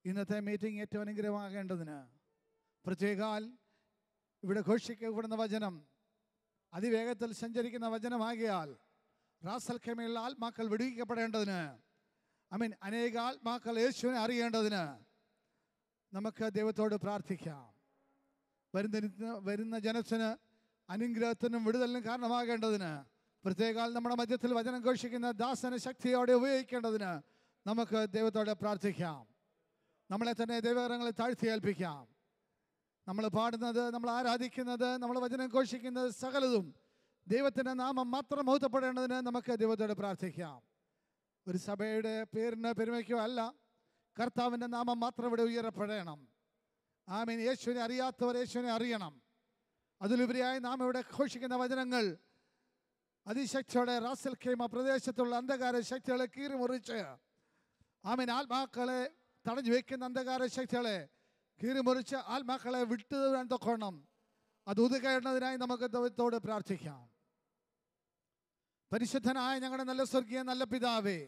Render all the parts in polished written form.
ഇന്നത്തെ മീറ്റിംഗ് ഏറ്റവും അനുഗ്രഹമാകേണ്ടതിന് പ്രത്യേകാൽ ഇവിടെ ഘോഷിക്കപ്പെടുന്ന വചനം അതിവേഗത്തിൽ സഞ്ചരിക്കുന്ന വചനമാകിയാൽ റാസൽ ഖൈമയിലുള്ള ആത്മാക്കൾ വിടുവിക്കപ്പെടേണ്ടതിന് അനേക ആത്മാക്കൾ യേശുവിനെ അറിയേണ്ടതിന് നമുക്ക് ദൈവത്തോട് പ്രാർത്ഥിക്കാം. വരുന്ന ജനത്തിന് അനുഗ്രഹത്തിനും വിടുതലിനും കാരണമാകേണ്ടതിന് പ്രത്യേകാൽ നമ്മുടെ മധ്യത്തിൽ വചനം ഘോഷിക്കുന്ന ദാസനെ ശക്തിയോടെ ഉപയോഗിക്കേണ്ടതിന് നമുക്ക് ദൈവത്തോട് പ്രാർത്ഥിക്കാം. നമ്മളെ തന്നെ ദൈവകരങ്ങളിൽ താഴ്ത്തി ഏൽപ്പിക്കാം. നമ്മൾ പാടുന്നത്, നമ്മൾ ആരാധിക്കുന്നത്, നമ്മൾ വചനം ഘോഷിക്കുന്നത് സകലതും ദൈവത്തിൻ്റെ നാമം മാത്രം മഹത്വപ്പെടേണ്ടതിന് നമുക്ക് ദൈവത്തോട് പ്രാർത്ഥിക്കാം. ഒരു സഭയുടെ പേരിന് പെരുമയ്ക്കോ അല്ല, കർത്താവിൻ്റെ നാമം മാത്രം ഇവിടെ ഉയരപ്പെടണം. ആമേൻ. യേശുവിനെ അറിയാത്തവർ യേശുവിനെ അറിയണം. അതിലുപരിയായി നാം ഇവിടെ ഘോഷിക്കുന്ന വചനങ്ങൾ അതിശക്തിയോടെ റാസൽ ഖൈമ പ്രദേശത്തുള്ള അന്ധകാര ശക്തികളെ കീറിമുറിച്ച് ആമേൻ ആത്മാക്കളെ തടഞ്ഞു വയ്ക്കുന്ന അന്ധകാര ശക്തികളെ കീറിമുറിച്ച് ആത്മാക്കളെ വിട്ടുതരാൻ തൊക്കണം. അത് ഉതുകേണ്ടതിനായി നമുക്ക് ദൈവത്തോട് പ്രാർത്ഥിക്കാം. പരിശുദ്ധനായ ഞങ്ങളുടെ നല്ല സ്വർഗീയ നല്ല പിതാവേ,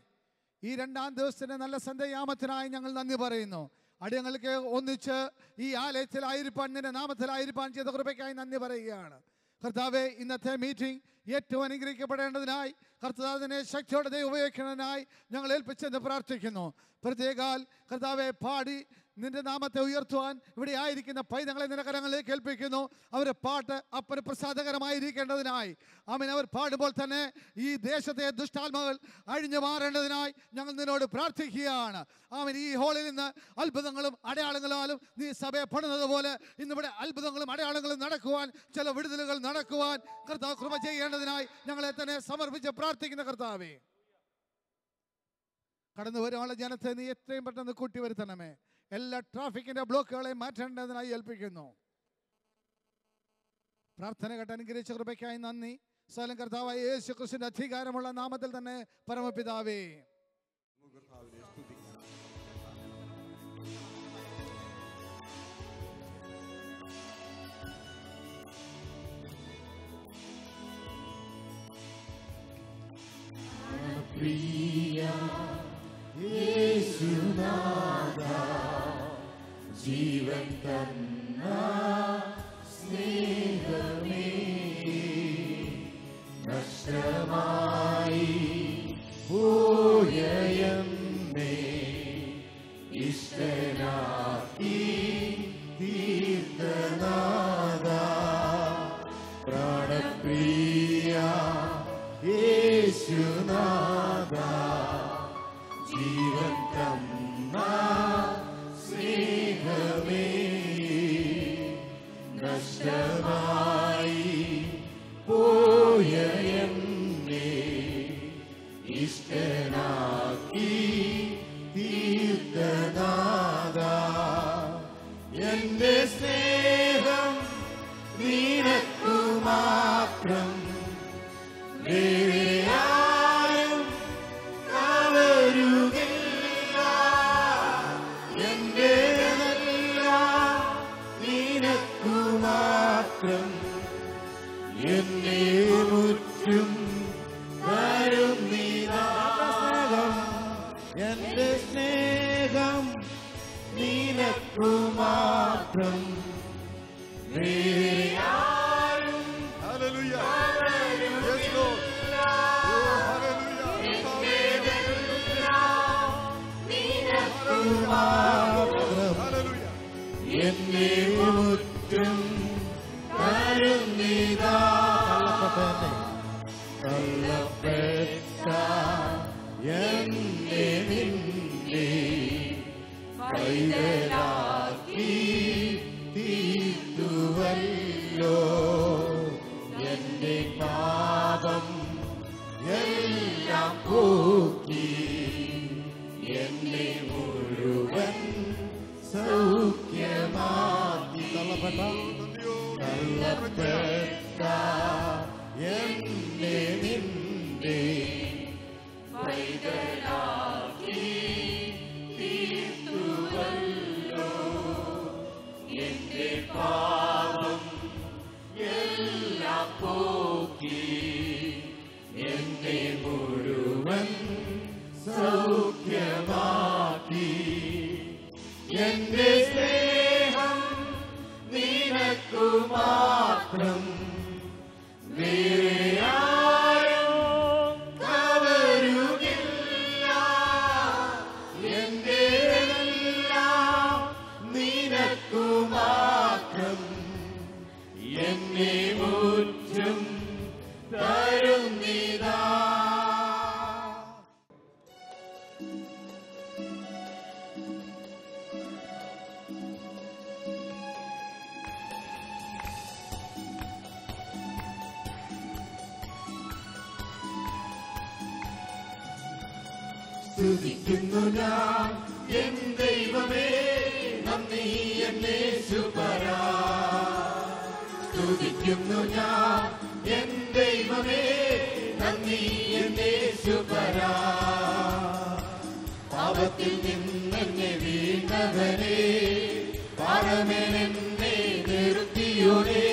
ഈ രണ്ടാം ദിവസത്തിന്റെ നല്ല സന്ധ്യായാമത്തിനായി ഞങ്ങൾ നന്ദി പറയുന്നു. അടിയങ്ങൾക്ക് ഒന്നിച്ച് ഈ ആലയത്തിലായിരിക്കാൻ, നിന്റെ നാമത്തിലായിരിക്കാൻ ചെയ്ത കൃപയ്ക്കായി നന്ദി പറയുകയാണ്. കർത്താവെ, ഇന്നത്തെ മീറ്റിംഗ് ഏറ്റവും അനുഗ്രഹിക്കപ്പെടേണ്ടതിനായി കർത്താവിനെ ശക്തിയോടെ ദൈവം ഉപയോഗിക്കുന്നതിനായി ഞങ്ങൾ ഏൽപ്പിച്ചെന്ന് പ്രാർത്ഥിക്കുന്നു. പ്രത്യേകാൽ കർത്താവെ പാടി നിന്റെ നാമത്തെ ഉയർത്തുവാൻ ഇവിടെ ആയിരിക്കുന്ന പൈതങ്ങളെ നിന്റെ കരങ്ങളിലേക്ക് ഏൽപ്പിക്കുന്നു. അവരുടെ പാട്ട് അപ്പന് പ്രസാദകരമായിരിക്കേണ്ടതിനായി ആമേൻ. അവർ പാടുമ്പോൾ തന്നെ ഈ ദേശത്തെ ദുഷ്ടാത്മാക്കൾ അഴിഞ്ഞു മാറേണ്ടതിനായി ഞങ്ങൾ നിന്നോട് പ്രാർത്ഥിക്കുകയാണ്. ആമേൻ. ഈ ഹോളിൽ നിന്ന് അത്ഭുതങ്ങളും അടയാളങ്ങളാലും നീ സഭയെ പണിതത് പോലെ ഇന്നിവിടെ അത്ഭുതങ്ങളും അടയാളങ്ങളും നടക്കുവാൻ, ചില വിടുതലുകൾ നടക്കുവാൻ കർത്താവ് കൃപ ചെയ്യേണ്ടതിനായി ഞങ്ങളെ തന്നെ സമർപ്പിച്ച് പ്രാർത്ഥിക്കുന്ന കർത്താവേ, കടന്നു വരുവാനുള്ള ജനത്തെ നീ എത്രയും പെട്ടെന്ന് കൂട്ടി വരുത്തണമേ. എല്ലാ ട്രാഫിക്കിന്റെ ബ്ലോക്കുകളെയും മാറ്റേണ്ടതിനായി ഏൽപ്പിക്കുന്നു. പ്രാർത്ഥന കേട്ട് അനുഗ്രഹിച്ച കൃപയ്ക്കായി നന്ദി. സ്വലം കർത്താവായ യേശു ക്രിസ്തുവിന്റെ അധികാരമുള്ള നാമത്തിൽ തന്നെ പരമപിതാവേ. യേശുനാഥാ, ജീവൻ തന്ന സ്നേഹമേ, നഷ്ടമായി പോയ എന്നെ ഇഷ്ടനാക്കി തീർത്തനാഥാ, പ്രാണപ്രിയ യേശുനാഥാ, ജീവൻ തന്ന സ്നേഹമേ, നഷ്ടമായി പോയ എന്നെ ഇഷ്ടനാക്കി തീർത്തനാഥാ, എന്റെ സ്നേഹം നിനക്കു മാത്രം, വേറെ ആരും കവരുകില്ല. എന്റേതെല്ലാം നിനക്കു മാത്രം, എന്നെ മുറ്റും വരും നീനാകം, എന്റെ സ്നേഹം നിനക്കു മാത്രം, വേറെ ആരും എന്നെ മുറ്റും കരുന്നിതാ, കള്ളപ്പെട്ട എന്നെ നിന്റെ കൈതലാക്കി തീർത്തുവല്ലോ, എന്റെ പാപം എല്ലാം പോക്കി എന്നെ മുഴുവൻ സൗഖ്യമാക്കി. കള്ളപ്പെട്ട എന്നെ നിന്റെ കൈതലാക്കി തീർത്തുവല്ലോ, എന്റെ സ്നേഹം നിനക്കു മാത്രം, വേറെ ആരും കവരുകില്ല. എന്റെ എല്ലാം നിനക്കു മാത്രം, എന്നെ മുറ്റും തരുന്നിതാ. സ്തുതിക്കുന്നു ഞാൻ എൻ ദൈവമേ, നന്ദി എന്നേശുപരാ. സ്തുതിക്കുന്നു ഞാൻ എൻ ദൈവമേ, നന്ദി എന്നേശുപരാ. പാപത്തിൽ നിന്നെന്നെ വീണവനെ, പാറമേലെന്നെ നിർത്തിയോനെ.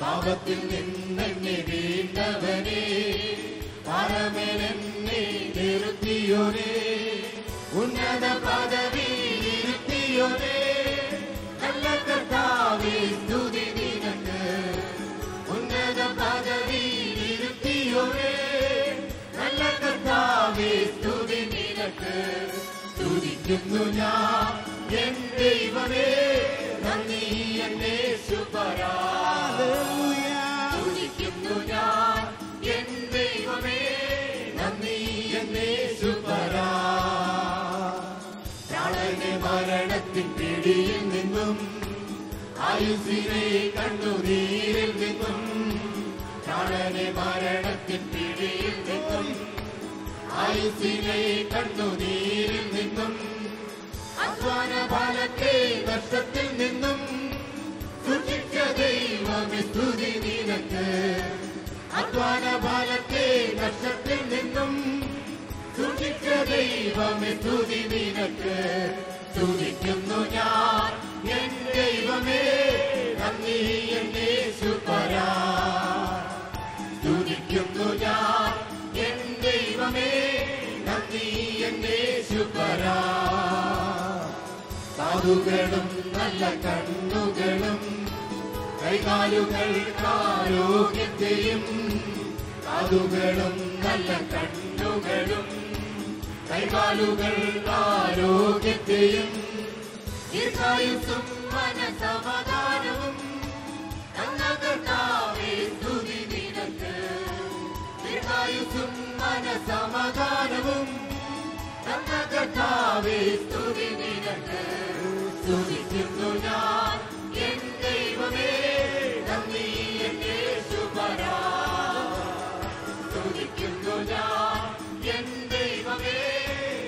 പാപത്തിൽ നിന്നെന്നെ വീണവനെ, പാറമേലെന്നെ നിർത്തിയോനെ. ഉന്നത പദവിയിലിരുത്തിയോനെ, നല്ല കർത്താവേ സ്തുതി നിനക്ക്. ഉന്നത പദവിയിലിരുത്തിയോനെ, നല്ല കർത്താവേ സ്തുതി നിനക്ക്. സ്തുതിക്കുന്നു ഞാൻ എൻ ദൈവമേ, നന്ദി എന്നേശുപരാ. സ്തുതിക്കുന്നു ഞാൻ എൻ ദൈവമേ, നന്ദി എന്നേശുപരാ. പ്രാണനെ മരണത്തിൻ പിടിയിൽ നിന്നും, ആയുസ്സിനെ കണ്ണുനീരിൽ നിന്നും. പ്രാണനെ മരണത്തിൻ പിടിയിൽ നിന്നും, ആയുസ്സിനെ കണ്ണുനീരിൽ നിന്നും. അധ്വാന ഫലത്തെ നഷ്ടത്തിൽ നിന്നും, സൂക്ഷിച്ച ദൈവമേ സ്തുതി നിനക്ക്. അധ്വാന ഫലത്തെ നഷ്ടത്തിൽ നിന്നും, സൂക്ഷിച്ച ദൈവമേ സ്തുതി നിനക്ക്. സ്തുതിക്കുന്നു ഞാൻ എൻ ദൈവമേ, നന്ദി എന്നേശുപരാ. സ്തുതിക്കുന്നു ഞാൻ എൻ ദൈവമേ, നന്ദി എന്നേശുപരാ. കാതുകളും നല്ല കണ്ണുകളും, കൈകാലുകൾക്ക് ആരോഗ്യത്തെയും. കാതുകളും നല്ല കണ്ണുകളും, കൈകാലുകൾക്ക് ആരോഗ്യത്തെയും. ദീർഘായുസ്സും മനസമാധാനവും, നല്ല കർത്താവേ സ്തുതി നിനക്ക്. ദീർഘായുസ്സും മനസമാധാനവും, നല്ല കർത്താവേ സ്തുതി നിനക്ക്. സ്തുതിക്കുന്നു ഞാൻ എൻ ദൈവമേ, നന്ദി എന്നേശുപരാ. സ്തുതിക്കുന്നു ഞാൻ എൻ ദൈവമേ,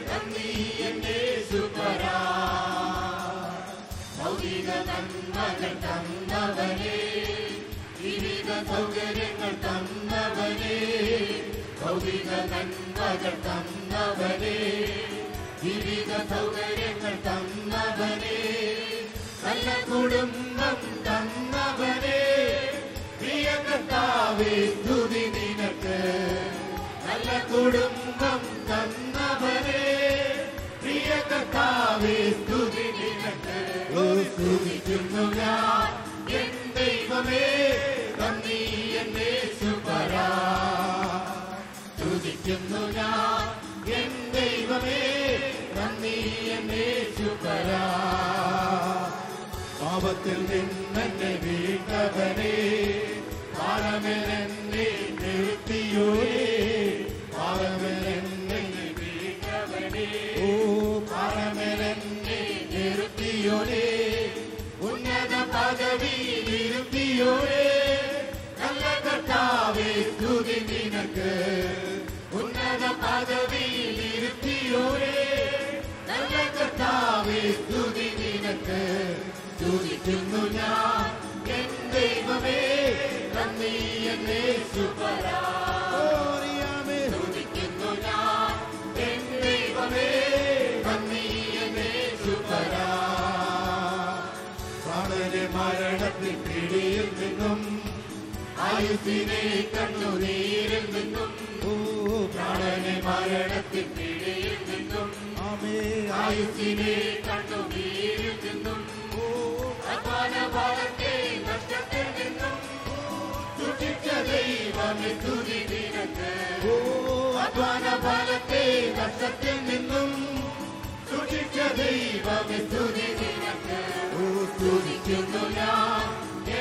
നന്ദി എന്നേശുപരാ. ഭൗതിക നന്മകൾ തന്നവനേ, വിവിധ സൗകര്യങ്ങൾ തന്നവനേ. ഭൗതിക നന്മകൾ തന്നവനേ, വിവിധ സൗകര്യങ്ങൾ തന്നവനേ. നല്ല കുടുംബം തന്നവനേ, പ്രിയ കർത്താവേ സ്തുതി നിനക്ക്. നല്ല കുടുംബം തന്നവനേ, പ്രിയ കർത്താവേ സ്തുതി നിനക്ക്. സ്തുതിക്കുന്നു ഞാൻ എൻ ദൈവമേ, നന്ദി എന്നേശുപരാ. സ്തുതിക്കുന്നു ഞാൻ എൻ ദൈവമേ, നന്ദി എന്നേശുപരാ. പാപത്തിൽ നിന്നെന്നെ വീണ്ടവനേ, പാറമേലെന്നെ നിർത്തിയോനേ. പാറമേലെന്നെ വീണ്ടവനേ, ഓ പാറമേലെന്നെ നിർത്തിയോനേ. ഉന്നത പദവിയിലിരുത്തിയോനേ, നല്ല കർത്താവേ സ്തുതി നിനക്ക്. ഉന്നത പദവിയിലിരുത്തിയോനേ, നല്ല കർത്താവേ സ്തുതി നിനക്ക്. സ്തുതിക്കുന്നു ഞാൻ എൻ ദൈവമേ, നന്ദി എന്നേശുപരാ. സ്തുതിക്കുന്നു ഞാൻ എൻ ദൈവമേ, നന്ദി എന്നേശുപരാ. പ്രാണനെ മരണത്തിൻ പിടിയിൽ നിന്നും, ആയുസ്സിനെ കണ്ണുനീരിൽ നിന്നും. പ്രാണനെ മരണത്തിൻ പിടിയിൽ നിന്നും, ആയുസ്സിനെ കണ്ണുനീരിൽ നിന്നും അധ്വാന ഫലത്തെ നഷ്ടത്തിൽ നിന്നും സൂക്ഷിച്ച ദൈവമേ സ്തുതി നിനക്ക്. അധ്വാന ഫലത്തെ നഷ്ടത്തിൽ നിന്നും സൂക്ഷിച്ച ദൈവമേ സ്തുതി നിനക്ക്. സ്തുതിക്കുന്നു ഞാൻ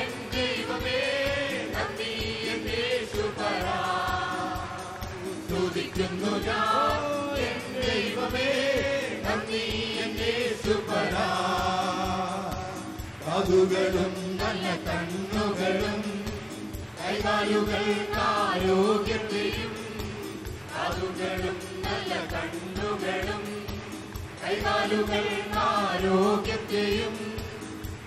എൻ ദൈവമേ, നന്ദി എൻ യേശുപരാ. സ്തുതിക്കുന്നു ഞാൻ എൻ ദൈവമേ, നന്ദി എൻ യേശുപരാ. കാതുകളും നല്ല കണ്ണുകളും കൈകാലുകൾക്ക് ആരോഗ്യത്തെയും, കാതുകളും നല്ല കണ്ണുകളും കൈകാലുകൾക്ക് ആരോഗ്യത്തെയും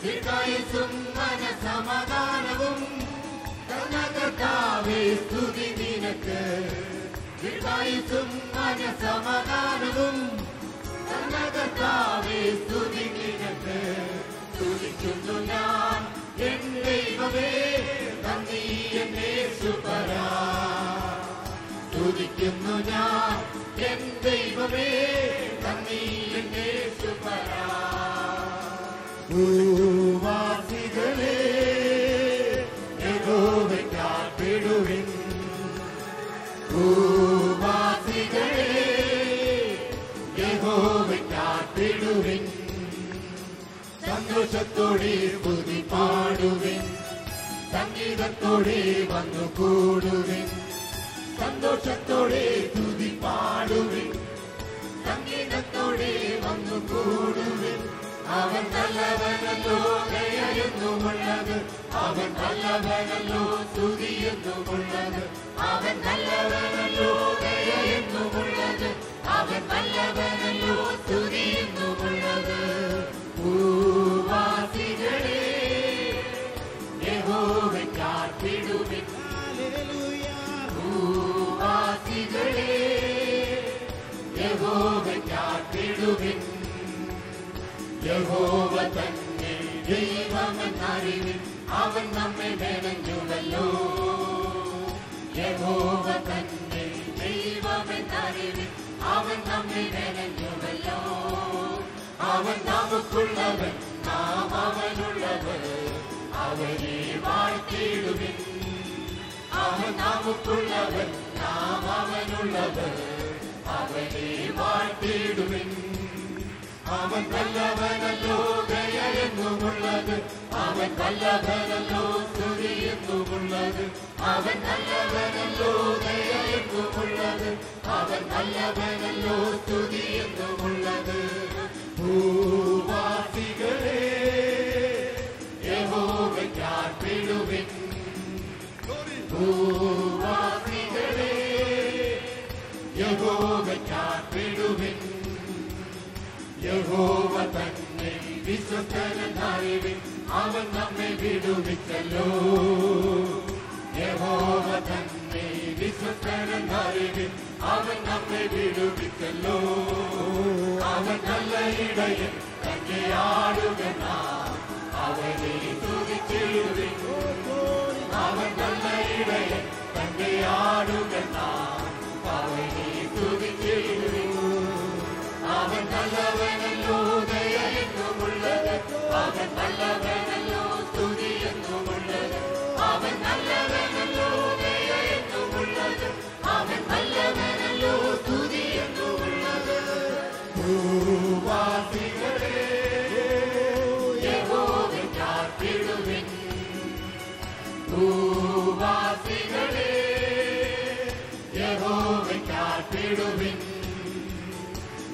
ദീർഘായുസ്സും മനസമാധാനവും കർത്താവേ സ്തുതി നിനക്ക്. ദീർഘായുസ്സും മനസമാധാനവും കർത്താവേ സ്തുതി നിനക്ക്. സ്തുതിക്കുന്നു ഞാൻ എൻ ദൈവമേ, നന്ദി എൻ യേശുപരാ. സ്തുതിക്കുന്നു ഞാൻ എൻ ദൈവമേ, നന്ദി എൻ യേശുപരാ. ഭൂവാസികളെ യഹോവയ്ക്കാർപ്പിടുവിൻ. ഭൂവാസികളെ യഹോവയ്ക്കാർപ്പിടുവിൻ. സന്തോഷത്തോടെ സ്തുതി പാടുവിൻ. സംഗീതത്തോടെ വന്നു കൂടുവിൻ. സന്തോഷത്തോടെ സ്തുതി പാടുവിൻ. സംഗീതത്തോടെ വന്നു കൂടുവിൻ. അവൻ നല്ലവനല്ലോ, ദയയെന്നുമുള്ളത്. അവൻ നല്ലവനല്ലോ, സ്തുതിയെന്നുമുള്ളത്. അവൻ നല്ലവനല്ലോ, ദയയെന്നുമുള്ളത്. അവൻ നല്ലവനല്ലോ, സ്തുതിയെന്നുമുള്ളത്. ഭൂവാസികളെ യഹോവയ്ക്കാർപ്പിടുവിൻ. ഭൂവാസികളെ യഹോവയ്ക്കാർപ്പിടുവിൻ. യഹോവ തന്നെ ദൈവമെന്നറിവിൻ. അവൻ നമ്മെ മെനഞ്ഞുവല്ലോ. യഹോവ തന്നെ ദൈവമെന്നറിവിൻ. അവൻ നമ്മെ മെനഞ്ഞുവല്ലോ. അവൻ നമുക്കുള്ളവൻ, നാം അവനുള്ളവർ. അവനെ വാഴ്ത്തിടുവിൻ. അവൻ നമുക്കുള്ളവൻ, നാം അവനുള്ളവർ. അവനെ വാഴ്ത്തിടുവിൻ. അവൻ വല്ലവനല്ലോ, ദയയെന്നുമുള്ളത്. അവൻ വല്ലവനല്ലോ, സ്തുതിയെന്നുമുള്ളത്. അവൻ നല്ലവനല്ലോ, ദയയെന്നുമുള്ളത്. അവൻ നല്ലവനല്ലോ, സ്തുതിയെന്നുമുള്ളത്. ഭൂവാസികളെ യഹോവയ്ക്കാർപ്പിടുവിൻ. ഭൂവാസികളെ യഹോവയ്ക്കാർപ്പിടുവിൻ. യഹോവ തന്നെ വിശ്വസ്തനെന്നറിവിൻ. അവൻ നമ്മെ വിടുവിച്ചല്ലോ. യഹോവ തന്നെ വിശ്വസ്തനെന്നറിവിൻ. അവൻ നമ്മെ വിടുവിച്ചല്ലോ. അവൻ നല്ല ഇടയൻ, തന്റെ ആടുകെന്ന അവനെ സ്തുതിച്ചിടുവിൻ. അവൻ നല്ല ഇടയൻ, തന്റെ ആടുകെന്ന അവനെ സ്തുതിച്ചിടുവിൻ. അവൻ നല്ലവനല്ലോ, ദയയെന്നുമുള്ളത്. അവൻ നല്ലവനല്ലോ, സ്തുതിയെന്നുമുള്ളത്. അവൻ നല്ലവനല്ലോ, ദയയെന്നുമുള്ളത്. അവൻ നല്ലവനല്ലോ, സ്തുതിയെന്നുമുള്ളത്. ഭൂവാസികളെ യഹോവയ്ക്കാർപ്പിടുവിൻ. ഭൂവാസികളെ യഹോവയ്ക്കാർപ്പിടുവിൻ.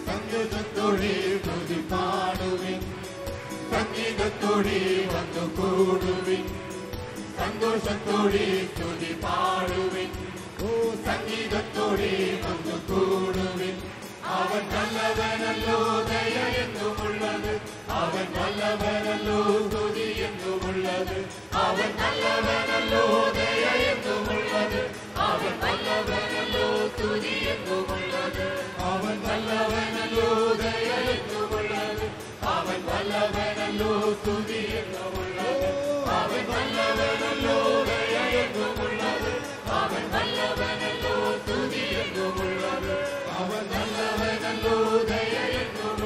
സന്തോഷത്തോടെ സ്തുതി പാടുവിൻ. സംഗീതത്തോടെ വന്നു കൂടുവിൻ. സന്തോഷത്തോടെ സ്തുതി പാടുവിൻ. സംഗീതത്തോടെ വന്നു കൂടുവിൻ. അവൻ നല്ലവനല്ലോ, ദയയെന്നുമുള്ളത്. അവൻ നല്ലവനല്ലോ, സ്തുതിയെന്നുമുള്ളത്. അവൻ നല്ലവനല്ലോ, ദയയെന്നുമുള്ളത്. അവൻ നല്ലവനല്ലോ, സ്തുതിയെന്നുമുള്ളത്. അവൻ നല്ലവനല്ലോ, ദയയെന്നുമുള്ളത്. അവൻ നല്ലവനല്ലോ, സ്തുതിയെന്നുമുള്ളത്. അവൻ നല്ലവനല്ലോ, ദയയെന്നുമുള്ളത്. അവൻ നല്ലവനല്ലോ, സ്തുതിയെന്നുമുള്ളത്. അവൻ നല്ലവനല്ലോ, ദയയെന്നുമുള്ളത്.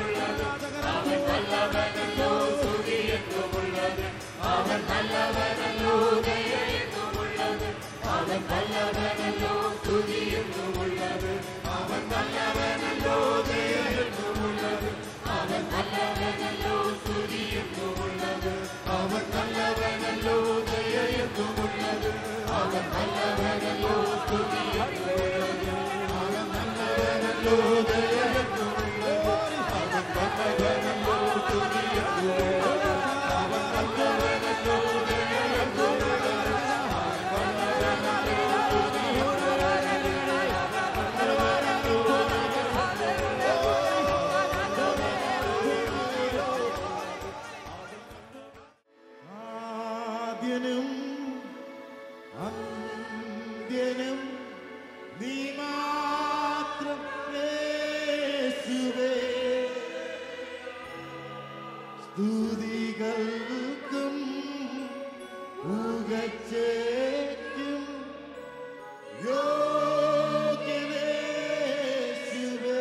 സ്തുതികൾക്കും പുകഴ്ചയ്ക്കും യോഗ്യനേശുവേ.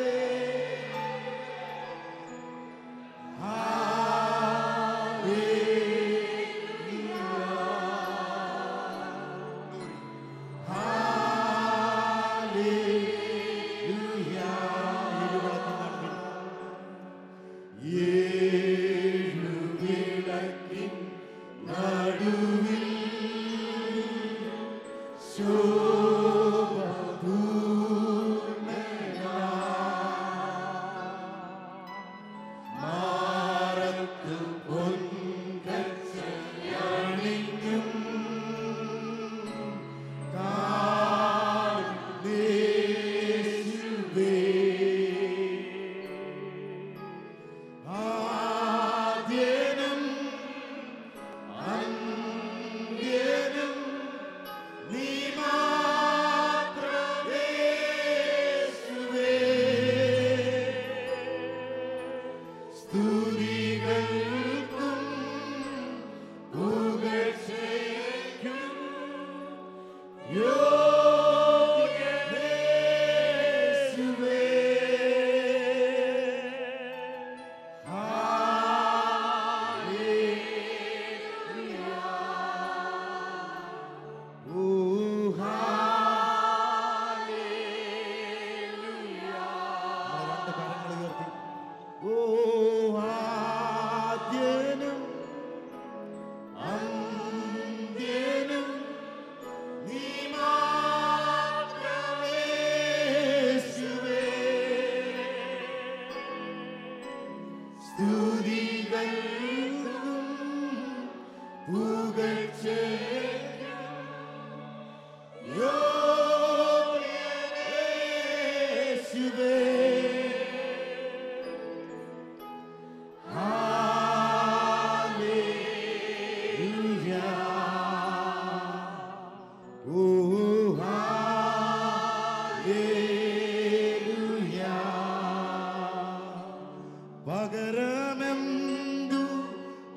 പകരമെന്തു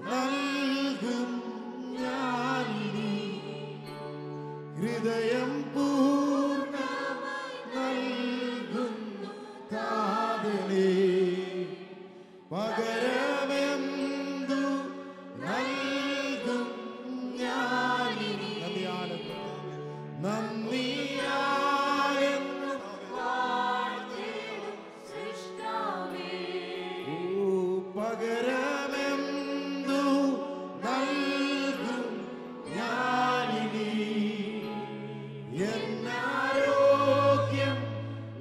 നൽകും ഞാനിനി, ഹൃദയം പൂർണ്ണമായി നൽകുന്നു താതനേ. പകരമെന്തു നൽകും ഞാനിനി, നന്ദിയാലെന്നു പകരമെന്തു നൽകും ഞാനിനി, എന്നാരോഗ്യം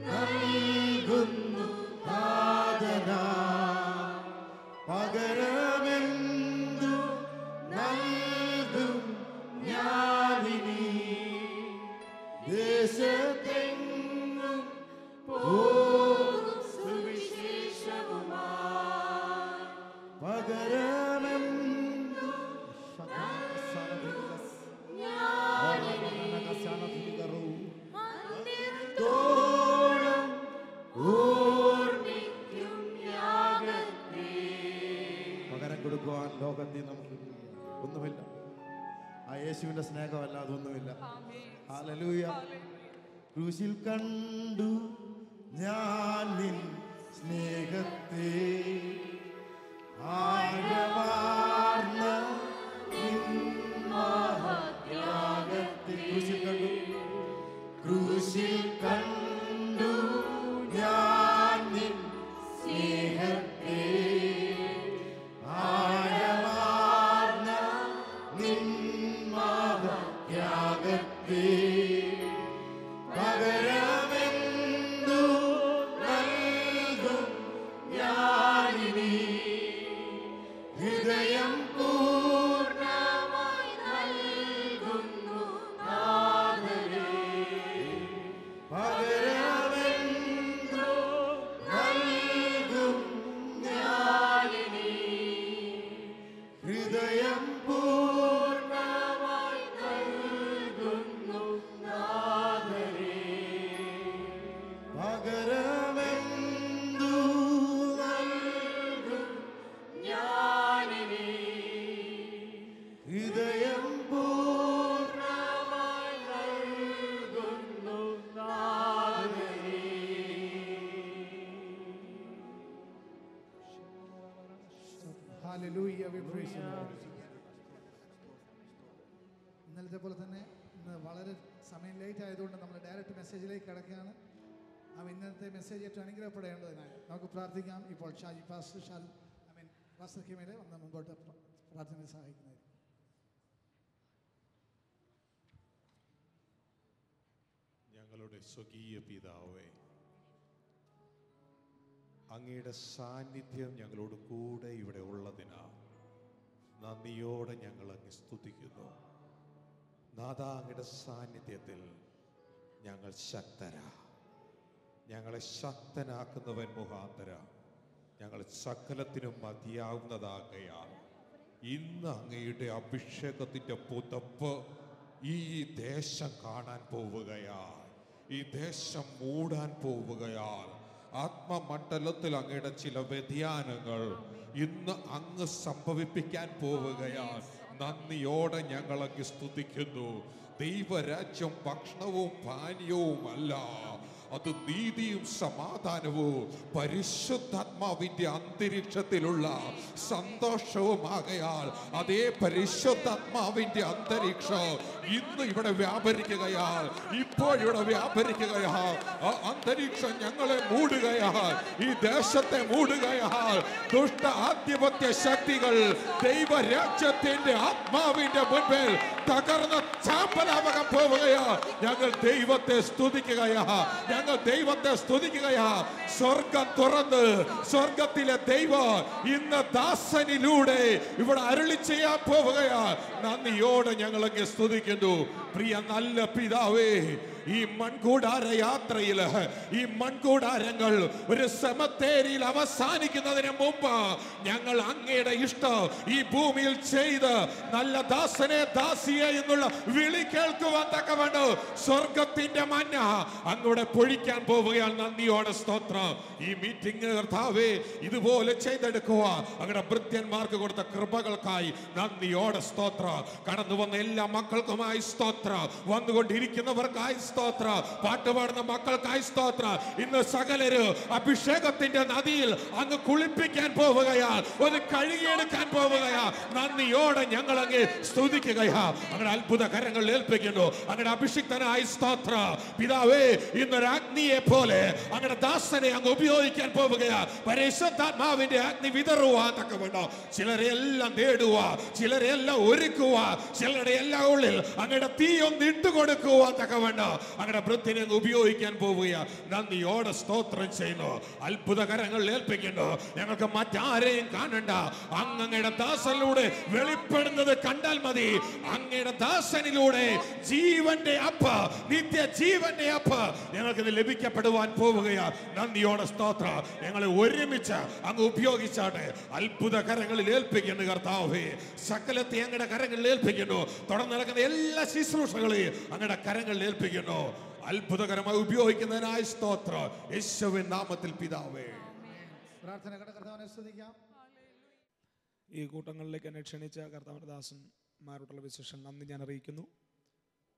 നൽകുന്നു നാഥനാ. പകരമെന്തു നൽകും ഞാനിനി, ദേശത്തെങ്ങും പോകും സുവിശേഷവുമായി. പകരമെന്തു തോളം ഓർമ്മിക്കും യാഗത്തെ. പകരം കൊടുക്കുവാൻ ലോകത്തിൽ നമുക്ക് ഒന്നുമില്ല. ആ യേശുവിന്റെ സ്നേഹമല്ലാതെ ഒന്നുമില്ല. ഹല്ലേലൂയ. ക്രൂശിൽ കണ്ടു ഞാൻ നിൻ സ്നേഹത്തെ, ആഴമാർന്ന നിൻ മഹത്യാഗത്തെ. ക്രൂശിൽ കണ്ടു ഞാൻ നിൻ സ്നേഹത്തെ, ആഴമാർന്ന നിൻ മഹത്യാഗത്തെ. പകരമെന്തു നൽകും ഞാനിനി, Hallelujah, we praise you, Lord. ഇന്നലത്തെ പോലെ തന്നെ ഇന്ന് വളരെ സമയം ലേറ്റ് ആയതുകൊണ്ട് നമ്മൾ ഡയറക്റ്റ് മെസ്സേജിലേക്ക് കിടക്കുകയാണ്. ഇന്നത്തെ മെസ്സേജ് ഏറ്റവും അനുഗ്രഹപ്പെടേണ്ടതിനായി നമുക്ക് പ്രാർത്ഥിക്കാം. ഇപ്പോൾ ഷാജി പാസ്റ്റർ കിമേലെ വന്ന് മുമ്പോട്ട് പ്രാർത്ഥനയെ സഹായിക്കുന്നത്. ഞങ്ങളുടെ സ്വകീയ പിതാവേ, അങ്ങയുടെ സാന്നിധ്യം ഞങ്ങളോട് കൂടെ ഇവിടെ ഉള്ളതിനാൽ നന്ദിയോടെ ഞങ്ങൾ അങ്ങ് സ്തുതിക്കുന്നു. നാഥ, അങ്ങയുടെ സാന്നിധ്യത്തിൽ ഞങ്ങൾ ശക്തരാ. ഞങ്ങളെ ശക്തനാക്കുന്നവൻ മുഖാന്തര ഞങ്ങൾ സകലത്തിനും മതിയാവുന്നതാകയാൽ ഇന്ന് അങ്ങയുടെ അഭിഷേകത്തിൻ്റെ പുതപ്പ് ഈ ദേശം കാണാൻ പോവുകയാൽ, ഈ ദേശം മൂടാൻ പോവുകയാൽ, ആത്മമണ്ഡലത്തിൽ അങ്ങയുടെ ചില വ്യതിയാനങ്ങൾ ഇന്ന് അങ്ങ് സംഭവിപ്പിക്കാൻ പോവുകയാൽ നന്ദിയോടെ ഞങ്ങൾ അങ്ങ് സ്തുതിക്കുന്നു. ദൈവരാജ്യം ഭക്ഷണവും പാനീയവും അല്ല, അത് നീതിയും സമാധാനവും പരിശുദ്ധാത്മാവിന്റെ അന്തരീക്ഷത്തിലുള്ള സന്തോഷവുമാകയാൽ അതേ പരിശുദ്ധാത്മാവിന്റെ അന്തരീക്ഷം ഇന്ന് ഇവിടെ വ്യാപരിക്കുകയാൽ, ഇപ്പോൾ ഇവിടെ വ്യാപരിക്കുകയാൽ, ആ അന്തരീക്ഷം ഞങ്ങളെ മൂടുകയാൽ, ഈ ദേശത്തെ മൂടുകയാൽ, ദുഷ്ട ആധിപത്യ ശക്തികൾ ദൈവരാജ്യത്തിന്റെ ആത്മാവിന്റെ മുൻപിൽ തകർന്ന് ചാമ്പലാവാൻ പോവുകയാ. ഞങ്ങൾ ദൈവത്തെ സ്തുതിക്കുകയാ, ഞങ്ങൾ ദൈവത്തെ സ്തുതിക്കുകയാ. സ്വർഗം തുറന്ന് സ്വർഗത്തിലെ ദൈവം ഇന്ന് ദാസനിലൂടെ ഇവിടെ അരുളി ചെയ്യാൻ പോവുകയാ. നന്ദിയോടെ ഞങ്ങൾ അങ്ങ് സ്തുതിക്കുന്നു. പ്രിയ നല്ല പിതാവേ, ഈ മൺകൂടാര യാത്രയിൽ ഈ മൺകൂടാരങ്ങൾ ഒരു സെമത്തേരിയിൽ അവസാനിക്കുന്നതിന് മുമ്പ് ഞങ്ങൾ അങ്ങയുടെ ഇഷ്ടം ഈ ഭൂമിയിൽ ചെയ്ത് നല്ല ദാസനെ ദാസിയെ എന്നുള്ള വിളി കേൾക്കുവാൻ തക്കവണ്ണം സ്വർഗത്തിന്റെ മന്ന അങ്ങോടെ പൊഴിക്കാൻ പോവുകയാണ്. നന്ദിയോടെ സ്തോത്രം. ഈ മീറ്റിംഗ് കർത്താവേ ഇതുപോലെ ചെയ്തെടുക്കുക. അങ്ങയുടെ ഭൃത്യന്മാർക്ക് കൊടുത്ത കൃപകൾക്കായി നന്ദിയോടെ സ്തോത്രം. കടന്നു വന്ന എല്ലാ മക്കൾക്കുമായി സ്തോത്രം, വന്നുകൊണ്ടിരിക്കുന്നവർക്കായി സ്തോത്ര, പാട്ടുപാടുന്ന മക്കൾക്കായി സ്തോത്ര. ഇന്ന് സകലര് അഭിഷേകത്തിന്റെ നദിയിൽ അങ്ങ് കുളിപ്പിക്കാൻ പോവുകയാ, ഒന്ന് കഴുകിയെടുക്കാൻ പോവുകയാ. നന്ദിയോടെ ഞങ്ങൾ അങ്ങ് സ്തുതിക്കുകയാ. അങ്ങനെ അത്ഭുത കരങ്ങൾ ഏൽപ്പിക്കുന്നു. അങ്ങനെ അഭിഷിക്തനായി സ്തോത്ര. പിതാവേ, ഇന്നൊരു അഗ്നിയെ പോലെ അങ്ങനെ ദാസനെ അങ്ങ് ഉപയോഗിക്കാൻ പോവുകയാ. പരിശുദ്ധാത്മാവിന്റെ അഗ്നി വിതറുവാൻ തക്കവണ്ണം ചിലരെ എല്ലാം നേടുക, ചിലരെ എല്ലാം ഒരുക്കുക, ചിലരുടെ എല്ലാം ഉള്ളിൽ അങ്ങയുടെ തീ ഒന്ന് ഇട്ടുകൊടുക്കുവാൻ തക്കവണ്ണം അങ്ങനെ വൃത്തിനെ ഉപയോഗിക്കാൻ പോവുക. നന്ദിയോടെ സ്തോത്രം ചെയ്യുന്നു. അത്ഭുത കരങ്ങൾ ഏൽപ്പിക്കുന്നു. ഞങ്ങൾക്ക് മറ്റാരെയും കാണണ്ട, അങ്ങയുടെ ദാസനിലൂടെ വെളിപ്പെടുന്നത് കണ്ടാൽ മതി. അങ്ങയുടെ ദാസനിലൂടെ ജീവന്റെ അപ്പ, നിത്യ ജീവന്റെ അപ്പ ഞങ്ങൾക്ക് ഇത് ലഭിക്കപ്പെടുവാൻ പോവുകയാ. നന്ദിയോടെ സ്തോത്രം. ഞങ്ങളെ ഒരുമിച്ച് അങ്ങ് ഉപയോഗിച്ചാട്ടെ. അത്ഭുത കരങ്ങളിൽ ഏൽപ്പിക്കുന്നു കർത്താവേ. സകലത്തെ അങ്ങയുടെ കരങ്ങളിൽ ഏൽപ്പിക്കുന്നു. തുടർന്ന് നടക്കുന്ന എല്ലാ ശുശ്രൂഷകളെയും അങ്ങയുടെ കരങ്ങളിൽ ഏൽപ്പിക്കുന്നു. അത്ഭുതകരമായി ഉപയോഗിക്കുന്നതിനായി സ്തോത്രം. യേശുവിൻ നാമത്തിൽ പിതാവേ. പ്രാർത്ഥന കർത്താവിനെ സ്തുതിക്കാം. ഈ കൂട്ടങ്ങളിലേക്ക് എന്നെ ക്ഷണിച്ച കർത്താവിന്റെ ദാസന്മാരോടുള്ള വിശേഷം നന്ദി ഞാൻ അറിയിക്കുന്നു.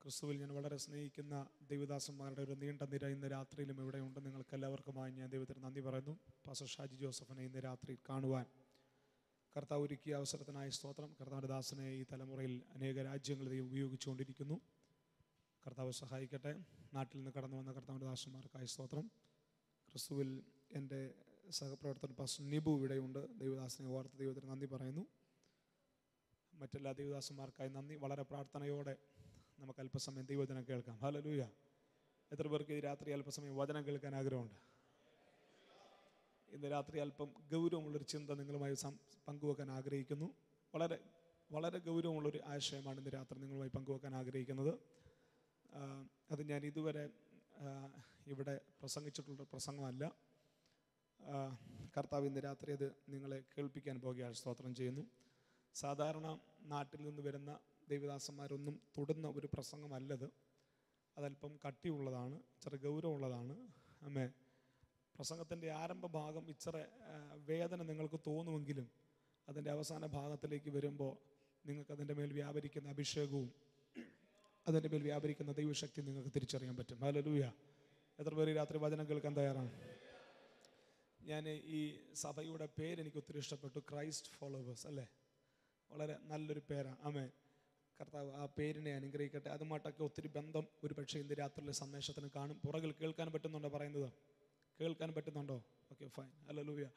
ക്രിസ്തുവിൽ ഞാൻ വളരെ സ്നേഹിക്കുന്ന ദൈവദാസന്മാരുടെ ഒരു നീണ്ട നിര ഇന്ന് രാത്രിയിലും ഇവിടെയുണ്ട്. നിങ്ങൾക്ക് എല്ലാവർക്കുമായി ഞാൻ ദൈവത്തിന് നന്ദി പറയുന്നു. പാസ്റ്റർ ഷാജി ജോസഫിനെ ഇന്ന് രാത്രി കാണുവാൻ കർത്താവ് ഒരുക്കിയ അവസരത്തിനായി സ്തോത്രം. കർത്താവിന്റെ ദാസനെ ഈ തലമുറയിൽ അനേക രാജ്യങ്ങൾ ഉപയോഗിച്ചുകൊണ്ടിരിക്കുന്നു. കർത്താവ് സഹായിക്കട്ടെ. നാട്ടിൽ നിന്ന് കടന്നു വന്ന കർത്താവിൻ്റെ ദാസന്മാർക്കായി സ്തോത്രം. ക്രിസ്തുവിൽ എൻ്റെ സഹപ്രവർത്തകൻ പാസ്റ്റർ നിബു ഇവിടെയുണ്ട്. ദൈവദാസനെ ഓർത്ത് ദൈവത്തിന് നന്ദി പറയുന്നു. മറ്റെല്ലാ ദൈവദാസന്മാർക്കായി നന്ദി. വളരെ പ്രാർത്ഥനയോടെ നമുക്ക് അല്പസമയം ദൈവവചനം കേൾക്കാം. ഹല്ലേലൂയ. എത്ര പേർക്ക് ഈ രാത്രി അല്പസമയം വചനം കേൾക്കാൻ ആഗ്രഹമുണ്ട്? ഇന്ന് രാത്രി അല്പം ഗൗരവമുള്ളൊരു ചിന്ത നിങ്ങളുമായി പങ്കുവെക്കാൻ ആഗ്രഹിക്കുന്നു. വളരെ വളരെ ഗൗരവമുള്ളൊരു ആശയമാണ് ഇന്ന് രാത്രി നിങ്ങളുമായി പങ്കുവെക്കാൻ ആഗ്രഹിക്കുന്നത്. അത് ഞാൻ ഇതുവരെ ഇവിടെ പ്രസംഗിച്ചിട്ടുള്ള പ്രസംഗമല്ല. കർത്താവ് ഇന്ന് രാത്രി അത് നിങ്ങളെ കേൾപ്പിക്കാൻ പോകുകയാണ്. സ്തോത്രം ചെയ്യുന്നു. സാധാരണ നാട്ടിൽ നിന്ന് വരുന്ന ദൈവദാസന്മാരൊന്നും തൊടുന്ന ഒരു പ്രസംഗമല്ലത്. അതല്പം കട്ടിയുള്ളതാണ്, ഇച്ചിരി ഗൗരവമുള്ളതാണ്. അമ്മേ, പ്രസംഗത്തിൻ്റെ ആരംഭ ഭാഗം ഇച്ചിരി വേദന നിങ്ങൾക്ക് തോന്നുമെങ്കിലും അതിൻ്റെ അവസാന ഭാഗത്തിലേക്ക് വരുമ്പോൾ നിങ്ങൾക്കതിൻ്റെ മേൽ വ്യാപരിക്കുന്ന അഭിഷേകവും അതിൻ്റെ മേൽ വ്യാപരിക്കുന്ന ദൈവശക്തി നിങ്ങൾക്ക് തിരിച്ചറിയാൻ പറ്റും. ഹല്ലേലൂയ. എത്ര പേര് രാത്രി വചനം കേൾക്കാൻ തയ്യാറാണ്? ഞാൻ ഈ സഭയുടെ പേര് എനിക്ക് ഒത്തിരി ഇഷ്ടപ്പെട്ടു, ക്രൈസ്റ്റ് ഫോളോവേഴ്സ് അല്ലേ. വളരെ നല്ലൊരു പേരാണ്. ആമേൻ. കർത്താവ് ആ പേരിനെ അനുഗ്രഹിക്കട്ടെ. അതുമായിട്ടൊക്കെ ഒത്തിരി ബന്ധം ഒരു പക്ഷേ ഇന്ന് രാത്രിയിലെ സന്ദേശത്തിന് കാണും. പുറകിൽ കേൾക്കാൻ പറ്റുന്നുണ്ടോ പറയുന്നത്? കേൾക്കാൻ പറ്റുന്നുണ്ടോ? Okay, fine. ഹല്ലേലൂയ.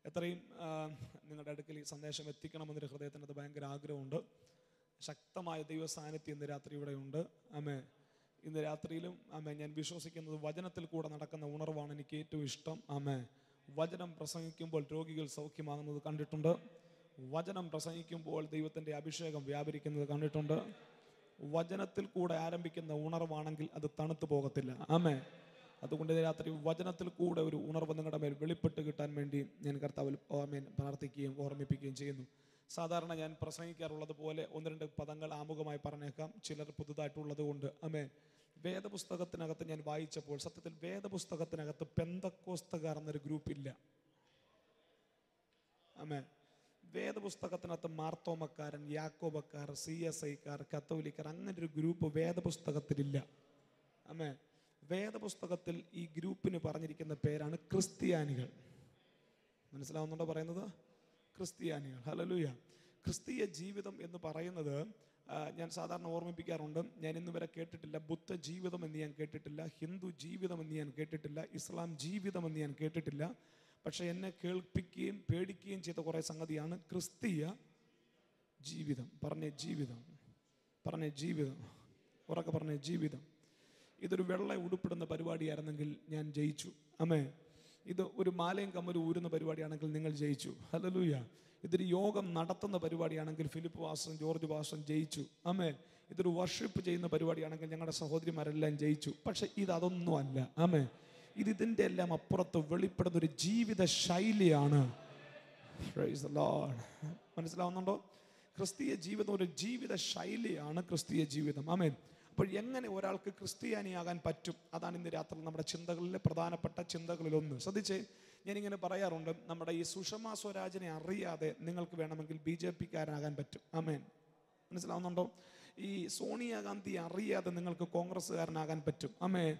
എത്രയും നിങ്ങളുടെ അടുക്കൽ ഈ സന്ദേശം എത്തിക്കണമെന്നൊരു ഹൃദയത്തിനത് ഭയങ്കര ആഗ്രഹമുണ്ട്. ശക്തമായ ദൈവ സാന്നിധ്യം ഇന്ന് രാത്രി ഇവിടെ ഉണ്ട്. ആമേൻ. ഇന്ന് രാത്രിയിലും ആമേൻ ഞാൻ വിശ്വസിക്കുന്നത് വചനത്തിൽ കൂടെ നടക്കുന്ന ഉണർവാണ് എനിക്ക് ഏറ്റവും ഇഷ്ടം. ആമേൻ. വചനം പ്രസംഗിക്കുമ്പോൾ രോഗികൾ സൗഖ്യമാകുന്നത് കണ്ടിട്ടുണ്ട്. വചനം പ്രസംഗിക്കുമ്പോൾ ദൈവത്തിൻ്റെ അഭിഷേകം വ്യാപരിക്കുന്നത് കണ്ടിട്ടുണ്ട്. വചനത്തിൽ കൂടെ ആരംഭിക്കുന്ന ഉണർവാണെങ്കിൽ അത് തണുത്തു പോകത്തില്ല. ആമേൻ. അതുകൊണ്ട് രാത്രി വചനത്തിൽ കൂടെ ഒരു ഉണർവ് നിങ്ങളുടെ മേൽ വെളിപ്പെട്ട് കിട്ടാൻ വേണ്ടി ഞാൻ കർത്താവിൽ ആമേൻ പ്രാർത്ഥിക്കുകയും ഓർമ്മിപ്പിക്കുകയും ചെയ്യുന്നു. സാധാരണ ഞാൻ പ്രസംഗിക്കാറുള്ളത് പോലെ ഒന്ന് രണ്ട് പദങ്ങൾ ആമുഖമായി പറഞ്ഞേക്കാം, ചിലർ പുതുതായിട്ടുള്ളത് കൊണ്ട്. ആമേൻ. വേദപുസ്തകത്തിനകത്ത് ഞാൻ വായിച്ചപ്പോൾ സത്യത്തിൽ വേദപുസ്തകത്തിനകത്ത് പെന്തക്കോസ്തകാർ എന്നൊരു ഗ്രൂപ്പില്ല. ആമേൻ. വേദപുസ്തകത്തിനകത്ത് മാർത്തോമക്കാരൻ, യാക്കോബക്കാർ, CSIക്കാർ, കത്തോലിക്കാർ അങ്ങനൊരു ഗ്രൂപ്പ് വേദപുസ്തകത്തിലില്ല. ആമേൻ. വേദപുസ്തകത്തിൽ ഈ ഗ്രൂപ്പിന് പറഞ്ഞിരിക്കുന്ന പേരാണ് ക്രിസ്ത്യാനികൾ. മനസ്സിലാവുന്നുണ്ടോ പറയുന്നത്? ക്രിസ്ത്യാനികൾ. ഹല്ലേലൂയ. ക്രിസ്തീയ ജീവിതം എന്ന് പറയുന്നത് ഞാൻ സാധാരണ ഓർമ്മിപ്പിക്കാറുണ്ട്. ഞാൻ ഇന്ന് വരെ കേട്ടിട്ടില്ല ബുദ്ധ ജീവിതം എന്ന് ഞാൻ കേട്ടിട്ടില്ല, ഹിന്ദു ജീവിതം എന്ന് ഞാൻ കേട്ടിട്ടില്ല, ഇസ്ലാം ജീവിതം എന്ന് ഞാൻ കേട്ടിട്ടില്ല. പക്ഷെ എന്നെ കേൾപ്പിക്കുകയും പേടിക്കുകയും ചെയ്ത കുറേ സംഗതിയാണ് ക്രിസ്തീയ ജീവിതം. പറഞ്ഞ ജീവിതം, പറഞ്ഞ ജീവിതം, ഉറക്കെ പറഞ്ഞ ജീവിതം. ഇതൊരു വെള്ള ഉടുപ്പിടുന്ന പരിപാടിയായിരുന്നെങ്കിൽ ഞാൻ ജയിച്ചു. ആമേ. ഇത് ഒരു മാലയും കമ്മലും ഊരുന്ന പരിപാടിയാണെങ്കിൽ നിങ്ങൾ ജയിച്ചു. ഹല്ലേലൂയ. ഇതൊരു യോഗം നടത്തുന്ന പരിപാടിയാണെങ്കിൽ ഫിലിപ്പ് വാസൻ, ജോർജ് വാസൻ ജയിച്ചു. ആമേ. ഇതൊരു വർഷിപ്പ് ചെയ്യുന്ന പരിപാടിയാണെങ്കിൽ ഞങ്ങളുടെ സഹോദരിമാരെല്ലാം ജയിച്ചു. പക്ഷെ ഇതൊന്നും അല്ല. ആമേ. ഇതിൻ്റെ എല്ലാം അപ്പുറത്ത് വെളിപ്പെടുന്ന ഒരു ജീവിത ശൈലിയാണ്. Price the Lord. മനസ്സിലാവുന്നുണ്ടോ? ക്രിസ്തീയ ജീവിതം ഒരു ജീവിത ശൈലിയാണ് ക്രിസ്തീയ ജീവിതം. ആമേൻ. അപ്പോൾ എങ്ങനെ ഒരാൾക്ക് ക്രിസ്ത്യാനിയാകാൻ പറ്റും? അതാണ് ഇന്ന് രാത്രി നമ്മുടെ ചിന്തകളിലെ പ്രധാനപ്പെട്ട ചിന്തകളിലൊന്ന്. ശ്രദ്ധിച്ചേ, ഞാനിങ്ങനെ പറയാറുണ്ട്, നമ്മുടെ ഈ സുഷമ സ്വരാജിനെ അറിയാതെ നിങ്ങൾക്ക് വേണമെങ്കിൽ BJP-കാരനാകാൻ പറ്റും. ആമേൻ. മനസ്സിലാവുന്നുണ്ടോ? ഈ സോണിയാഗാന്ധി അറിയാതെ നിങ്ങൾക്ക് കോൺഗ്രസ്സുകാരനാകാൻ പറ്റും. ആമേൻ.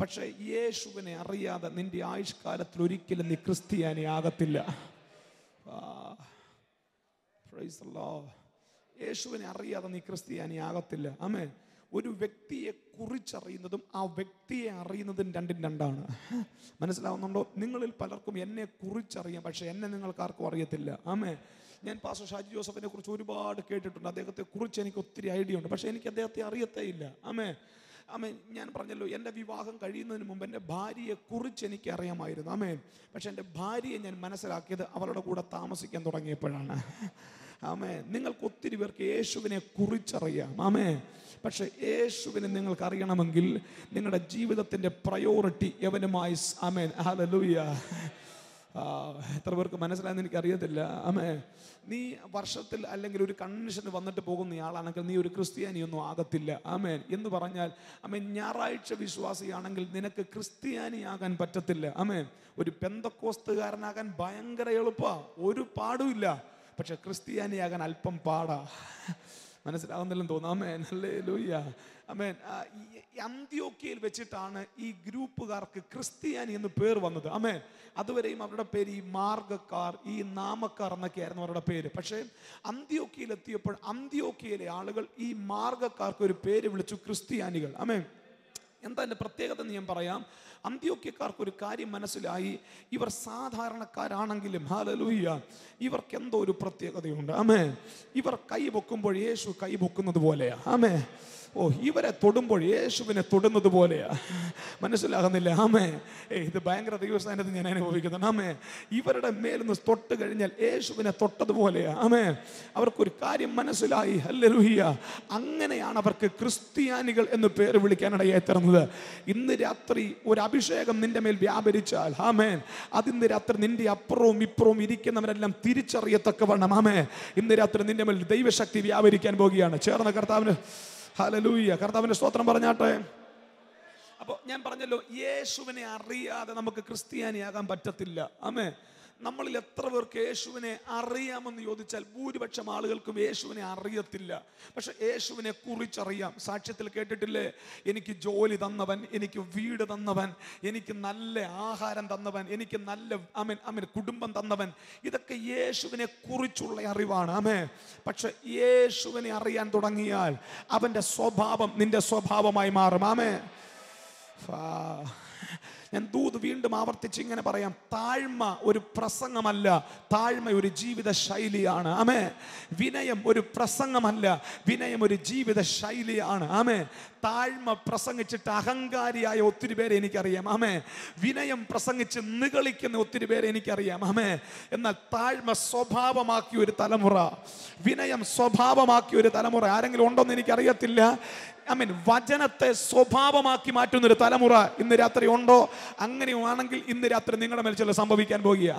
പക്ഷേ യേശുവിനെ അറിയാതെ നിന്റെ ആയുഷ്കാലത്തിൽ ഒരിക്കലും നീ ക്രിസ്ത്യാനി ആകത്തില്ല. Praise the Lord. യേശുവിനെ അറിയാതെ നീ ക്രിസ്ത്യാനി ആകത്തില്ല. ആമേൻ. ഒരു വ്യക്തിയെ കുറിച്ചറിയുന്നതും ആ വ്യക്തിയെ അറിയുന്നതും രണ്ടും രണ്ടാണ്. മനസ്സിലാവുന്നുണ്ടോ? നിങ്ങളിൽ പലർക്കും എന്നെ കുറിച്ചറിയാം, പക്ഷെ എന്നെ നിങ്ങൾക്കാർക്കും അറിയത്തില്ല. ആമേൻ. ഞാൻ പാസ്റ്റർ ഷാജി ജോസഫിനെ കുറിച്ച് ഒരുപാട് കേട്ടിട്ടുണ്ട്. അദ്ദേഹത്തെ കുറിച്ച് എനിക്ക് ഒത്തിരി ഐഡിയ ഉണ്ട്, പക്ഷെ എനിക്ക് അദ്ദേഹത്തെ അറിയത്തേ ഇല്ല. ആമേൻ. ആമേൻ. ഞാൻ പറഞ്ഞല്ലോ, എൻ്റെ വിവാഹം കഴിയുന്നതിന് മുമ്പ് എൻ്റെ ഭാര്യയെ കുറിച്ച് എനിക്ക് അറിയാമായിരുന്നു. ആമേൻ. പക്ഷെ എൻ്റെ ഭാര്യയെ ഞാൻ മനസ്സിലാക്കിയത് അവളുടെ കൂടെ താമസിക്കാൻ തുടങ്ങിയപ്പോഴാണ്. ആമേൻ. നിങ്ങൾക്ക് ഒത്തിരി പേർക്ക് യേശുവിനെ കുറിച്ചറിയാം. ആമേൻ. പക്ഷെ യേശുവിനെ നിങ്ങൾക്ക് അറിയണമെങ്കിൽ നിങ്ങളുടെ ജീവിതത്തിൻ്റെ പ്രയോറിറ്റി യവനുമായി. ആമേൻ. ഹല്ലേലൂയ. എത്ര പേർക്ക് മനസ്സിലായെന്ന് എനിക്കറിയത്തില്ല. ആമേൻ. നീ വർഷത്തിൽ അല്ലെങ്കിൽ ഒരു കൺവെൻഷന് വന്നിട്ട് പോകുന്ന ആളാണെങ്കിൽ നീ ഒരു ക്രിസ്ത്യാനിയൊന്നും ആകത്തില്ല. ആമേൻ. എന്ന് പറഞ്ഞാൽ ആമേൻ, ഞായറാഴ്ച വിശ്വാസിയാണെങ്കിൽ നിനക്ക് ക്രിസ്ത്യാനിയാകാൻ പറ്റത്തില്ല. ആമേൻ. ഒരു പെന്തക്കോസ്തുകാരനാകാൻ ഭയങ്കര എളുപ്പമാണ്, ഒരു പാടുമില്ല. പക്ഷെ ക്രിസ്ത്യാനിയാകാൻ അല്പം പാടാ. മനസ്സിലാവുന്നില്ലെന്ന് തോന്നുന്നു. ആമേൻ. ഹല്ലേലൂയ. ആമേൻ. അന്ത്യോക്യയിൽ വെച്ചിട്ടാണ് ഈ ഗ്രൂപ്പുകാർക്ക് ക്രിസ്ത്യാനി എന്ന് പേര് വന്നത്. ആമേൻ. അതുവരെയും അവരുടെ പേര് ഈ മാർഗക്കാർ, ഈ നാമക്കാർ എന്നൊക്കെയായിരുന്നു അവരുടെ പേര്. പക്ഷേ അന്ത്യോക്യയിൽ എത്തിയപ്പോൾ അന്ത്യോക്യയിലെ ആളുകൾ ഈ മാർഗക്കാർക്ക് ഒരു പേര് വിളിച്ചു, ക്രിസ്ത്യാനികൾ. ആമേൻ. എന്താ എൻ്റെ പ്രത്യേകത എന്ന് ഞാൻ പറയാം. അന്ത്യോക്യക്കാർക്ക് ഒരു കാര്യം മനസ്സിലായി, ഇവർ സാധാരണക്കാരാണെങ്കിലും ഹല്ലേലൂയ ഇവർക്ക് എന്തോ ഒരു പ്രത്യേകതയുണ്ട്. ആമേൻ. ഇവർ കൈ പൊക്കുമ്പോൾ യേശു കൈ പൊക്കുന്നത് പോലെയാ. ആമേൻ. ഓ, ഇവരെ തൊടുമ്പോൾ യേശുവിനെ തൊടുന്നത് പോലെയാ. മനസ്സിലാകുന്നില്ല? ആമേ. ഇത് ഭയങ്കര ദൈവസ്ഥാനത്ത് ഞാൻ അനുഭവിക്കുന്നുണ്ട്. ആമേ. ഇവരുടെ മേലൊന്ന് തൊട്ട് കഴിഞ്ഞാൽ യേശുവിനെ തൊട്ടതുപോലെയാ. ആമേ. അവർക്കൊരു കാര്യം മനസ്സിലായി. ഹല്ലേലൂയ. അങ്ങനെയാണ് അവർക്ക് ക്രിസ്ത്യാനികൾ എന്ന് പേര് വിളിക്കാനിടയായി തീർന്നത്. ഇന്ന് രാത്രി ഒരു അഭിഷേകം നിന്റെ മേൽ വ്യാപരിച്ചാൽ, ആമേൻ, അതിന്ന് രാത്രി നിന്റെ അപ്പുറവും ഇപ്പുറവും ഇരിക്കുന്നവരെല്ലാം തിരിച്ചറിയത്തക്കവണ്ണം, ആമേ, ഇന്ന് രാത്രി നിന്റെ മേൽ ദൈവശക്തി വ്യാപരിക്കാൻ പോകുകയാണ്. ചേർന്ന കർത്താവിന് ഹല്ലേലൂയ, കർത്താവിന്റെ സ്തോത്രം പറഞ്ഞാട്ടെ. അപ്പോൾ ഞാൻ പറഞ്ഞല്ലോ, യേശുവിനെ അറിയാതെ നമുക്ക് ക്രിസ്ത്യാനിയാകാൻ പറ്റത്തില്ല. ആമേ. നമ്മളിൽ എത്ര പേർക്ക് യേശുവിനെ അറിയാമെന്ന് ചോദിച്ചാൽ ഭൂരിപക്ഷം ആളുകൾക്കും യേശുവിനെ അറിയത്തില്ല. പക്ഷെ യേശുവിനെ കുറിച്ചറിയാം. സാക്ഷ്യത്തിൽ കേട്ടിട്ടില്ലേ, എനിക്ക് ജോലി തന്നവൻ, എനിക്ക് വീട് തന്നവൻ, എനിക്ക് നല്ല ആഹാരം തന്നവൻ, എനിക്ക് നല്ല കുടുംബം തന്നവൻ. ഇതൊക്കെ യേശുവിനെ കുറിച്ചുള്ള അറിവാണ്. പക്ഷെ യേശുവിനെ അറിയാൻ തുടങ്ങിയാൽ അവന്റെ സ്വഭാവം നിന്റെ സ്വഭാവമായി മാറും. ഞാൻ ദൂത് വീണ്ടും ആവർത്തിച്ച് ഇങ്ങനെ പറയാം, താഴ്മ ഒരു പ്രസംഗമല്ല, താഴ്മ ഒരു ജീവിത ശൈലിയാണ്. വിനയം ഒരു പ്രസംഗമല്ല, വിനയം ഒരു ജീവിത ശൈലിയാണ്. താഴ്മ പ്രസംഗിച്ചിട്ട് അഹങ്കാരിയായ ഒത്തിരി പേരെ എനിക്കറിയാം. വിനയം പ്രസംഗിച്ച് നിഗളിക്കുന്ന ഒത്തിരി പേരെ എനിക്കറിയാം. എന്നാൽ താഴ്മ സ്വഭാവമാക്കിയ ഒരു തലമുറ, വിനയം സ്വഭാവമാക്കിയ ഒരു തലമുറ ആരെങ്കിലും ഉണ്ടോന്ന് എനിക്കറിയത്തില്ല. വചനത്തെ സ്വഭാവമാക്കി മാറ്റുന്ന ഒരു തലമുറ ഇന്ന് രാത്രി ഉണ്ടോ? അങ്ങനെയാണെങ്കിൽ ഇന്ന് രാത്രി നിങ്ങളുടെ മേൽ ചില സംഭവിക്കാൻ പോകുക.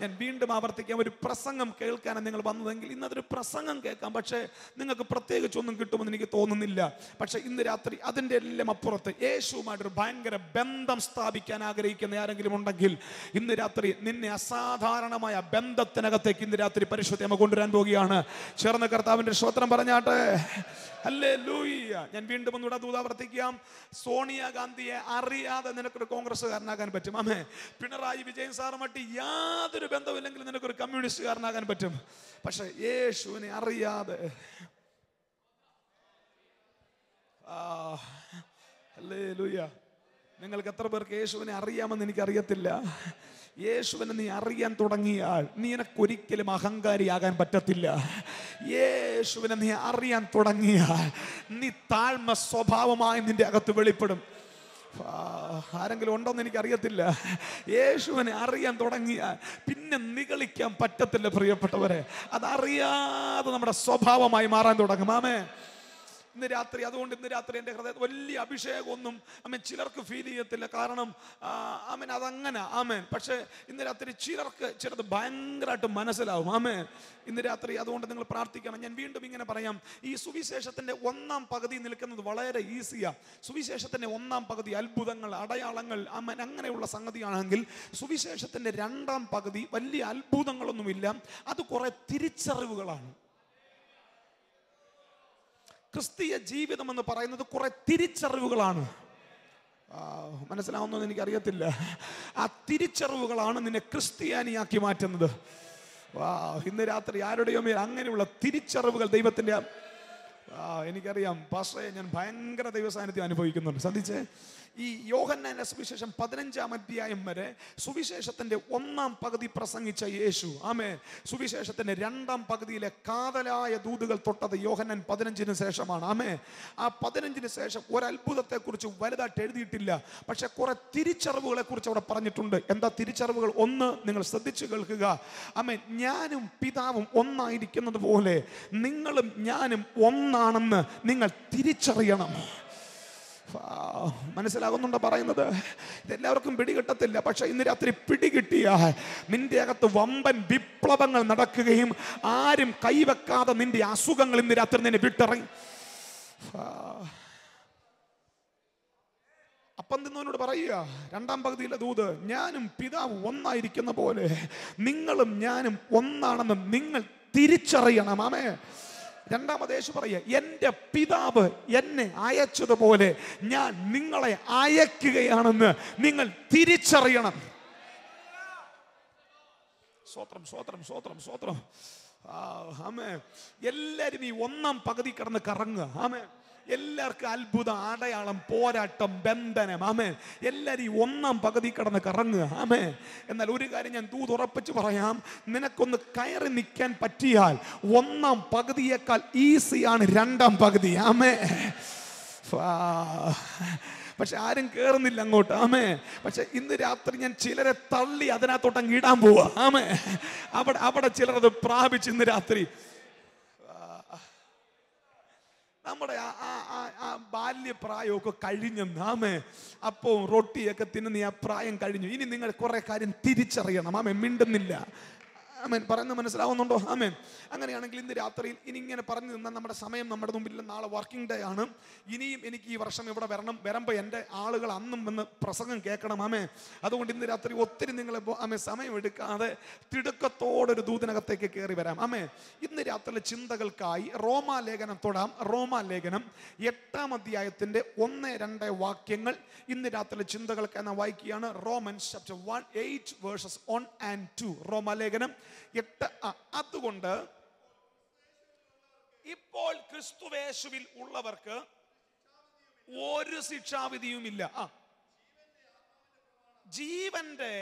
ഞാൻ വീണ്ടും ആവർത്തിക്കാം, ഒരു പ്രസംഗം കേൾക്കാനാണ് നിങ്ങൾ വന്നതെങ്കിൽ ഇന്നതൊരു പ്രസംഗം കേൾക്കാം. പക്ഷേ നിങ്ങൾക്ക് പ്രത്യേകിച്ചൊന്നും കിട്ടുമെന്ന് എനിക്ക് തോന്നുന്നില്ല. പക്ഷെ ഇന്ന് രാത്രി അതിൻ്റെ എല്ലാം അപ്പുറത്ത് യേശുവുമായിട്ടൊരു ഭയങ്കര ബന്ധം സ്ഥാപിക്കാൻ ആഗ്രഹിക്കുന്ന ആരെങ്കിലും ഉണ്ടെങ്കിൽ ഇന്ന് രാത്രി നിന്നെ അസാധാരണമായ ബന്ധത്തിനകത്തേക്ക് ഇന്ന് രാത്രി പരിശുദ്ധ കൊണ്ടുവരാൻ പോവുകയാണ്. ചേർന്ന് കർത്താവിന്റെ സ്തോത്രം പറഞ്ഞാട്ടെ. ഹല്ലേലൂയ. ഞാൻ വീണ്ടും ഒന്നുകൂടെ ദൂതാവർത്തിക്കാം. സോണിയാഗാന്ധിയെ അറിയാതെ നിനക്കൊരു കോൺഗ്രസ്സുകാരനാകാൻ പറ്റും. പിണറായി വിജയൻ സാറുമായിട്ട് യാതൊരു ബന്ധമില്ലെങ്കിൽ നിനക്കൊരു കമ്മ്യൂണിസ്റ്റുകാരനാകാൻ പറ്റും. പക്ഷെ യേശുവിനെ അറിയാതെ, ഹല്ലേലൂയ, നിങ്ങൾക്ക് എത്ര പേർക്ക് യേശുവിനെ അറിയാമെന്ന് എനിക്കറിയത്തില്ല. യേശുവിനെ നീ അറിയാൻ തുടങ്ങിയാൽ നിനക്കൊരിക്കലും അഹങ്കാരിയാകാൻ പറ്റത്തില്ല. യേശുവിനെ നീ അറിയാൻ തുടങ്ങിയാൽ നീ താഴ്മ സ്വഭാവമായി നിന്റെ അകത്ത് വെളിപ്പെടും. ആരെങ്കിലും ഉണ്ടോന്ന് എനിക്കറിയത്തില്ല. യേശുവിനെ അറിയാൻ തുടങ്ങിയാൽ പിന്നെ നിഗളിക്കാൻ പറ്റത്തില്ല പ്രിയപ്പെട്ടവരെ. അതറിയാതെ നമ്മുടെ സ്വഭാവമായി മാറാൻ തുടങ്ങും. ഇന്ന് രാത്രി, അതുകൊണ്ട് ഇന്ന് രാത്രി എൻ്റെ ഹൃദയത്തിൽ വലിയ അഭിഷേകമൊന്നും ചിലർക്ക് ഫീൽ ചെയ്യത്തില്ല. കാരണം അതങ്ങനെ പക്ഷെ ഇന്ന് രാത്രി ചിലത് ഭയങ്കരമായിട്ട് മനസ്സിലാവും. ഇന്ന് രാത്രി അതുകൊണ്ട് നിങ്ങൾ പ്രാർത്ഥിക്കണം. ഞാൻ വീണ്ടും ഇങ്ങനെ പറയാം, ഈ സുവിശേഷത്തിന്റെ ഒന്നാം പകുതി നിൽക്കുന്നത് വളരെ ഈസിയാ. സുവിശേഷത്തിന്റെ ഒന്നാം പകുതി അത്ഭുതങ്ങൾ, അടയാളങ്ങൾ, അങ്ങനെയുള്ള സംഗതിയാണെങ്കിൽ സുവിശേഷത്തിന്റെ രണ്ടാം പകുതി വലിയ അത്ഭുതങ്ങളൊന്നുമില്ല, അത് കുറെ തിരിച്ചറിവുകളാണ്. ക്രിസ്തീയ ജീവിതം എന്ന് പറയുന്നത് കുറെ തിരിച്ചറിവുകളാണ്. മനസ്സിലാവുന്നതെന്ന് എനിക്കറിയത്തില്ല. ആ തിരിച്ചറിവുകളാണ് നിന്നെ ക്രിസ്ത്യാനിയാക്കി മാറ്റുന്നത്. ഇന്ന് രാത്രി ആരുടെയോ മേൽ അങ്ങനെയുള്ള തിരിച്ചറിവുകൾ ദൈവത്തിന്റെ, എനിക്കറിയാം പാസ്റ്ററെ, ഞാൻ ഭയങ്കര ദൈവസാന്നിധ്യം അനുഭവിക്കുന്നുണ്ട്. ശ്രദ്ധിച്ചേ, ഈ യോഹന്നാന്റെ സുവിശേഷം 15-ാം അധ്യായം വരെ സുവിശേഷത്തിന്റെ ഒന്നാം പകുതി പ്രസംഗിച്ച യേശു, സുവിശേഷത്തിന്റെ രണ്ടാം പകുതിയിലെ കാതലായ ദൂതുകൾ തൊട്ടത് യോഹന്നാൻ 15-ന് ശേഷമാണ്. ആ 15-ന് ശേഷം ഒരത്ഭുതത്തെ കുറിച്ച് വലുതായിട്ട് എഴുതിയിട്ടില്ല. പക്ഷെ കുറെ തിരിച്ചറിവുകളെ കുറിച്ച് അവിടെ പറഞ്ഞിട്ടുണ്ട്. എന്താ തിരിച്ചറിവുകൾ? ഒന്ന്, നിങ്ങൾ ശ്രദ്ധിച്ചു കേൾക്കുക. ഞാനും പിതാവും ഒന്നായിരിക്കുന്നത് പോലെ നിങ്ങളും ഞാനും ഒന്നാണെന്ന് നിങ്ങൾ തിരിച്ചറിയണം. മനസ്സിലാകുന്നുണ്ടോ പറയുന്നത്? ഇതെല്ലാവർക്കും പിടികിട്ടത്തില്ല. പക്ഷെ ഇന്ന് രാത്രി പിടികിട്ടിയാൽ നിന്റെ അകത്ത് വമ്പൻ വിപ്ലവങ്ങൾ നടക്കുകയും ആരും കൈവെക്കാതെ നിന്റെ അസുഖങ്ങൾ ഇന്ന് രാത്രി നിന്നെ വിട്ടിറങ്ങി. അപ്പം നിന്നോട് പറയുക, രണ്ടാം പകുതിയിലെ ദൂത്, ഞാനും പിതാവ് ഒന്നായിരിക്കുന്ന പോലെ നിങ്ങളും ഞാനും ഒന്നാണെന്ന് നിങ്ങൾ തിരിച്ചറിയണം. രണ്ടാമത് യേശു പറയുക, എൻ്റെ പിതാവ് എന്നെ അയച്ചതുപോലെ ഞാൻ നിങ്ങളെ അയക്കുകയാണെന്ന് നിങ്ങൾ തിരിച്ചറിയണം. സ്വത്രം സ്വത്രം സ്വത്രം സ്വത്രം. എല്ലാരും ഈ ഒന്നാം പകുതി കിടന്ന് കറങ്ങുക. എല്ലാവർക്കും അത്ഭുതം, അടയാളം, പോരാട്ടം, ബന്ധനം. എല്ലാവരും ഈ ഒന്നാം പകുതി കിടന്ന് കറങ്ങുക. എന്നാൽ ഒരു കാര്യം ഞാൻ ഉറപ്പിച്ച് പറയാം, നിനക്കൊന്ന് കയറി നിൽക്കാൻ പറ്റിയാൽ ഒന്നാം പകുതിയേക്കാൾ ഈസിയാണ് രണ്ടാം പകുതി. പക്ഷെ ആരും കേറുന്നില്ല അങ്ങോട്ട്. പക്ഷെ ഇന്ന് രാത്രി ഞാൻ ചിലരെ തള്ളി അതിനകത്തോട്ടങ്ങ് ഇടാൻ പോവാ. അവിടെ ചിലരത് പ്രാപിച്ച് ഇന്ന് രാത്രി നമ്മുടെ ആ ബാല്യപ്രായമൊക്കെ കഴിഞ്ഞെന്ന്. അപ്പോൾ റൊട്ടിയൊക്കെ തിന്നുന്ന ആ പ്രായം കഴിഞ്ഞു. ഇനി നിങ്ങൾ കുറെ കാര്യം തിരിച്ചറിയണം. മിണ്ടുന്നില്ല. ആമേൻ. പറയുന്നത് മനസ്സിലാവുന്നുണ്ടോ? ആമേൻ. അങ്ങനെയാണെങ്കിൽ ഇന്ന് രാത്രിയിൽ ഇനി ഇങ്ങനെ പറഞ്ഞു നിന്നാൽ നമ്മുടെ സമയം നമ്മുടെ മുമ്പിൽ, നാളെ വർക്കിംഗ് ഡേ ആണ്. ഇനിയും എനിക്ക് ഈ വർഷം ഇവിടെ വരുമ്പോൾ എൻ്റെ ആളുകൾ അന്നും വന്ന് പ്രസംഗം കേൾക്കണം. ആമേ. അതുകൊണ്ട് ഇന്ന് രാത്രി ഒത്തിരി നിങ്ങൾ സമയം എടുക്കാതെ തിടുക്കത്തോടൊരു ദൂതനകത്തേക്ക് കയറി വരാം. ആമേ. ഇന്ന് രാത്രിയിലെ ചിന്തകൾക്കായി റോമാലേഖനം തൊടാം. റോമാലേഖനം 8-ാം അധ്യായത്തിന്റെ 1-2 വാക്യങ്ങൾ ഇന്ന് രാത്രിയിലെ ചിന്തകൾക്ക് എന്ന വായിക്കുകയാണ്. Romance chapter 8 versus 1 and 2. റോമാലേഖനം 8. അതുകൊണ്ട് ഇപ്പോൾ ക്രിസ്തുവേശുവിൽ ഉള്ളവർക്ക് ഒരു ശിക്ഷാവിധിയുമില്ല. ജീവന്റെ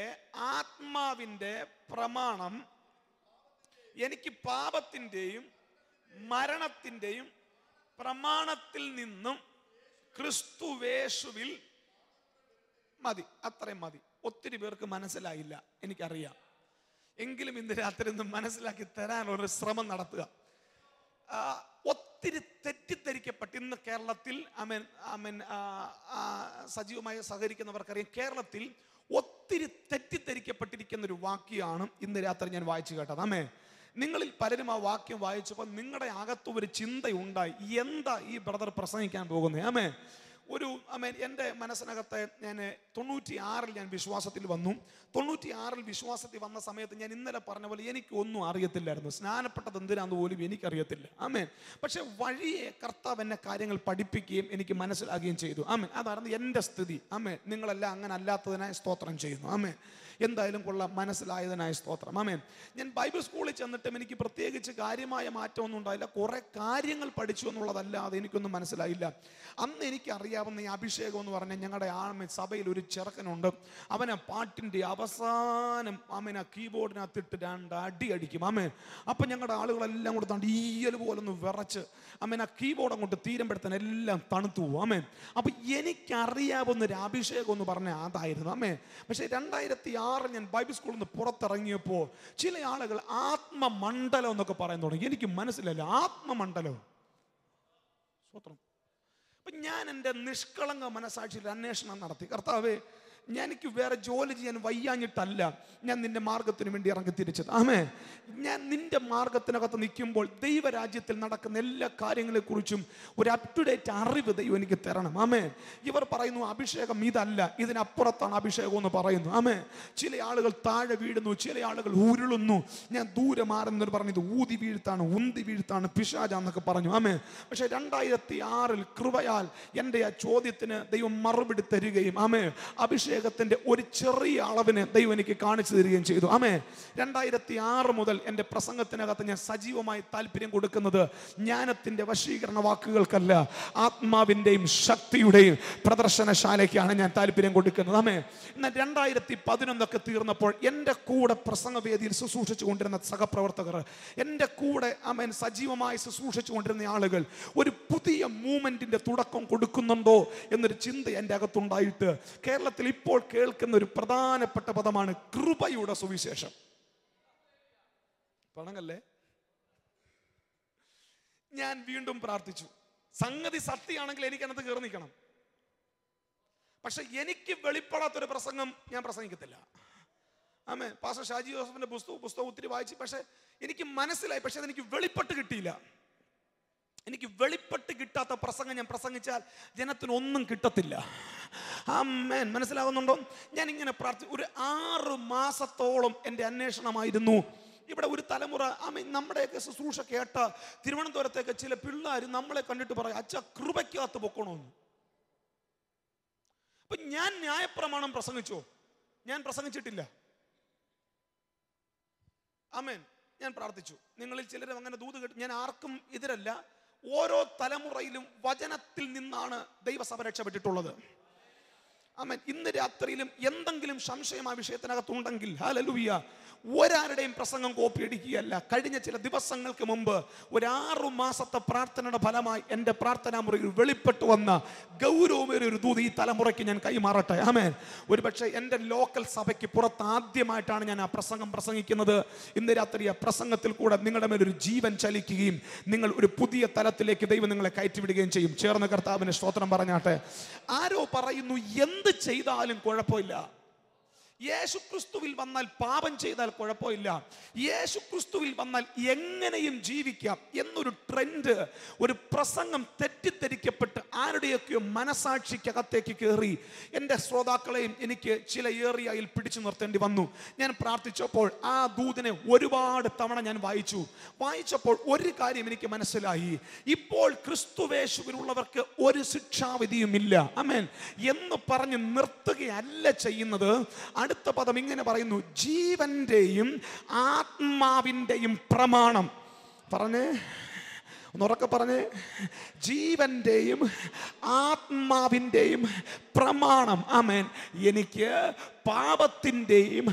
ആത്മാവിന്റെ പ്രമാണം എനിക്ക് പാപത്തിന്റെയും മരണത്തിന്റെയും പ്രമാണത്തിൽ നിന്നും ക്രിസ്തുവേശുവിൽ മതി. അത്രയും മതി. ഒത്തിരി പേർക്ക് മനസ്സിലായില്ല, എനിക്കറിയാം. എങ്കിലും ഇന്ന് രാത്രി ഒന്നും മനസ്സിലാക്കി തരാനൊരു ശ്രമം നടത്തുക. ഒത്തിരി തെറ്റിദ്ധരിക്കപ്പെട്ട് ഇന്ന് കേരളത്തിൽ സജീവമായി സഹകരിക്കുന്നവർക്കറിയാം, കേരളത്തിൽ ഒത്തിരി തെറ്റിദ്ധരിക്കപ്പെട്ടിരിക്കുന്ന ഒരു വാക്യമാണ് ഇന്ന് രാത്രി ഞാൻ വായിച്ചു കേട്ടത്. ആമേ. നിങ്ങളിൽ പലരും ആ വാക്യം വായിച്ചപ്പോൾ നിങ്ങളുടെ അകത്ത് ഒരു ചിന്തയുണ്ടായി, എന്താ ഈ ബ്രദർ പ്രസംഗിക്കാൻ പോകുന്നത്? ആമേ. എൻ്റെ മനസ്സിനകത്ത് ഞാൻ 96-ൽ ഞാൻ വിശ്വാസത്തിൽ വന്നു. 96-ൽ വിശ്വാസത്തിൽ വന്ന സമയത്ത് ഞാൻ ഇന്നലെ പറഞ്ഞ പോലെ എനിക്കൊന്നും അറിയത്തില്ലായിരുന്നു. സ്നാനപ്പെട്ടത് എന്തിനാന്ന് പോലും എനിക്കറിയത്തില്ല. ആമേൻ. പക്ഷെ വഴിയെ കർത്താവ് എന്നെ കാര്യങ്ങൾ പഠിപ്പിക്കുകയും എനിക്ക് മനസ്സിലാക്കുകയും ചെയ്തു. ആമേൻ. അതായിരുന്നു എൻ്റെ സ്ഥിതി. ആമേൻ. നിങ്ങളെല്ലാം അങ്ങനെ അല്ലാത്തതിനായി സ്തോത്രം ചെയ്യുന്നു. ആമേൻ. എന്തായാലും കൊള്ളാം, മനസ്സിലായതിനായ സ്തോത്രം. ആമേൻ. ഞാൻ ബൈബിൾ സ്കൂളിൽ ചെന്നിട്ടും എനിക്ക് പ്രത്യേകിച്ച് കാര്യമായ മാറ്റമൊന്നും ഉണ്ടായില്ല. കുറേ കാര്യങ്ങൾ പഠിച്ചു എന്നുള്ളതല്ലാതെ എനിക്കൊന്നും മനസ്സിലായില്ല. അന്ന് എനിക്കറിയാവുന്ന ഈ അഭിഷേകം എന്ന് പറഞ്ഞാൽ ഞങ്ങളുടെ സഭയിൽ ഒരു ചെറുക്കനുണ്ട്. അവനെ പാട്ടിൻ്റെ അവസാനം ആ കീബോർഡിനകത്തിട്ട് 2 അടി അടിക്കും. ആമേൻ. അപ്പം ഞങ്ങളുടെ ആളുകളെല്ലാം കൂടെ തണ്ട് ഈയൽ പോലൊന്ന് വിറച്ച് ആ കീബോർഡ് അങ്ങോട്ട് തീരുമ്പോഴത്തേന് എല്ലാം തണുത്തു പോകും. ആമേൻ. അപ്പം എനിക്കറിയാവുന്നൊരു അഭിഷേകം എന്ന് പറഞ്ഞാൽ അതായിരുന്നു. ആമേൻ. പക്ഷേ 2006 ഞാൻ ബൈബിൾ സ്കൂളിൽ നിന്ന് പുറത്തിറങ്ങിയപ്പോൾ ചില ആളുകൾ ആത്മമണ്ഡലം എന്നൊക്കെ പറയാൻ തുടങ്ങി. എനിക്ക് മനസ്സിലായില്ല, ആത്മമണ്ഡലം. സ്വത്രം. അപ്പം ഞാൻ എൻ്റെ നിഷ്കളങ്ക മനസാക്ഷിയിൽ അന്വേഷണം നടത്തി. കർത്താവേ, എനിക്ക് വേറെ ജോലി ചെയ്യാൻ വയ്യാഞ്ഞിട്ടല്ല ഞാൻ നിന്റെ മാർഗത്തിന് വേണ്ടി ഇറങ്ങി തിരിച്ചത്. ആമേ. ഞാൻ നിന്റെ മാർഗത്തിനകത്ത് നിൽക്കുമ്പോൾ ദൈവരാജ്യത്തിൽ നടക്കുന്ന എല്ലാ കാര്യങ്ങളെക്കുറിച്ചും ഒരു അപ് ടു ഡേറ്റ് അറിവ് ദൈവം എനിക്ക് തരണം. ആമേ. ഇവർ പറയുന്നു അഭിഷേകം ഇതല്ല, ഇതിനപ്പുറത്താണ് അഭിഷേകം എന്ന് പറയുന്നു. ആമേ. ചില ആളുകൾ താഴെ വീഴുന്നു, ചില ആളുകൾ ഉരുളുന്നു. ഞാൻ ദൂരെ മാറുന്നവർ പറഞ്ഞു ഇത് ഊതി വീഴ്ത്താണ്, ഉന്തി വീഴ്ത്താണ്, പിശാചാന്നൊക്കെ പറഞ്ഞു. ആമേ. പക്ഷെ 2006 കൃപയാൽ എൻ്റെ ആ ചോദ്യത്തിന് ദൈവം മറുപടി തരികയും ആമേ അഭിഷേകത്തിന്റെ ഒരു ചെറിയ അളവിന് ദൈവം എനിക്ക് കാണിച്ചു തരികയും ചെയ്തു. ആമേ. 2006 മുതൽ എൻ്റെ പ്രസംഗത്തിനകത്ത് ഞാൻ സജീവമായി താല്പര്യം കൊടുക്കുന്നത് ജ്ഞാനത്തിന്റെ വശീകരണ വാക്കുകൾക്കല്ല, ആത്മാവിന്റെയും ശക്തിയുടെയും പ്രദർശനശാലയ്ക്കാണ് ഞാൻ താല്പര്യം കൊടുക്കുന്നത്. ആമേ. എന്നാൽ 2011 തീർന്നപ്പോൾ എൻ്റെ കൂടെ പ്രസംഗവേദിയിൽ ശുശ്രൂഷിച്ചു കൊണ്ടിരുന്ന സഹപ്രവർത്തകർ, എൻ്റെ കൂടെ ആമേൻ സജീവമായി ശുശ്രൂഷിച്ചു കൊണ്ടിരുന്ന ആളുകൾ ഒരു പുതിയ മൂവ്മെന്റിന്റെ തുടക്കം കൊടുക്കുന്നുണ്ടോ എന്നൊരു ചിന്ത എൻ്റെ അകത്തുണ്ടായിട്ട് കേരളത്തിൽ ഇപ്പോൾ കേൾക്കുന്ന ഒരു പ്രധാനപ്പെട്ട പദമാണ് കൃപയുടെ സുവിശേഷം. പണങ്ങല്ലേ? ഞാൻ വീണ്ടും പ്രാർത്ഥിച്ചു. സംഗതി സത്യമാണെങ്കിൽ എനിക്ക് അതിനകത്ത് കയറി നിൽക്കണം. പക്ഷെ എനിക്ക് വെളിപ്പെടാത്തൊരു പ്രസംഗം ഞാൻ പ്രസംഗിക്കത്തില്ല. ആമേ. പാസ്റ്റർ ഷാജി ജോസഫിന്റെ പുസ്തകം ഒത്തിരി വായിച്ചു. പക്ഷെ എനിക്ക് മനസ്സിലായി, പക്ഷെ അതെനിക്ക് വെളിപ്പെട്ട് കിട്ടിയില്ല. എനിക്ക് വെളിപ്പെട്ട് കിട്ടാത്ത പ്രസംഗം ഞാൻ പ്രസംഗിച്ചാൽ ജനത്തിന് ഒന്നും കിട്ടത്തില്ല. ആമേൻ. മനസ്സിലാകുന്നുണ്ടോ? ഞാൻ ഇങ്ങനെ ഒരു 6 മാസത്തോളം എൻ്റെ അന്വേഷണമായിരുന്നു. ഇവിടെ ഒരു തലമുറ നമ്മുടെയൊക്കെ ശുശ്രൂഷ കേട്ട തിരുവനന്തപുരത്തേക്ക് ചില പിള്ളേർ നമ്മളെ കണ്ടിട്ട് പറയും അച്ഛാ കൃപയ്ക്കകത്ത് പൊക്കണമെന്ന്. അപ്പൊ ഞാൻ ന്യായപ്രമാണം പ്രസംഗിച്ചോ? ഞാൻ പ്രസംഗിച്ചിട്ടില്ല. ആമേൻ. ഞാൻ പ്രാർത്ഥിച്ചു. നിങ്ങളിൽ ചിലരും അങ്ങനെ ദൂത് കേട്ടു. ഞാൻ ആർക്കും എതിരല്ല. ഓരോ തലമുറയിലും വചനത്തിൽ നിന്നാണ് ദൈവസഭ രക്ഷപ്പെട്ടിട്ടുള്ളത്. ആമേൻ. ഇന്ന് രാത്രിയിലും എന്തെങ്കിലും സംശയം ആ വിഷയത്തിനകത്തുണ്ടെങ്കിൽ ഹല്ലേലൂയ, ഒരാരുടെയും പ്രസംഗം കോപ്പി അടിക്കുകയല്ല. കഴിഞ്ഞ ചില ദിവസങ്ങൾക്ക് മുമ്പ് ഒരു 6 മാസത്തെ പ്രാർത്ഥനയുടെ ഫലമായി എൻ്റെ പ്രാർത്ഥനാ മുറിയിൽ വെളിപ്പെട്ടു വന്ന ഗൗരവമേറിയ ഒരു ദൂത് ഈ തലമുറയ്ക്ക് ഞാൻ കൈമാറട്ടെ. ആമേൻ. ഒരു പക്ഷേ എൻ്റെ ലോക്കൽ സഭയ്ക്ക് പുറത്ത് ആദ്യമായിട്ടാണ് ഞാൻ ആ പ്രസംഗം പ്രസംഗിക്കുന്നത്. ഇന്ന് രാത്രി ആ പ്രസംഗത്തിൽ കൂടെ നിങ്ങളുടെ മേലൊരു ജീവൻ ചലിക്കുകയും നിങ്ങൾ ഒരു പുതിയ തലത്തിലേക്ക് ദൈവം നിങ്ങളെ കയറ്റിവിടുകയും ചെയ്യും. ചേർന്ന് കർത്താവിന് സ്തോത്രം പറഞ്ഞാട്ടെ. ആരോ പറയുന്നു എന്ത് ചെയ്താലും കുഴപ്പമില്ല, യേശു ക്രിസ്തുവിൽ വന്നാൽ പാപം ചെയ്താൽ കുഴപ്പമില്ല, യേശു ക്രിസ്തുവിൽ വന്നാൽ എങ്ങനെയും ജീവിക്കാം എന്നൊരു ട്രെൻഡ്, ഒരു പ്രസംഗം തെറ്റിദ്ധരിക്കപ്പെട്ട് ആരുടെയൊക്കെയോ മനസാക്ഷിക്കകത്തേക്ക് കയറി എൻ്റെ ശ്രോതാക്കളെയും എനിക്ക് ചില ഏറിയയിൽ പിടിച്ചു നിർത്തേണ്ടി വന്നു. ഞാൻ പ്രാർത്ഥിച്ചപ്പോൾ ആ ദൂതനെ ഒരുപാട് തവണ ഞാൻ വായിച്ചപ്പോൾ ഒരു കാര്യം എനിക്ക് മനസ്സിലായി. ഇപ്പോൾ ക്രിസ്തുവേശുവിലുള്ളവർക്ക് ഒരു ശിക്ഷാവിധിയുമില്ല, ആമേൻ എന്ന് പറഞ്ഞ് നിർത്തുകയല്ല ചെയ്യുന്നത്. അടുത്ത പദം ഇങ്ങനെ പറയുന്നു, ജീവന്റെയും ആത്മാവിന്റെയും പ്രമാണം. പറഞ്ഞേ, ഒന്നുറക്കെ പറഞ്ഞേ, ജീവന്റെയും ആത്മാവിന്റെയും പ്രമാണം. ആമേൻ. എനിക്ക് പാപത്തിൻ്റെയും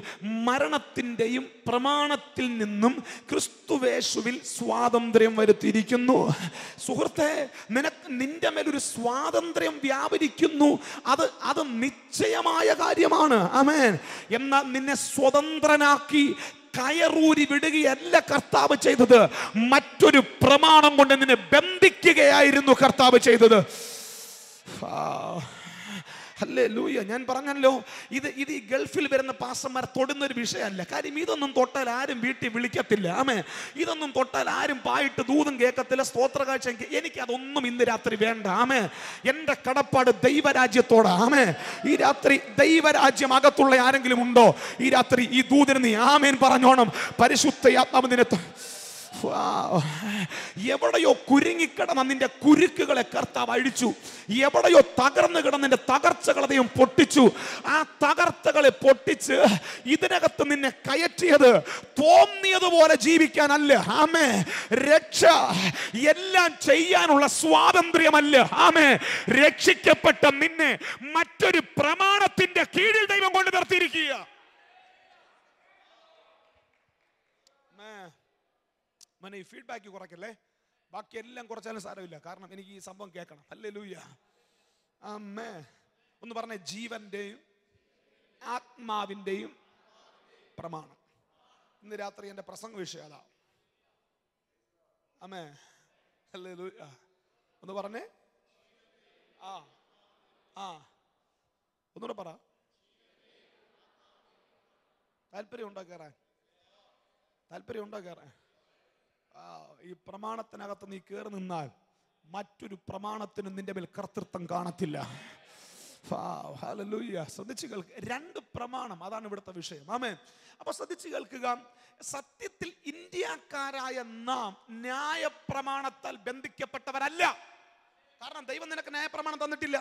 മരണത്തിൻ്റെയും പ്രമാണത്തിൽ നിന്നും ക്രിസ്തുവേശുവിൽ സ്വാതന്ത്ര്യം വരുത്തിയിരിക്കുന്നു. സുഹൃത്തെ, നിന്റെ മേലൊരു സ്വാതന്ത്ര്യം വ്യാപരിക്കുന്നു. അത് നിശ്ചയമായ കാര്യമാണ്. ആമേൻ. എന്നാൽ നിന്നെ സ്വതന്ത്രനാക്കി കയറൂരി വിടുകയല്ല കർത്താവ് ചെയ്തത്, മറ്റൊരു പ്രമാണം കൊണ്ട് നിന്നെ ബന്ധിക്കുകയായിരുന്നു കർത്താവ് ചെയ്തത്. ഹല്ലേലൂയ. ഞാൻ പറഞ്ഞല്ലോ, ഇത് ഈ ഗൾഫിൽ വരുന്ന പാസ്റ്റർമാർ തൊടുന്നൊരു വിഷയമല്ല. കാര്യം ഇതൊന്നും തൊട്ടാൽ ആരും വീട്ടിൽ വിളിക്കത്തില്ല. ആമേ. ഇതൊന്നും തൊട്ടാൽ ആരും പായിട്ട് ദൂതും കേൾക്കത്തില്ല, സ്തോത്ര കാഴ്ച. എനിക്ക് അതൊന്നും ഇന്ന് രാത്രി വേണ്ട. ആമേ. എൻ്റെ കടപ്പാട് ദൈവരാജ്യത്തോട്. ആമേ. ഈ രാത്രി ദൈവരാജ്യം അകത്തുള്ള ആരെങ്കിലും ഉണ്ടോ? ഈ രാത്രി ഈ ദൂതിന് നീ ആമേൻ പറഞ്ഞോണം. പരിശുദ്ധ ആത്മാവ് നിന്നെ എവിടെയോ കുരുങ്ങിക്കിടന്ന നിന്റെ കുരുക്കുകളെ കർത്താവ് അഴിച്ചു. എവിടെയോ തകർന്നു കിടന്നിന്റെ തകർച്ചകളെ ദൈവം പൊട്ടിച്ചു. ആ തകർച്ചകളെ പൊട്ടിച്ച് ഇതിനകത്ത് നിന്നെ കയറ്റിയത് തോന്നിയതുപോലെ ജീവിക്കാനല്ല. ആമേ. രക്ഷ എല്ലാം ചെയ്യാനുള്ള സ്വാതന്ത്ര്യമല്ല. ആമേ. രക്ഷിക്കപ്പെട്ട നിന്നെ മറ്റൊരു പ്രമാണത്തിന്റെ കീഴിൽ ദൈവം കൊണ്ട് നിർത്തിയിരിക്കുക. ഈ ഫീഡ്ബാക്ക് കുറയ്ക്കല്ലേ, ബാക്കി എല്ലാം കുറച്ചാലും സാരമില്ല. കാരണം എനിക്ക് ഈ സംഭവം കേൾക്കണം. ഹല്ലേലൂയ. ആമേ. ഒന്ന് പറഞ്ഞേ, ജീവന്റെയും ആത്മാവിന്റെയും പ്രമാണം. ഇന്ന് രാത്രി എൻ്റെ പ്രസംഗ വിഷയം അതാ. ആമേ. ഹല്ലേലൂയ. ഒന്ന് പറഞ്ഞേ. ഒന്നുകൂടെ പറ. താല്പര്യം ഉണ്ടോ കയറാൻ? ഈ പ്രമാണത്തിനകത്ത് നീ കയറി നിന്നാൽ മറ്റൊരു പ്രമാണത്തിന് നിന്റെ മേൽ കർത്തൃത്വം കാണത്തില്ല. ഹല്ലേലൂയ. ശ്രദ്ധിച്ചു കേൾക്കുക. രണ്ട് പ്രമാണം, അതാണ് ഇവിടുത്തെ വിഷയം. ആമേൻ. അപ്പൊ ശ്രദ്ധിച്ചു കേൾക്കുക. സത്യത്തിൽ ഇന്ത്യക്കാരായ നാം ന്യായപ്രമാണത്താൽ ബന്ധിക്കപ്പെട്ടവരല്ല. കാരണം ദൈവം നിനക്ക് ന്യായപ്രമാണം തന്നിട്ടില്ല.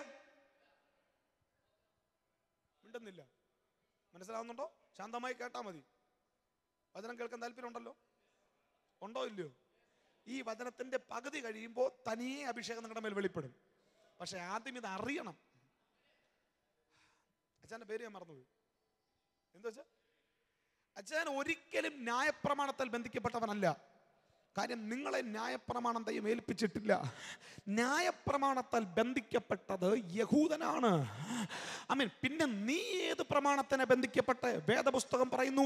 മിണ്ടുന്നില്ല. മനസ്സിലാവുന്നുണ്ടോ? ശാന്തമായി കേട്ടാ മതി. വചനം കേൾക്കാൻ താല്പര്യം ഉണ്ടോ ഇല്ലയോ? ഈ വചനത്തിന്റെ പകുതി കഴിയുമ്പോൾ തനിയെ അഭിഷേകം നിങ്ങളുടെ മേൽ വെളിപ്പെടും. പക്ഷെ ആദ്യം ഇത് അറിയണം. അച്ഛൻ്റെ പേര് ഞാൻ മറന്നുപോയി. എന്താ വെച്ചാൽ അച്ഛൻ ഒരിക്കലും ന്യായപ്രമാണത്താൽ ബന്ധിക്കപ്പെട്ടവനല്ല. കാര്യം നിങ്ങളെ ന്യായപ്രമാണം ദൈവം ഏൽപ്പിച്ചിട്ടില്ല. ന്യായപ്രമാണത്താൽ ബന്ധിക്കപ്പെട്ടത് യഹൂദനാണ്. ആമേൻ. പിന്നെ നീ ഏത് പ്രമാണത്തിനെ ബന്ധിക്കപ്പെട്ടെ? വേദപുസ്തകം പറയുന്നു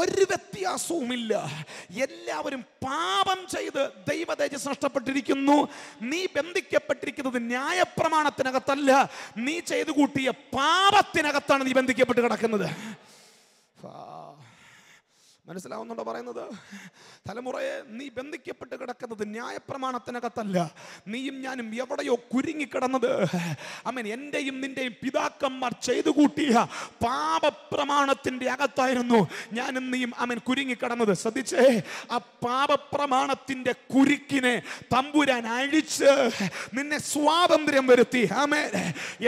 ഒരു വ്യത്യാസവുമില്ല. എല്ലാവരും പാപം ചെയ്ത് ദൈവ തേജസ്സ് നഷ്ടപ്പെട്ടിരിക്കുന്നു. നീ ബന്ധിക്കപ്പെട്ടിരിക്കുന്നത് ന്യായപ്രമാണത്തിനകത്തല്ല, നീ ചെയ്തു കൂട്ടിയ പാപത്തിനകത്താണ് നീ ബന്ധിക്കപ്പെട്ട് കിടക്കുന്നത്. മനസ്സിലാവുന്നുണ്ടോ പറയുന്നത്? തലമുറയെ, നീ ബന്ധിക്കപ്പെട്ട് കിടക്കുന്നത് ന്യായപ്രമാണത്തിനകത്തല്ല. നീയും ഞാനും എവിടെയോ കുരുങ്ങിക്കിടന്നത്, ആമേൻ, എന്റെയും നിന്റെയും പിതാക്കന്മാർ ചെയ്തു കൂട്ടിയ പാപപ്രമാണത്തിന്റെ അകത്തായിരുന്നു ഞാനും നീയും ആമേൻ കുരുങ്ങിക്കിടന്നത്. ശ്രദ്ധിച്ചേ, ആ പാപപ്രമാണത്തിന്റെ കുരുക്കിനെ തമ്പുരാൻ അഴിച്ച് നിന്നെ സ്വാതന്ത്ര്യം വരുത്തി. ആമേൻ.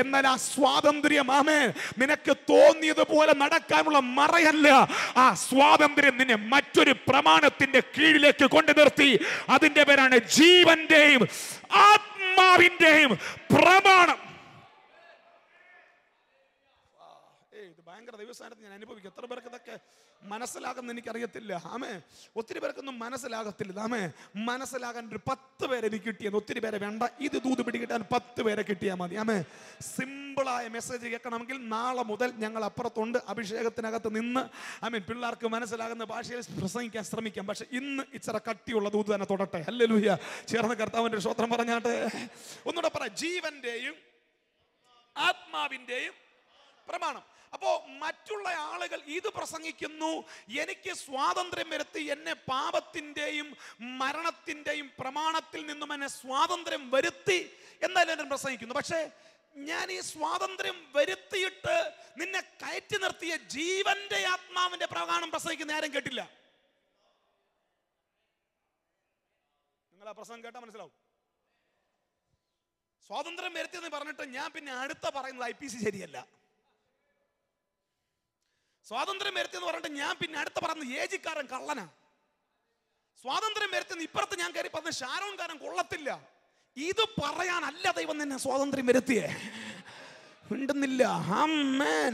എന്നാൽ ആ സ്വാതന്ത്ര്യം, ആമേൻ, നിനക്ക് തോന്നിയതുപോലെ നടക്കാനുള്ള മറയല്ല. ആ സ്വാതന്ത്ര്യം നിന്നെ മറ്റൊരു പ്രമാണത്തിന്റെ കീഴിലേക്ക് കൊണ്ടു നിർത്തി. അതിന്റെ പേരാണ് ജീവന്റെയും ആത്മാവിന്റെയും പ്രമാണം. ഇത് ഭയങ്കര ദൈവസ്ഥാനത്ത് ഞാൻ അനുഭവിക്കും. എത്ര പേർക്ക് ഇതൊക്കെ മനസ്സിലാകുന്ന എനിക്കറിയത്തില്ല. ആമേ. ഒത്തിരി പേർക്കൊന്നും മനസ്സിലാകത്തില്ല. ആമേ. മനസ്സിലാകാൻ ഒരു 10 പേരെ എനിക്ക് കിട്ടിയത്. ഒത്തിരി പേരെ വേണ്ട. ഇത് ദൂത് പിടികിട്ടാൻ 10 പേരെ കിട്ടിയാൽ മതി. ആമേ. സിമ്പിളായ മെസ്സേജ് കേൾക്കണമെങ്കിൽ നാളെ മുതൽ ഞങ്ങൾ അപ്പുറത്തുണ്ട്. അഭിഷേകത്തിനകത്ത് നിന്ന് ആമേൻ പിള്ളേർക്ക് മനസ്സിലാകുന്ന ഭാഷയിൽ പ്രസംഗിക്കാൻ ശ്രമിക്കാം. പക്ഷെ ഇന്ന് ഇച്ചിരി കട്ടിയുള്ള ദൂത് തന്നെ തൊടട്ടെ. ഹല്ലേലൂയ. ചേർന്ന് കർത്താവിന്റെ സ്തോത്രം പറഞ്ഞാട്ടെ. ഒന്നുകൂടെ പറ. ജീവന്റെയും ആത്മാവിന്റെയും പ്രമാണം. അപ്പോ മറ്റുള്ള ആളുകൾ ഇത് പ്രസംഗിക്കുന്നു, എനിക്ക് സ്വാതന്ത്ര്യം വരുത്തി, എന്നെ പാപത്തിൻ്റെയും മരണത്തിൻ്റെയും പ്രമാണത്തിൽ നിന്നും എന്നെ സ്വാതന്ത്ര്യം വരുത്തി എന്നല്ല പ്രസംഗിക്കുന്നു. പക്ഷേ ഞാൻ ഈ സ്വാതന്ത്ര്യം വരുത്തിയിട്ട് നിന്നെ കയറ്റി നിർത്തിയ ജീവന്റെ ആത്മാവിന്റെ പ്രമാണം പ്രസംഗിക്കുന്ന ആരും കേട്ടില്ല. നിങ്ങൾ ആ പ്രസംഗം കേട്ടാൽ മനസ്സിലാവും. സ്വാതന്ത്ര്യം വരുത്തിയെന്ന് പറഞ്ഞിട്ട് ഞാൻ പിന്നെ അടുത്ത പറയുന്നത് IPC ശരിയല്ല. സ്വാതന്ത്ര്യം വരുത്തിയെന്ന് പറഞ്ഞിട്ട് ഞാൻ പിന്നെ അടുത്ത പറയുന്നത് ഏജിക്കാരൻ കള്ളനാ. സ്വാതന്ത്ര്യം വരുത്തിയെന്ന് ഇപ്പുറത്ത് ഞാൻ കയറി പറഞ്ഞ ഷാരോൺകാരൻ കൊള്ളത്തില്ല. ഇത് പറയാനല്ല ദൈവം നിന്നെ സ്വാതന്ത്ര്യം വരുത്തിയേ. മിണ്ടുന്നില്ല. ആമേൻ.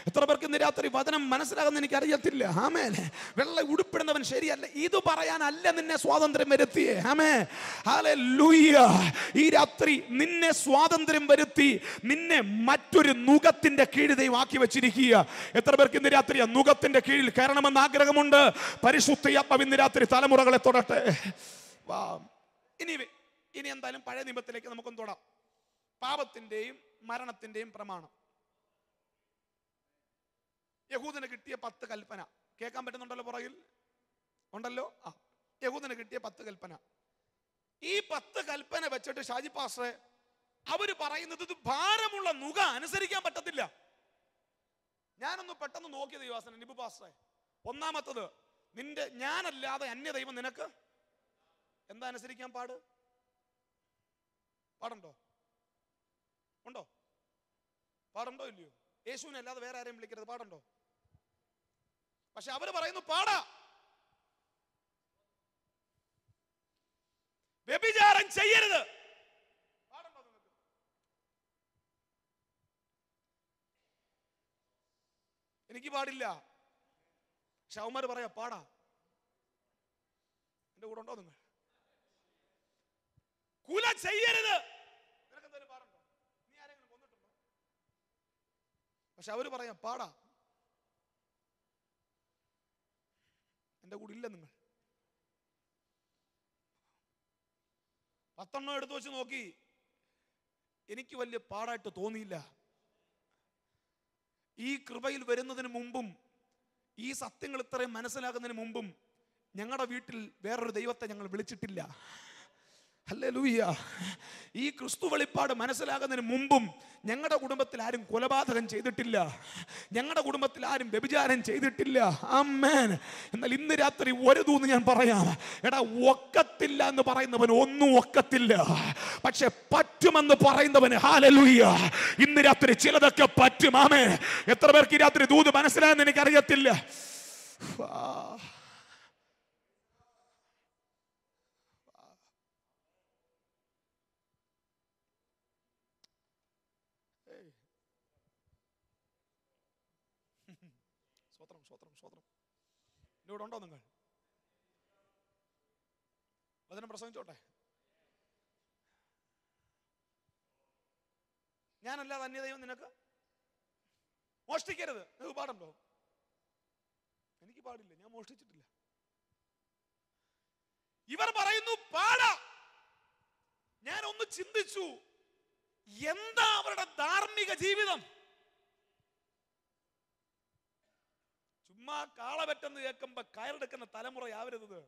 എത്ര പേർക്ക് ഇന്ന് രാത്രി വചനം മനസ്സിലാകുന്ന എനിക്ക് അറിയത്തില്ല. ആമേൻ. വെള്ള ഉടുപ്പിടുന്നവൻ ശരിയല്ല, ഇത് പറയാനല്ല നിന്നെ സ്വാതന്ത്ര്യം വരുത്തിയേ. ആമേൻ. ഹല്ലേലൂയ. ഈ രാത്രി നിന്നെ സ്വാതന്ത്ര്യം വരുത്തി നിന്നെ മറ്റൊരു നുകത്തിന്റെ കീഴിൽ ദൈവം ആക്കി വെച്ചിരിക്കുക. എത്ര പേർക്ക് ഇന്ന് രാത്രി ആ നുകത്തിന്റെ കീഴിൽ കയറണമെന്ന് ആഗ്രഹമുണ്ട്? പരിശുദ്ധാത്മാവ് ഇന്ന് രാത്രി തലമുറകളെ തൊടട്ടെ. ഇനി എന്തായാലും പഴയ നിയമത്തിലേക്ക് നമുക്കൊന്ന് തൊടാം. പാപത്തിന്റെയും മരണത്തിന്റെയും പ്രമാണം. യഹൂദന് കിട്ടിയ 10 കൽപ്പന കേൾക്കാൻ പറ്റുന്നുണ്ടല്ലോ? പുറകിൽ ഉണ്ടല്ലോ. യഹൂദന് കിട്ടിയ 10 കൽപ്പന. ഈ 10 കൽപ്പന വെച്ചിട്ട് ഷാജി പാസ്റ്ററെ അവര് പറയുന്നത് ഇത് ഭാരമുള്ള നുക, അനുസരിക്കാൻ പറ്റത്തില്ല. ഞാനൊന്ന് പെട്ടെന്ന് നോക്കിയത് യുവാസന നിബു പാസ്റ്ററെ. ഒന്നാമത്തത്, നിന്റെ ഞാനല്ലാതെ അന്യ ദൈവം നിനക്ക് എന്താ അനുസരിക്കാൻ പാടുണ്ടോ? ഉണ്ടോ? പാടുണ്ടോ ഇല്ലയോ? യേശുവിനെ അല്ലാതെ വേറെ ആരെയും വിളിക്കരുത്, പാടുണ്ടോ? പക്ഷെ അവര് പറയുന്നു പാടാ. വ്യഭിചാരം ചെയ്യരുത്, പാടുണ്ടോ നിങ്ങൾക്ക്? എനിക്ക് പാടില്ല. പക്ഷെ അവന്മാര് പറയാ പാടാ. എന്റെ കൂടെ ഉണ്ടോ നിങ്ങൾ? കുല ചെയ്യരുത്, പക്ഷെ അവര് പറയാം പാടാ. എന്റെ കൂടെ ഇല്ല നിങ്ങൾ. 10 എടുത്തു വെച്ച് നോക്കി, എനിക്ക് വലിയ പാടായിട്ട് തോന്നിയില്ല. ഈ കൃപയിൽ വരുന്നതിന് മുമ്പും ഈ സത്യങ്ങൾ ഇത്രയും മനസ്സിലാക്കുന്നതിന് മുമ്പും ഞങ്ങളുടെ വീട്ടിൽ വേറൊരു ദൈവത്തെ ഞങ്ങൾ വിളിച്ചിട്ടില്ല. ഹല്ലേലൂയ. ഈ ക്രിസ്തു വെളിപ്പാട് മനസ്സിലാകുന്നതിന് മുമ്പും ഞങ്ങളുടെ കുടുംബത്തിൽ ആരും കൊലപാതകം ചെയ്തിട്ടില്ല, ഞങ്ങളുടെ കുടുംബത്തിൽ ആരും വ്യഭിചാരം ചെയ്തിട്ടില്ല. ആമേൻ. എന്നാൽ ഇന്ന് രാത്രി ഒരു ദൂന്ന് ഞാൻ പറയാം, എടാ ഒക്കത്തില്ല എന്ന് പറയുന്നവന് ഒന്നും ഒക്കത്തില്ല, പക്ഷെ പറ്റുമെന്ന് പറയുന്നവന് ഹല്ലേലൂയ ഇന്ന് രാത്രി ചിലതൊക്കെ പറ്റും. ആമേൻ. എത്ര പേർക്ക് ഈ രാത്രി ദൂത് മനസ്സിലായെന്ന് എനിക്കറിയത്തില്ല. സ്വത്രം ഇവിടെ ഉണ്ടോ നിങ്ങൾ? വചനം പ്രസംഗിച്ചോട്ടെ. ഞാനല്ലാതെ അന്യദൈവം നിനക്ക്. മോഷ്ടിക്കരുത്, നിങ്ങൾക്ക് പാടുണ്ടോ? എനിക്ക് പാടില്ല, ഞാൻ മോഷ്ടിച്ചിട്ടില്ല. ഇവർ പറയുന്നു പാടാ. ഞാൻ ഒന്ന് ചിന്തിച്ചു, എന്താ അവരുടെ ധാർമ്മിക ജീവിതം? ചുമ്മാ കാളപറ്റെന്ന് കേൾക്കുമ്പോ കയറെടുക്കുന്ന തലമുറയാവരുത്.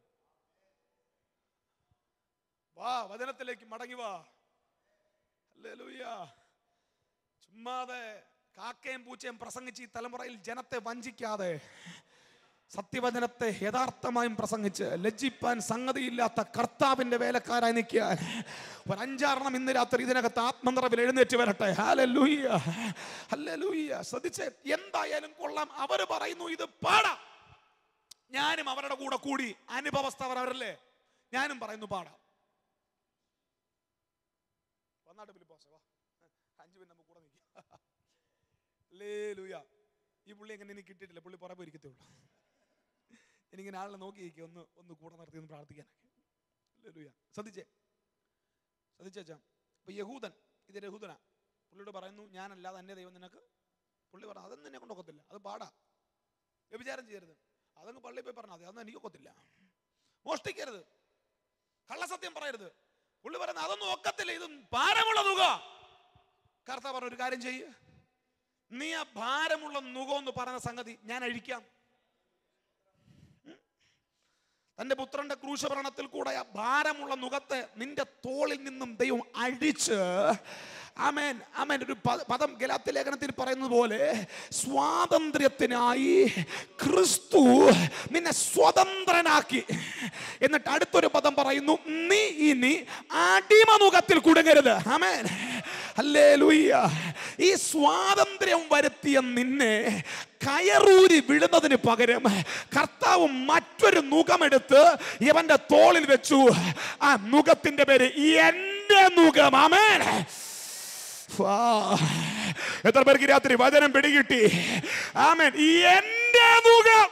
വാ, വചനത്തിലേക്ക് മടങ്ങി വാ. ഹല്ലേലൂയ. ചുമ്മാതെ കാക്കയും പൂച്ചയും പ്രസംഗിച്ച് ഈ തലമുറയിൽ ജനത്തെ വഞ്ചിക്കാതെ സത്യവചനത്തെ യഥാർത്ഥമായും പ്രസംഗിച്ച് ലജ്ജിപ്പാൻ സംഗതിയില്ലാത്ത കർത്താവിന്റെ വേലക്കാരായി നിൽക്കാൻ ഒരു 5-6 ഇന്ന് രാത്രി ഇതിനകത്ത് ആത്മനിറവിൽ എഴുന്നേറ്റ് വരട്ടെ. Hallelujah, hallelujah. ശ്രദ്ധിച്ചേ, എന്തായാലും കൊള്ളാം. അവര് പറയുന്നു ഇത് പാടാം. ഞാനും അവരുടെ കൂടെ കൂടി അനുഭവസ്ഥ അവരല്ലേ, ഞാനും പറയുന്നു പാടാം. വന്നാട്ട് ഫിലിപ്പോസേ വാ, 5 മിനിറ്റ് നമുക്ക് കൂടെ നിൽക്കാം. ഹല്ലേലൂയ. ഈ പുള്ളി എങ്ങനെ എനിക്ക് കിട്ടിയിട്ടില്ല, പുള്ളി പുറകെ പോയിരിക്കത്തേ ഉള്ളൂ. എനിക്കിങ്ങനെ ആളിനെ നോക്കിയിരിക്കുക, ഒന്ന് കൂടെ നടത്തി ഒന്ന് പ്രാർത്ഥിക്കാനൊക്കെ. ഹല്ലേലൂയ. ശ്രദ്ധിച്ചേ ഇപ്പൊ യഹൂദൻ, ഇത് യഹൂദനാ, പുള്ളിയോട് പറയുന്നു ഞാനല്ലാതെ അന്യ ദൈവം നിനക്ക്. പുള്ളി പറഞ്ഞു അതൊന്നും എന്നെ കൊണ്ടൊക്കത്തില്ല, അത് പാടാ. വ്യഭിചാരം ചെയ്യരുത്, അതങ്ങ് പള്ളിയിൽ പോയി പറഞ്ഞാൽ മതി, അതൊന്നും എനിക്കൊക്കത്തില്ല. മോഷ്ടിക്കരുത്, കള്ളസത്യം പറയരുത്. പുള്ളി പറയുന്നത് അതൊന്നും ഒക്കത്തില്ല, ഇത് ഭാരമുള്ള തുക. കർത്താവ് പറഞ്ഞ ഒരു കാര്യം ചെയ്യ്, നീ ആ ഭാരമുള്ള നുകം എന്ന് പറയുന്ന സംഗതി ഞാൻ അഴിക്കാം. തന്റെ പുത്രന്റെ ക്രൂശഭരണത്തിൽ കൂടെ ആ ഭാരമുള്ള നുകത്തെ നിന്റെ തോളിൽ നിന്നും ദൈവം അഴിച്ച്, ആമേൻ ആമേൻ, ഒരു പദം ഗലാത്യ ലേഖനത്തിൽ പറയുന്നത് പോലെ സ്വാതന്ത്ര്യത്തിനായി ക്രിസ്തു നിന്നെ സ്വതന്ത്രനാക്കി. എന്നിട്ട് അടുത്തൊരു പദം പറയുന്നു, നീ ഇനി അടിമനുഖത്തിൽ കുടുങ്ങരുത്. ആമേൻ, ഹല്ലേലൂയ. ഈ സ്വാതന്ത്ര്യം വരുത്തിയ നിന്നെ കയറൂരി വിടുന്നതിന് പകരം കർത്താവ് മറ്റൊരു നുകമെടുത്ത് ഇവന്റെ തോളിൽ വെച്ചു. ആ നുകത്തിന്റെ പേര് എന്റെ നുകം. ആമേൻ. എത്ര പേർക്ക് രാത്രി വചനം പിടികിട്ടി? ആമേൻ. എന്റെ നുകം.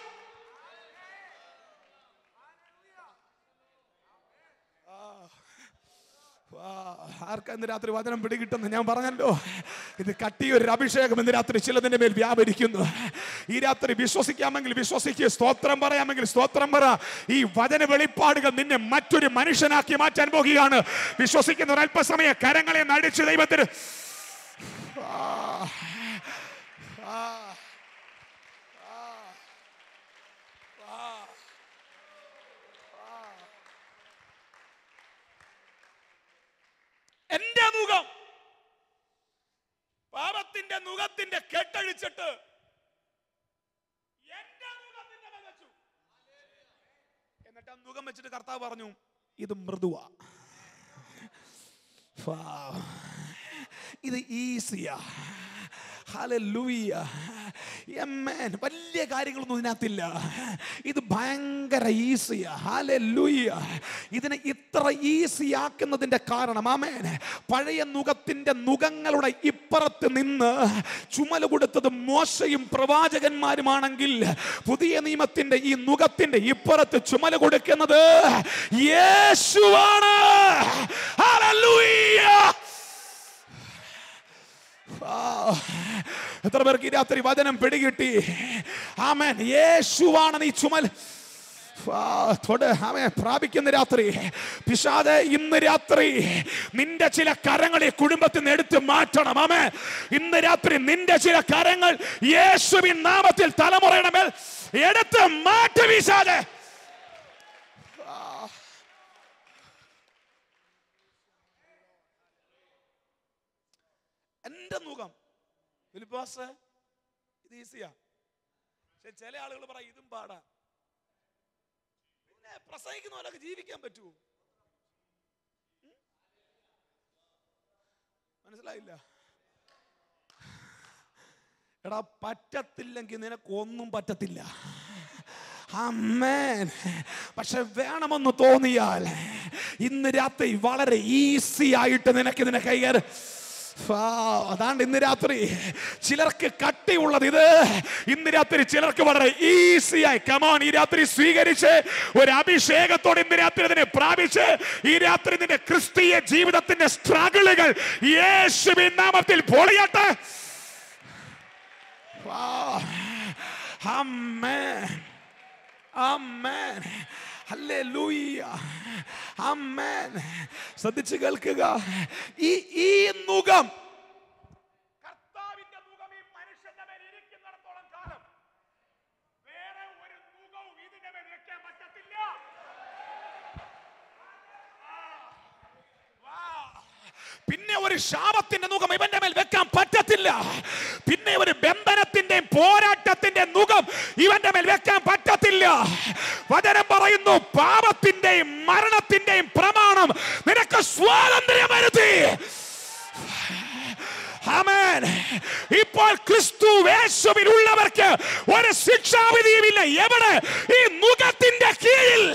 ആർക്കാ ഇന്ന് രാത്രി വചനം പിടികിട്ടുന്നു? ഞാൻ പറഞ്ഞല്ലോ, ഇത് കട്ടിയൊരു അഭിഷേകം ഇന്ന് രാത്രി ചിലതിന്റെ മേൽ വ്യാപരിക്കുന്നു. ഈ രാത്രി വിശ്വസിക്കാമെങ്കിൽ വിശ്വസിക്കുക, സ്തോത്രം പറയാമെങ്കിൽ സ്തോത്രം പറ. ഈ വചന വെളിപ്പാടുകൾ നിന്നെ മറ്റൊരു മനുഷ്യനാക്കി മാറ്റാൻ പോകുകയാണ്. വിശ്വസിക്കുന്ന ഒരു അല്പസമയ കരങ്ങളെ നടിച്ച് ദൈവത്തിന് എന്റെ നുകം, പാപത്തിന്റെ നുകത്തിന്റെ കെട്ടഴിച്ചിട്ട് എന്റെ നുകത്തിന്റെ മേൽ വെച്ചു. എന്നിട്ട് ആ നുകം വെച്ചിട്ട് കർത്താവ് പറഞ്ഞു, ഇത് മൃദുവാ, ഇത് ഈസിയാ. ഹല്ലേലൂയ. ആമേൻ. വലിയ കാര്യങ്ങളൊന്നും ഇതിനകത്തില്ല. ഇത് ഭയങ്കര ഈസിയാ. ഹല്ലേലൂയ. ഇതിനെ ഇത്ര ഈസി ആക്കുന്നതിന്റെ കാരണം, ആമേൻ, പഴയ നുകത്തിന്റെ നുകങ്ങളുടെ ഇപ്പുറത്ത് നിന്ന് ചുമല് കൊടുത്തത് മോശയും പ്രവാചകന്മാരുമാണെങ്കിൽ പുതിയ നിയമത്തിന്റെ ഈ നുകത്തിന്റെ ഇപ്പുറത്ത് ചുമല് കൊടുക്കുന്നത് യേശുവാണ്. ഹല്ലേലൂയ. എത്ര പേർക്ക് ഈ രാത്രി വചനം പിടികിട്ടി? ആമേൻ. യേശുവാണ് നീ ചുമൽ പ്രാപിക്കുന്ന രാത്രി. പിശാചേ, ഇന്ന് രാത്രി നിന്റെ ചില കരങ്ങൾ ഈ കുടുംബത്തിൽ നിന്ന് എടുത്ത് മാറ്റണം. ആമേൻ. ഇന്ന് രാത്രി നിന്റെ ചില കരങ്ങൾ യേശുവിൻ നാമത്തിൽ തലമുറയുടെ മേൽ എടുത്ത് മാറ്റി. പിശാചേ, എന്റെ മുഖം ഫിലിപ്പോസ് ഇത് ഈസിയാ. പക്ഷെ ചില ആളുകൾ പറയും ഇതും പാടാ. പിന്നെ പ്രസംഗിക്കുന്ന പോലൊക്കെ ജീവിക്കാൻ പറ്റുമോ? മനസ്സിലായില്ല? എടാ, പറ്റത്തില്ലെങ്കിൽ നിനക്കൊന്നും പറ്റത്തില്ല. ആമേൻ. പക്ഷെ വേണമെന്ന് തോന്നിയാൽ ഇന്ന് രാത്രി വളരെ ഈസി ആയിട്ട് നിനക്ക് കൈകാര്യം. അതാണ്ട് ഇന്ന് രാത്രി ചിലർക്ക് കട്ടിയുള്ളത് ഇത്. ഇന്ന് രാത്രി ചിലർക്ക് വളരെ ഈസിയായി കമോൺ ഈ രാത്രി സ്വീകരിച്ച് ഒരു അഭിഷേകത്തോടെ ഇന്ന് രാത്രി അതിനെ പ്രാപിച്ച് ഈ രാത്രി നിന്റെ ക്രിസ്തീയ ജീവിതത്തിന്റെ സ്ട്രഗിളുകൾ യേശുവിൻ നാമത്തിൽ പൊളിയട്ടെ. ആമേൻ. ആമേൻ. ഹല്ലേലൂയ. ആമേൻ. ശ്രദ്ധിച്ചു കേൾക്കുക. ഈ നുകം, കർത്താവിന്റെ നുകം ഈ മനുഷ്യന്റെ മേൽ ഇരിക്കുന്നിടത്തോളം കാലം വേറെ ഒരു നുകവും ഇതിന്റെ മേൽ വെക്കാൻ പറ്റത്തില്ല. പിന്നെ ഒരു ശാപത്തിന്റെ നുകം ഇവന്റെ മേൽ വെക്കാൻ പറ്റത്തില്ല. പിന്നെ ഒരു ബന്ധനത്തിന്റെയും പോരാട്ടത്തിന്റെ നുകം ഇവന്റെ മേൽ വെക്കാൻ പറ്റത്തില്ല. വചനം പറയുന്നു, പാപത്തിന്റെയും മരണത്തിന്റെയും പ്രമാണം നിനക്ക് സ്വാതന്ത്ര്യം വരുത്തി. ആമേൻ. ഇപ്പോൾ ക്രിസ്തു യേശുവിലുള്ളവർക്ക് ഒരു ശിക്ഷാവിധിയുമില്ല. എവിടെ? ഈ നുകത്തിന്റെ കീഴിൽ.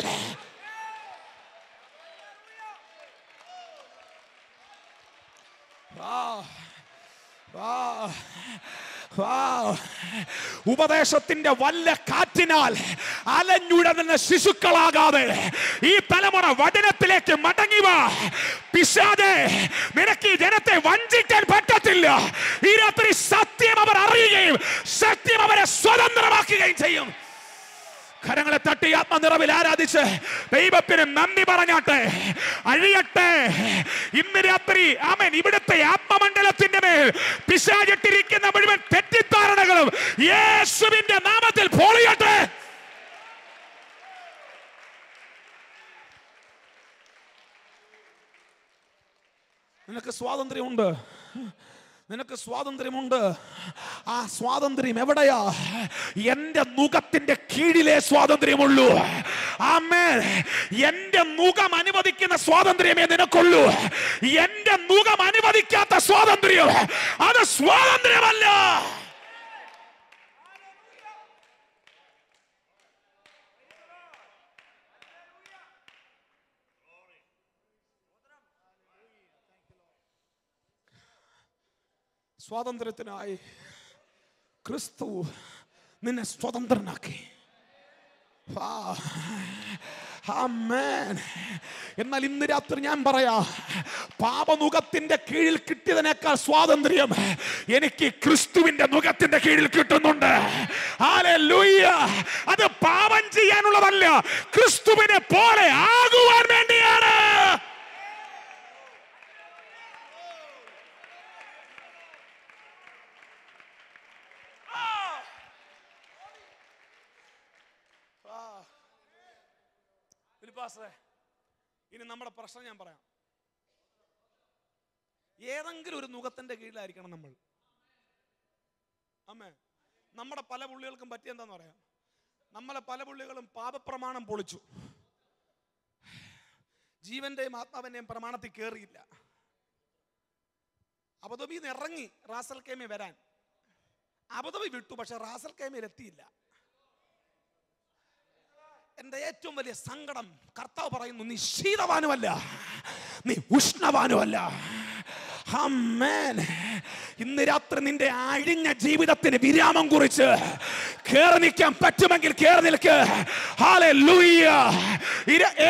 ഉപദേശത്തിന്റെ വല്ല കാറ്റിനാൽ അലഞ്ഞുഴന്ന ശിശുക്കളാകാതെ ഈ തലമുറ വചനത്തിലേക്ക് മടങ്ങി വാ. പിശാചേ, നിനക്ക് ഈ ജനത്തെ വഞ്ചിക്കാൻ പറ്റത്തില്ല. ഈ രാത്രി സത്യം അവർ അറിയുകയും സത്യം അവരെ സ്വതന്ത്രമാക്കുകയും ചെയ്യും. കരങ്ങളെ തട്ടി ആത്മനിറവിൽ ആരാധിച്ച് ദൈവത്തിന് നന്ദി പറഞ്ഞാട്ടെ. അഴിയട്ടെ ഇന്ന് രാത്രി. ആമേൻ. ഇവിടുത്തെ ആത്മമണ്ഡലത്തിന്റെ മേൽ പിശാചിട്ടിരിക്കുന്ന മുഴുവൻ തെറ്റിദ്ധാരണകളും യേശുവിന്റെ നാമത്തിൽ പൊളിയട്ടെ. നിനക്ക് സ്വാതന്ത്ര്യമുണ്ട്. നിനക്ക് സ്വാതന്ത്ര്യമുണ്ട്. ആ സ്വാതന്ത്ര്യം എവിടെയാ? എന്റെ നുകത്തിന്റെ കീഴിലെ സ്വാതന്ത്ര്യമുള്ളൂ. ആമേൻ. എന്റെ നുകം അനുവദിക്കുന്ന സ്വാതന്ത്ര്യമേ നിനക്കുള്ളൂ. എന്റെ നുകം അനുവദിക്കാത്ത സ്വാതന്ത്ര്യം അത് സ്വാതന്ത്ര്യമല്ല. സ്വാതന്ത്ര്യത്തിനായി ക്രിസ്തു നിന്നെ സ്വതന്ത്രനാക്കി. എന്നാൽ ഇന്ന് രാത്രി ഞാൻ പറയാ, പാപനുഖത്തിന്റെ കീഴിൽ കിട്ടിയതിനേക്കാൾ സ്വാതന്ത്ര്യം എനിക്ക് ക്രിസ്തുവിന്റെ നുഖത്തിന്റെ കീഴിൽ കിട്ടുന്നുണ്ട്. ഹല്ലേലൂയ. അത് പാപം ചെയ്യാനുള്ളതല്ല, ക്രിസ്തുവിനെ പോലെ ആകുവാൻ വേണ്ടിയാണ്. ഇനി നമ്മുടെ പ്രശ്നം ഞാൻ പറയാം. ഏതെങ്കിലും ഒരു നുഖത്തിന്റെ കീഴിലായിരിക്കണം നമ്മൾ. അമ്മേ, നമ്മുടെ പല പുള്ളികൾക്കും പറ്റിയെന്താന്ന് പറയാം. നമ്മളെ പല പുള്ളികളും പാപപ്രമാണം പൊളിച്ചു, ജീവന്റെയും ആത്മാവിന്റെയും പ്രമാണത്തിൽ കയറിയില്ല. അബുദാബിന്ന് ഇറങ്ങി റാസൽ കൈമ വരാൻ. അബുദാബി വിട്ടു, പക്ഷെ റാസൽ കൈമയിൽ എത്തിയില്ല. എന്റെ ഏറ്റവും വലിയ സങ്കടം, കർത്താവ് പറയുന്നു, നീ ശീതവാനുമല്ല, നീ ഉഷ്ണവാനുമല്ല. ആമേൻ. ഇന്ന് രാത്രി നിന്റെ അഴിഞ്ഞ ജീവിതത്തിന് വിരാമം കുറിച്ച് കേറി നിൽക്കാൻ പറ്റുമെങ്കിൽ കേറി നിൽക്ക്. ഹല്ലേലൂയ.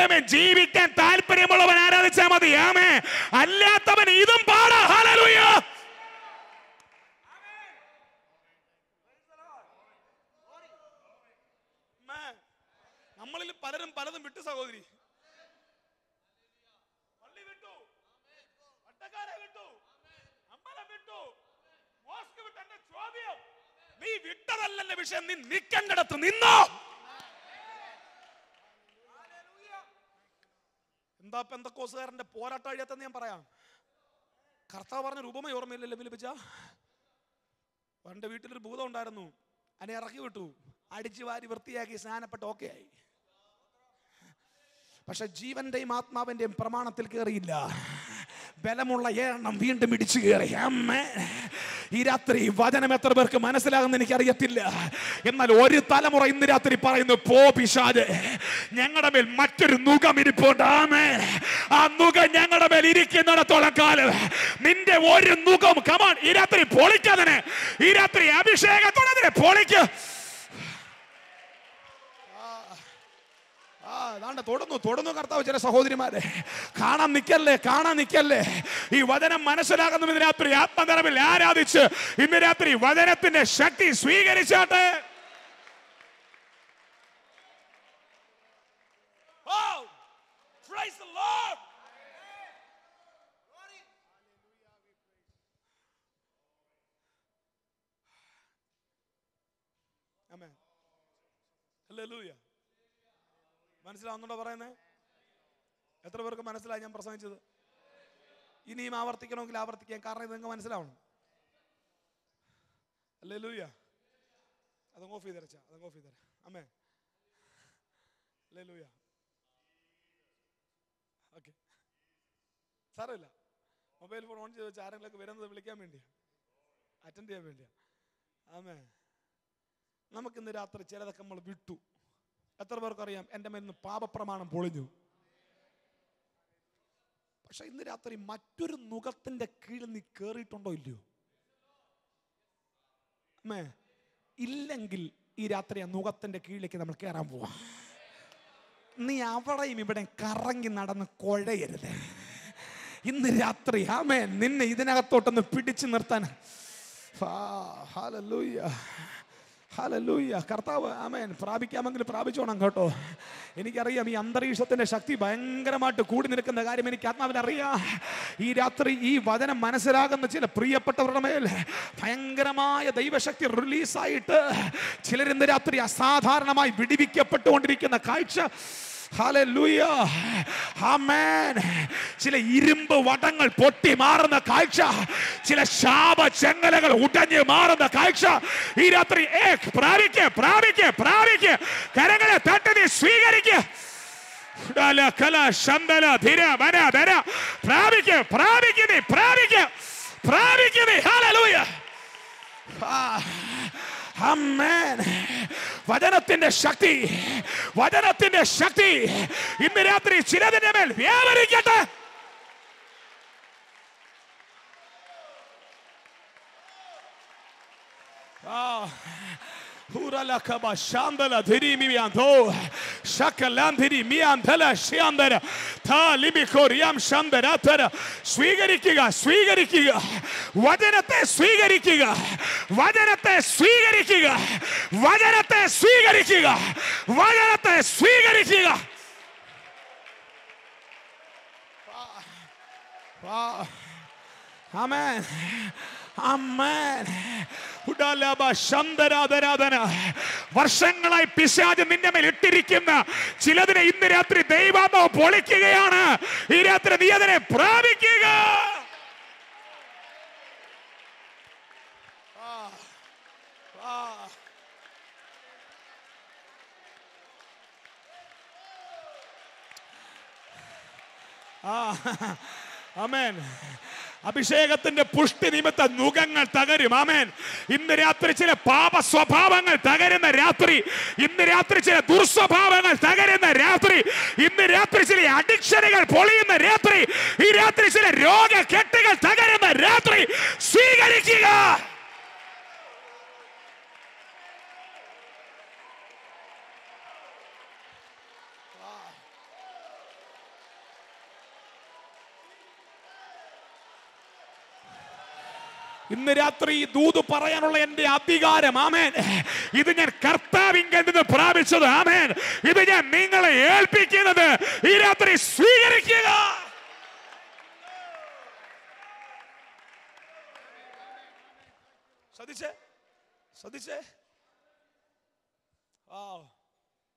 ആമേൻ. ജീവിക്കാൻ താല്പര്യമുള്ളവൻ ആരാധിച്ചാൽ മതി. ആമേൻ. അല്ലാത്തവൻ ഇതും പാടാ. ഹല്ലേലൂയ. നമ്മളിൽ പലരും പലതും വിട്ടു സഹോദരി. പള്ളി വിട്ടു, പട്ടക്കാരെ വിട്ടു, അമ്പലം വിട്ടു, മോസ്ക് വിട്ടു. എന്റെ ചോദ്യം, നീ വിട്ടതല്ല വിഷയം, നീ നിൽക്കേണ്ടിടത്ത് നിന്നോ? എന്താ പെന്തക്കോസുകാരന്റെ പോരാട്ടം കഴിയാത്തെന്ന് ഞാൻ പറയാം. കർത്താവ് പറഞ്ഞ രൂപമേ ഓർമ്മയില്ലല്ലോ ഫിലിപ്പിച്ചാ. അവന്റെ വീട്ടിലൊരു ഭൂതം ഉണ്ടായിരുന്നു, അതിനെ ഇറക്കി വിട്ടു, അടിച്ചു വാരി വൃത്തിയാക്കി സ്നാനപ്പെട്ട് ഓക്കെ ആയി. പക്ഷെ ജീവന്റെയും ആത്മാവിന്റെയും പ്രമാണത്തിൽ കയറിയില്ല. ബലമുള്ള എണ്ണം വീണ്ടും ഇടിച്ചു കയറി. അമ്മേ, ഈ രാത്രി വചനം എത്ര പേർക്ക് മനസ്സിലാകുന്ന എനിക്കറിയത്തില്ല. എന്നാൽ ഒരു തലമുറ ഇന്ന് രാത്രി പറയുന്നു, പോ പിശാച്, ഞങ്ങളുടെ മേൽ മറ്റൊരു നുകം ഇരിപ്പുണ്ട്. ആമേൻ. ആ നുകം ഞങ്ങളുടെ മേൽ ഇരിക്കുന്നിടത്തോളം കാലം നിന്റെ ഒരു നുകം കമാൻ ഈ രാത്രി പൊളിക്കാതിനെ. ഈ രാത്രി അഭിഷേകത്തോടെ പൊളിക്ക്. തൊടുന്നു കർത്താവ്. ചില സഹോദരിമാരെ കാണാൻ നിൽക്കല്ലേ. ഈ വചനം മനസ്സിലാകുന്ന ഇന്ന് രാത്രി ആത്മനിറവിൽ ആരാധിച്ച് ഇന്ന് രാത്രി വചനത്തിന്റെ ശക്തി സ്വീകരിച്ചാട്ടെ. മനസ്സിലാവുന്നുണ്ടോ പറയുന്നേ? എത്ര പേർക്ക് മനസ്സിലായി ഞാൻ പ്രസംഗിച്ചത്? ഇനിയും ആവർത്തിക്കണമെങ്കിൽ ആവർത്തിക്കാം, കാരണം ഇത് നിങ്ങൾക്ക് മനസ്സിലാവണം. ഹല്ലേലൂയ. അതങ്ങ് ഓഫ് ചെയ്തരച്ചാ, അതങ്ങ് ഓഫ് ചെയ്തര. അമ്മേ, ഹല്ലേലൂയ. ഓക്കെ, സാരമില്ല. മൊബൈൽ ഫോൺ ഓൺ ചെയ്ത് വെച്ച് ആരെങ്കിലൊക്കെ വരുന്നത് വിളിക്കാൻ വേണ്ടിയാ, അറ്റൻഡ് ചെയ്യാൻ വേണ്ടിയാ. ആമേ. നമുക്കിന്ന് രാത്രി ചിലതൊക്കെ നമ്മൾ വിട്ടു. എത്ര പേർക്കറിയാം എൻ്റെ മേൽ നിന്ന് പാപപ്രമാണം പൊളിഞ്ഞു? പക്ഷെ ഇന്ന് രാത്രി മറ്റൊരു നുഖത്തിന്റെ കീഴിൽ നീ കേറിയിട്ടുണ്ടോ ഇല്ലയോ? അമ്മേ, ഇല്ലെങ്കിൽ ഈ രാത്രി ആ നുഖത്തിന്റെ കീഴിലേക്ക് നമ്മൾ കയറാൻ പോവാ. നീ അവിടെയും ഇവിടെ കറങ്ങി നടന്ന് കുഴയരുത്. ഇന്ന് രാത്രി ആമേ നിന്നെ ഇതിനകത്തോട്ടൊന്ന് പിടിച്ചു നിർത്താൻ. Hallelujah, hallelujah. കർത്താവ് ആമേൻ. പ്രാപിക്കാമെങ്കിൽ പ്രാപിച്ചോണം കേട്ടോ. എനിക്കറിയാം ഈ അന്തരീക്ഷത്തിന്റെ ശക്തി ഭയങ്കരമായിട്ട് കൂടി നിൽക്കുന്ന കാര്യം എനിക്ക് ആത്മാവിനറിയാം. ഈ രാത്രി ഈ വചനം മനസ്സിലാകുന്ന ചില പ്രിയപ്പെട്ടവരുടെ മേൽ ഭയങ്കരമായ ദൈവശക്തി റിലീസായിട്ട് ചിലരിന്ന് രാത്രി അസാധാരണമായി വിടിവിക്കപ്പെട്ടുകൊണ്ടിരിക്കുന്ന കാഴ്ച. ഹല്ലേലൂയ. ആമേൻ. ചില ഇരുമ്പ് വടങ്ങൾ പൊട്ടി മാറുന്ന കാഴ്ച, ചില ശാപ ചെങ്ങലകൾ ഉടഞ്ഞു മാറുന്ന കാഴ്ച ഈ രാത്രി പ്രാപിക്കുക, പ്രാപിക്കുക, പ്രാപിക്കുക. കരങ്ങളെ തട്ടി നീ സ്വീകരിക്കുക. പ്രാപിക്കുക, പ്രാപിക്കുക, പ്രാപിക്കുക, പ്രാപിക്കുക. ഹല്ലേലൂയ. ആമേൻ. വചനത്തിന്റെ ശക്തി, വചനത്തിന്റെ ശക്തി ഇന്ന് രാത്രി ചിലതിന്റെ മേൽ വ്യാപരിക്കട്ടെ. സ്വീകരിക്കുക, സ്വീകരിക്കുക, വചനത്തെ സ്വീകരിക്കുക, വചനത്തെ സ്വീകരിക്കുക, വചനത്തെ സ്വീകരിക്കുക, വചനത്തെ സ്വീകരിക്കുക. ആമേൻ, ആമേൻ. വർഷങ്ങളായി പിശാച് നിന്റെ മേൽ ഇട്ടിരിക്കുന്ന ചിലതിനെ ഇന്ന് രാത്രി ദൈവാത്മാവ് പൊളിക്കുകയാണ്. ഈ രാത്രി നീ അതിനെ പ്രാപിക്കുക. ആമേൻ. അഭിഷേകത്തിന്റെ പുഷ്ടി നിമിത്തം നുഖങ്ങൾ തകരും. ആമേൻ. ഇന്ന് രാത്രി ചില പാപ സ്വഭാവങ്ങൾ തകരുന്ന രാത്രി, ഇന്ന് രാത്രി ചില ദുർസ്വഭാവങ്ങൾ തകരുന്ന രാത്രി, ഇന്ന് രാത്രി ചില അഡിക്ഷനുകൾ പൊളിയുന്ന രാത്രി, ഈ രാത്രി ചില രോഗകെട്ടുകൾ തകരുന്ന രാത്രി. സ്വീകരിക്കുക. ഇന്ന് രാത്രി ഈ ദൂത് പറയാനുള്ള എന്റെ അധികാരം, ആമേൻ, ഇത് ഞാൻ കർത്താവിങ്കൽ നിന്ന് പ്രാപിച്ചത്. ആമേൻ. ഇത് ഞാൻ നിങ്ങളെ ഏൽപ്പിക്കുന്നത്. ഈ രാത്രി സ്വീകരിക്കുക. ശ്രദ്ധിച്ചേ, ശ്രദ്ധിച്ചേ.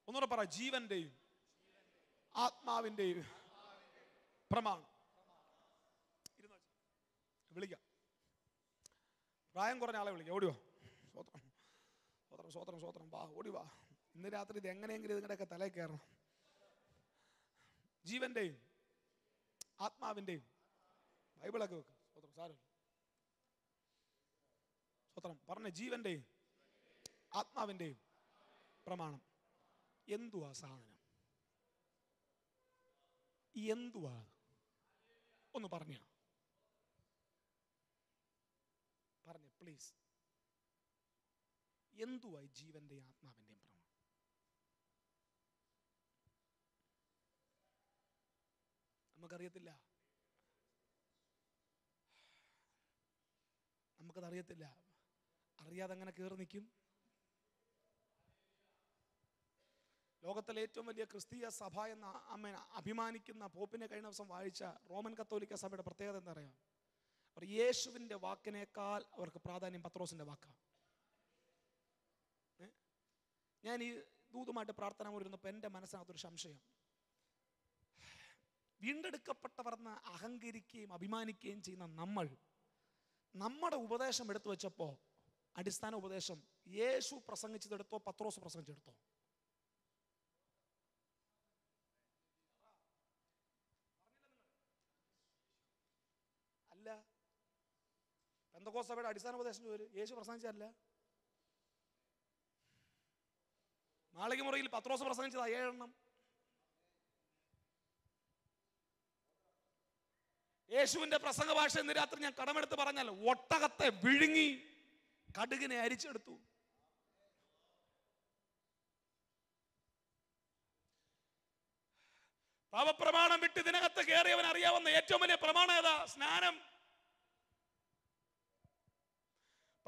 ഒന്നുകൂടെ പറ. ജീവന്റെയും ആത്മാവിന്റെയും പ്രമാണം. വിളിക്കാം. പ്രായം കുറഞ്ഞ ആളെ വിളിക്കാം. ഓടിവാ. സ്വോത്രം, സ്വോത്രം, സ്വോത്രം, സ്വോത്രം. വാ, ഓടിവാ. ഇന്ന് രാത്രി ഇത് എങ്ങനെയെങ്കിലും ഇതിങ്ങളുടെയൊക്കെ തലയിൽ കയറണം. ജീവന്റെയും ആത്മാവിന്റെയും ബൈബിളൊക്കെ വെക്ക്. സ്വോത്രം. സാരം സ്വോത്രം പറഞ്ഞ. ജീവന്റെയും ആത്മാവിന്റെയും പ്രമാണം. എന്തുവാ സാധനം? എന്തുവാ? ഒന്ന് പറഞ്ഞ പറഞ്ഞേ പ്ലീസ്. എന്തുവായി ജീവന്റെയും ആത്മാവിന്റെയും പ്രമാണം? നമുക്കറിയത്തില്ല, നമുക്കതറിയത്തില്ല. അറിയാതെ അങ്ങനെ കയറി നിൽക്കും. ലോകത്തിലെ ഏറ്റവും വലിയ ക്രിസ്തീയ സഭ എന്ന അഭിമാനിക്കുന്ന പോപ്പിനെ കഴിഞ്ഞ ദിവസം വായിച്ച റോമൻ കത്തോലിക്ക സഭയുടെ പ്രത്യേകത എന്താ അറിയാം? അവർ യേശുവിൻ്റെ വാക്കിനേക്കാൾ അവർക്ക് പ്രാധാന്യം പത്രോസിന്റെ വാക്കാണ്. ഞാൻ ഈ ദൂതുമായിട്ട് പ്രാർത്ഥന പോയിരുന്നപ്പോൾ എൻ്റെ മനസ്സിനകത്തൊരു സംശയം. വീണ്ടെടുക്കപ്പെട്ടവർന്ന് അഹങ്കരിക്കുകയും അഭിമാനിക്കുകയും ചെയ്യുന്ന നമ്മുടെ ഉപദേശം എടുത്തു വെച്ചപ്പോൾ അടിസ്ഥാന ഉപദേശം യേശു പ്രസംഗിച്ചതെടുത്തോ പത്രോസ് പ്രസംഗിച്ചെടുത്തോ? അല്ല. പെന്തക്കോസ്ത് സഭയുടെ അടിസ്ഥാന ഉപദേശം യേശു പ്രസംഗിച്ചതല്ല. മാളിക മുറിയിൽ പത്രോസ് പ്രസംഗിച്ചതാ 7 എണ്ണം. യേശുവിന്റെ പ്രസംഗ ഭാഷ ഇന്ന് രാത്രി ഞാൻ കടമെടുത്ത് പറഞ്ഞാൽ ഒട്ടകത്തെ വിഴുങ്ങി കടുകിനെ അരിച്ചെടുത്തു. പാപപ്രമാണം വിട്ട് ഇതിനകത്ത് കയറിയവൻ അറിയാവുന്ന ഏറ്റവും വലിയ പ്രമാണം ഏതാ? സ്നാനം.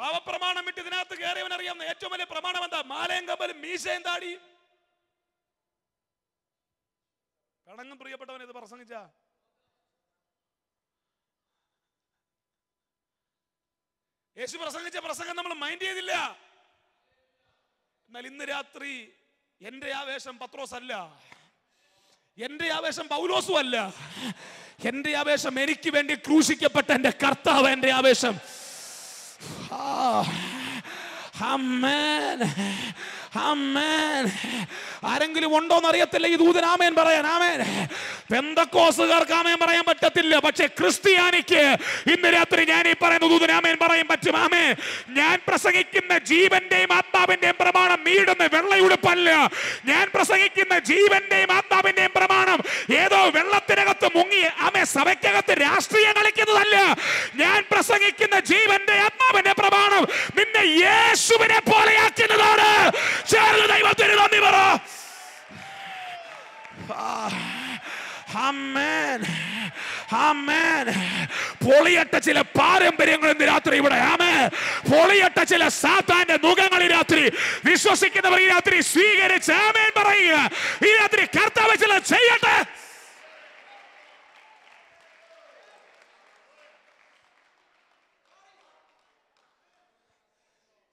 പാവപ്രമാണം വിട്ട് ഇതിനകത്ത് കയറിയവൻ അറിയാവുന്ന ഏറ്റവും വലിയ പ്രമാണം എന്താ? മാലയും കമ്മലും മീശയും താടി. കടങ്ങും പ്രിയപ്പെട്ടവൻ ഇത് പ്രസംഗിച്ച യേശു പ്രസംഗിച്ച പ്രസംഗം നമ്മൾ മൈൻഡ് ചെയ്തില്ല. എന്നാൽ ഇന്ന് രാത്രി എന്റെ ആവേശം പത്രോസ് അല്ല, എന്റെ ആവേശം പൗലോസും അല്ല, എന്റെ ആവേശം എനിക്ക് വേണ്ടി ക്രൂശിക്കപ്പെട്ട എന്റെ കർത്താവ് എന്റെ ആവേശം. ആമേൻ, ആമേൻ. ആരെങ്കിലും ഉണ്ടോന്ന് അറിയത്തില്ല ഈ ദൂതൻ ആമേൻ പറയാൻ. ആമേൻ. പെന്തക്കോസുകാർക്ക് ആമേൻ പറയാൻ പറ്റത്തില്ല, പക്ഷെ ക്രിസ്ത്യാനിക്ക് ഇന്ന് രാത്രി ഞാൻ ഈ പറയുന്ന ദൂതൻ ആമേൻ പറയാൻ പറ്റും. ആമേൻ. ഞാൻ പ്രസംഗിക്കുന്ന ജീവന്റെയും ആത്മാവിന്റെയും പ്രമാണം മീടുന്ന വെള്ളയുടുപ്പല്ല. ഞാൻ പ്രസംഗിക്കുന്ന ജീവന്റെയും ആത്മാവിന്റെയും പ്രമാണം ഏതോ വെള്ളത്തിനകത്ത് മുങ്ങി ആമേ സഭയ്ക്കകത്ത് രാഷ്ട്രീയം കളിക്കുന്നതല്ല. ഞാൻ പ്രസംഗിക്കുന്ന ജീവന്റെ ആത്മാവിന്റെ പ്രമാണം നിന്നെ യേശുവിനെ പോലെയാക്കുന്നതാണ്. ചേർന്ന് ദൈവത്തിന് നന്ദി പറ. ആമേൻ, ആമേൻ. പൊളിയട്ട ചില പാരമ്പര്യങ്ങൾ ഇന്ന് രാത്രി ഇവിടെ. ആമേൻ. പൊളിയട്ട ചില സാത്താന്റെ മുഖങ്ങൾ ഈ രാത്രി വിശ്വസിക്കുന്നവർ ഈ രാത്രി സ്വീകരിച്ച് ആമേൻ പറയുക. ഈ രാത്രി കർത്താവ് ചില ചെയ്യട്ടെ.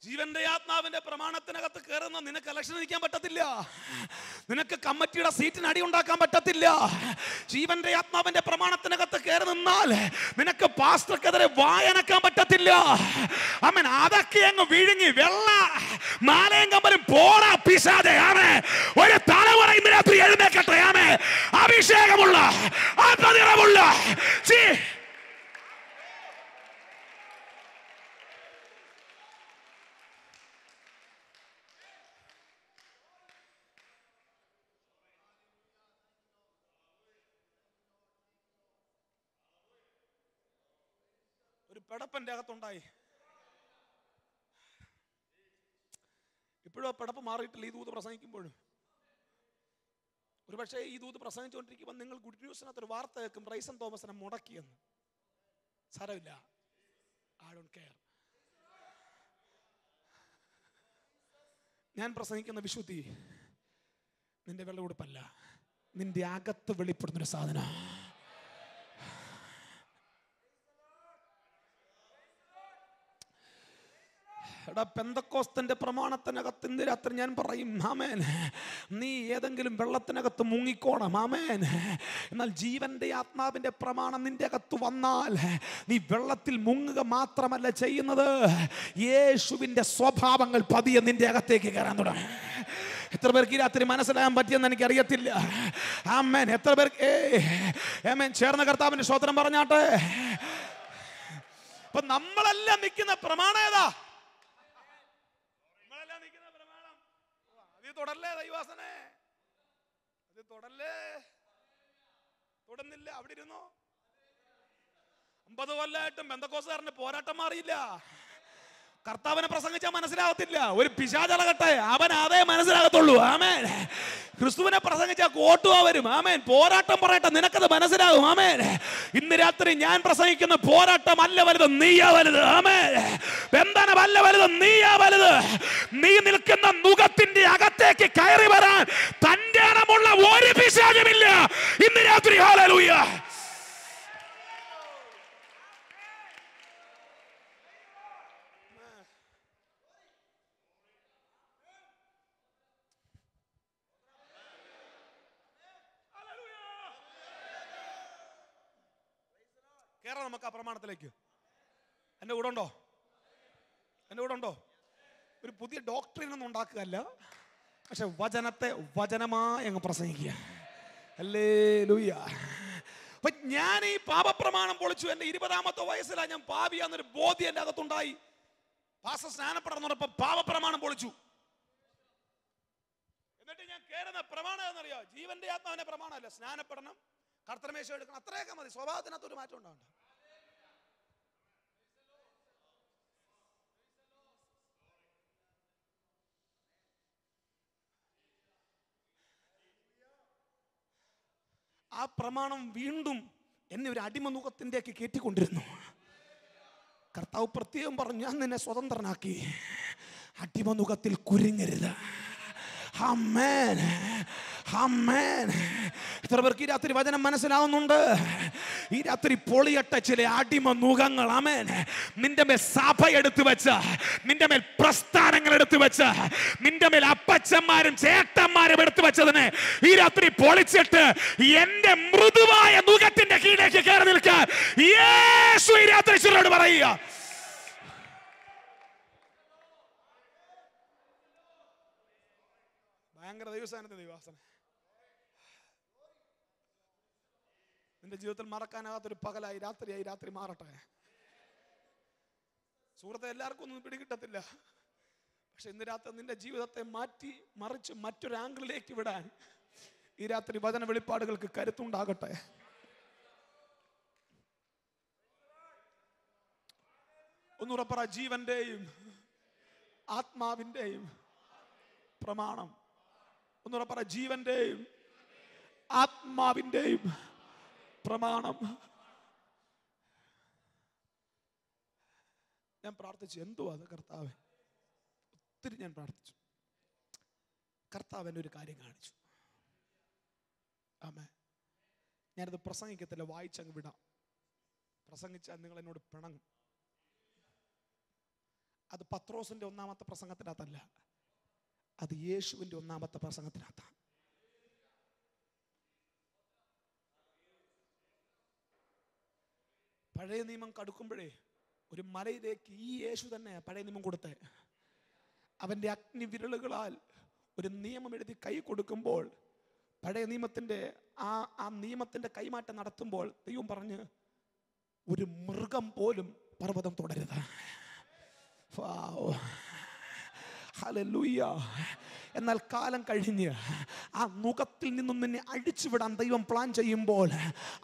ജീവന്റെ ആത്മാവിന്റെ പ്രമാണത്തിനകത്ത് കയറുന്ന നിനക്ക് ഇലക്ഷൻ നിൽക്കാൻ പറ്റത്തില്ല, നിനക്ക് കമ്മിറ്റിയുടെ സീറ്റിന് അടി ഉണ്ടാക്കാൻ പറ്റത്തില്ല. ജീവന്റെ ആത്മാവിന്റെ പ്രമാണത്തിനകത്ത് കയറി നിന്നാൽ നിനക്ക് പാസ്റ്റർക്കെതിരെ വായനക്കാൻ പറ്റത്തില്ല. ആമേൻ. അതൊക്കെ അങ്ങ് വിഴുങ്ങി വെള്ള മാലയും കമ്മലും പോടാ പിശാചേ. ആമേൻ. ഒരു തലമുറ ഇന്ന് രാത്രി എഴുന്നേൽക്കട്ടെ. ആമേൻ. അഭിഷേകമുള്ള ആത്മനിറവുള്ള പെടപ്പന്റെ അകത്തുണ്ടായി. ഇപ്പോഴും ആ പെടപ്പ് മാറിയിട്ടില്ല. ഈ ദൂത് പ്രസംഗിക്കുമ്പോഴും ഒരു പക്ഷേ ഈ ദൂത് പ്രസംഗിച്ചുകൊണ്ടിരിക്കുമ്പോൾ നിങ്ങൾ ഗുഡ് ന്യൂസിനകത്ത് ഒരു വാർത്ത കേൾക്കും, റൈസൻ തോമസിനെ മുടക്കിയെന്ന്. സാരമില്ല, ഐ ഡോണ്ട് കെയർ. ഞാൻ പ്രസംഗിക്കുന്ന വിശുദ്ധി നിന്റെ വെള്ളയുടുപ്പല്ല, നിന്റെ അകത്ത് വെളിപ്പെടുന്നൊരു സാധനം. പെന്തക്കോസ്തന്റെ പ്രമാണത്തിനകത്ത് ഇന്ന് രാത്രി ഞാൻ പറയും ആമേൻ, നീ ഏതെങ്കിലും വെള്ളത്തിനകത്ത് മുങ്ങിക്കോണം. ആമേൻ. എന്നാൽ ജീവന്റെ ആത്മാവിന്റെ പ്രമാണം നിന്റെ അകത്ത് വന്നാൽ നീ വെള്ളത്തിൽ മുങ്ങുക മാത്രമല്ല ചെയ്യുന്നത്, യേശുവിന്റെ സ്വഭാവങ്ങൾ പതിയെ നിന്റെ അകത്തേക്ക് കയറാൻ തുടങ്ങും. എത്ര പേർക്ക് ഈ രാത്രി മനസ്സിലാകാൻ പറ്റിയെന്ന് എനിക്കറിയത്തില്ല. ആമേൻ. എത്ര പേർക്ക് ആമേൻ ചേർന്ന കർത്താവിന്റെ സ്തോത്രം പറഞ്ഞാട്ടെ. അപ്പൊ നമ്മളെല്ലാം നിൽക്കുന്ന പ്രമാണം ഏതാ? തൊടല്ലേ ദൈവാസനെ, അത് തൊടല്ലേ. തൊടുന്നില്ല, അവിടെ ഇരുന്നോ. 50 കൊല്ലമായിട്ടും പെന്തക്കോസ്തുകാരന്റെ പോരാട്ടം മാറിയില്ല. കർത്താവിനെ പ്രസംഗിച്ചാൽ മനസ്സിലാകത്തില്ല. ഒരു പിശാചളകട്ടെ, അവൻ അതേ മനസ്സിലാകത്തുള്ളൂ. ആമേൻ. ക്രിസ്തുവിനെ പ്രസംഗിച്ചാൽ കോട്ടുവാ വരും. ആമേൻ. പോരാട്ടം പറയട്ടെ, നിനക്കത് മനസ്സിലാകും. ആമേൻ. ഇന്ന് രാത്രി ഞാൻ പ്രസംഗിക്കുന്ന പോരാട്ടം അല്ല വലുത്, നീയാ വലുത്. ആമേൻ. ബന്ധനമല്ല വലുത്, നീയാ വലുത്. നീ നിൽക്കുന്ന മുഖത്തിന്റെ അകത്തേക്ക് കയറി വരാൻ തന്റെ ഇടമുള്ള ഒരു പിശാചുമില്ല ഇന്ന് രാത്രി. ഹല്ലേലൂയ. കേറാം നമുക്ക് ആ പ്രമാണത്തിലേക്ക്. എൻ്റെ കൂടെ ഉണ്ടോ? എൻ്റെ കൂടെ ഉണ്ടോ? ഒരു പുതിയ ഡോക്ടറിൻ ഒന്നും ഉണ്ടാക്കുകയല്ല, പക്ഷെ വചനത്തെ വചനമായി അങ്ങ് പ്രസംഗിക്കുക. ഹല്ലേലൂയ. അപ്പൊ ഞാൻ ഈ പാപപ്രമാണം പൊളിച്ചു. എൻ്റെ 20ാമത്തെ വയസ്സിലാണ് ഞാൻ പാപിയാന്നൊരു ബോധ്യം എൻ്റെ അകത്തുണ്ടായി. പാസ്റ്റർ സ്നാനപ്പെടാൻ പറഞ്ഞപ്പോൾ പാപപ്രമാണം പൊളിച്ചു. എന്നിട്ട് ഞാൻ കേറുന്ന പ്രമാണം എന്നറിയോ? ജീവന്റെ ആത്മാവിന്റെ പ്രമാണമല്ല. സ്നാനപ്പെടണം, കർത്തൃമേശ എടുക്കണം, അത്രയൊക്കെ മതി. സ്വഭാവത്തിനകത്തൊരു മാറ്റം ഉണ്ടാവണ്ട. ആ പ്രമാണം വീണ്ടും എന്നെ ഒരു അടിമമുഖത്തിൻ്റെയൊക്കെ കയറ്റിക്കൊണ്ടിരുന്നു. കർത്താവ് പ്രത്യേകം പറഞ്ഞു, ഞാൻ നിന്നെ സ്വതന്ത്രനാക്കി, അടിമനുഖത്തിൽ കുരുങ്ങരുത്. ആമേൻ, ആമേൻ. എത്ര പേർക്ക് ഈ രാത്രി വചനം മനസ്സിലാവുന്നുണ്ട്? ഈ രാത്രി പൊളിയട്ടെ ചില അടിമ മുഖങ്ങൾ. ആമേൻ. നിന്റെ മേൽ സഭ എടുത്തു വെച്ച്, നിന്റെ മേൽ പ്രസ്ഥാനങ്ങൾ എടുത്തു വെച്ച്, നിന്റെ മേൽ അപ്പച്ചന്മാരും ചേട്ടന്മാരും എടുത്തു വെച്ചതിനെ ഈ രാത്രി പൊളിച്ചിട്ട് എന്റെ മൃദുവായ മുഖത്തിന്റെ കീഴിലേക്ക് കയറി നിൽക്കാൻ യേശു ഈ രാത്രി ചിലരോട് പറയുക. ഭയങ്കര ദൈവസാന്നിധ്യ. നിന്റെ ജീവിതത്തിൽ മറക്കാനാകാത്തൊരു പകലായി, രാത്രിയായി, രാത്രി മാറട്ടെ. സുഹൃത്തെ, എല്ലാവർക്കും ഒന്നും പിടികിട്ടത്തില്ല. പക്ഷെ ഇന്ന് രാത്രി നിന്റെ ജീവിതത്തെ മാറ്റി മറിച്ച് മറ്റൊരു ആംഗിളിലേക്ക് വിടാൻ ഈ രാത്രി വചന വെളിപ്പാടുകൾക്ക് കരുത്തുണ്ടാകട്ടെ. ഒന്നുറപ്പറ, ജീവന്റെയും ആത്മാവിന്റെയും പ്രമാണം. ഒന്നുറപ്പറ, ജീവന്റെയും ആത്മാവിന്റെയും പ്രമാണം. ഞാൻ പ്രാർത്ഥിച്ചു, എന്തുവാ അത് കർത്താവേ? ഒത്തിരി ഞാൻ പ്രാർത്ഥിച്ചു. കർത്താവ് എന്നെ ഒരു കാര്യം കാണിച്ചു. ആമേൻ. ഞാനത് പ്രസംഗിക്കത്തില്ല, വായിച്ചങ്ങ് വിടാം. പ്രസംഗിച്ചാൽ നിങ്ങൾ എന്നോട് പിണങ്ങും. അത് പത്രോസിന്റെ ഒന്നാമത്തെ പ്രസംഗത്തിനകത്തല്ല, അത് യേശുവിന്റെ ഒന്നാമത്തെ പ്രസംഗത്തിനകത്താണ്. പഴയ നിയമം കടുക്കുമ്പോഴേ ഒരു മലയിലേക്ക് ഈ യേശു തന്നെ പഴയ നിയമം കൊടുത്തേ. അവന്റെ അഗ്നി വിരലുകളാൽ ഒരു നിയമം എഴുതി കൈ കൊടുക്കുമ്പോൾ, പഴയ നിയമത്തിന്റെ ആ നിയമത്തിന്റെ കൈമാറ്റം നടത്തുമ്പോൾ ദൈവം പറഞ്ഞ്, ഒരു മൃഗം പോലും പർവ്വതം തുടരുത്. ഹല്ലേലൂയ. എന്നാൽ കാലം കഴിഞ്ഞ് ആ മുഖത്തിൽ നിന്നും നിന്നെ അഴിച്ചുവിടാൻ ദൈവം പ്ലാൻ ചെയ്യുമ്പോൾ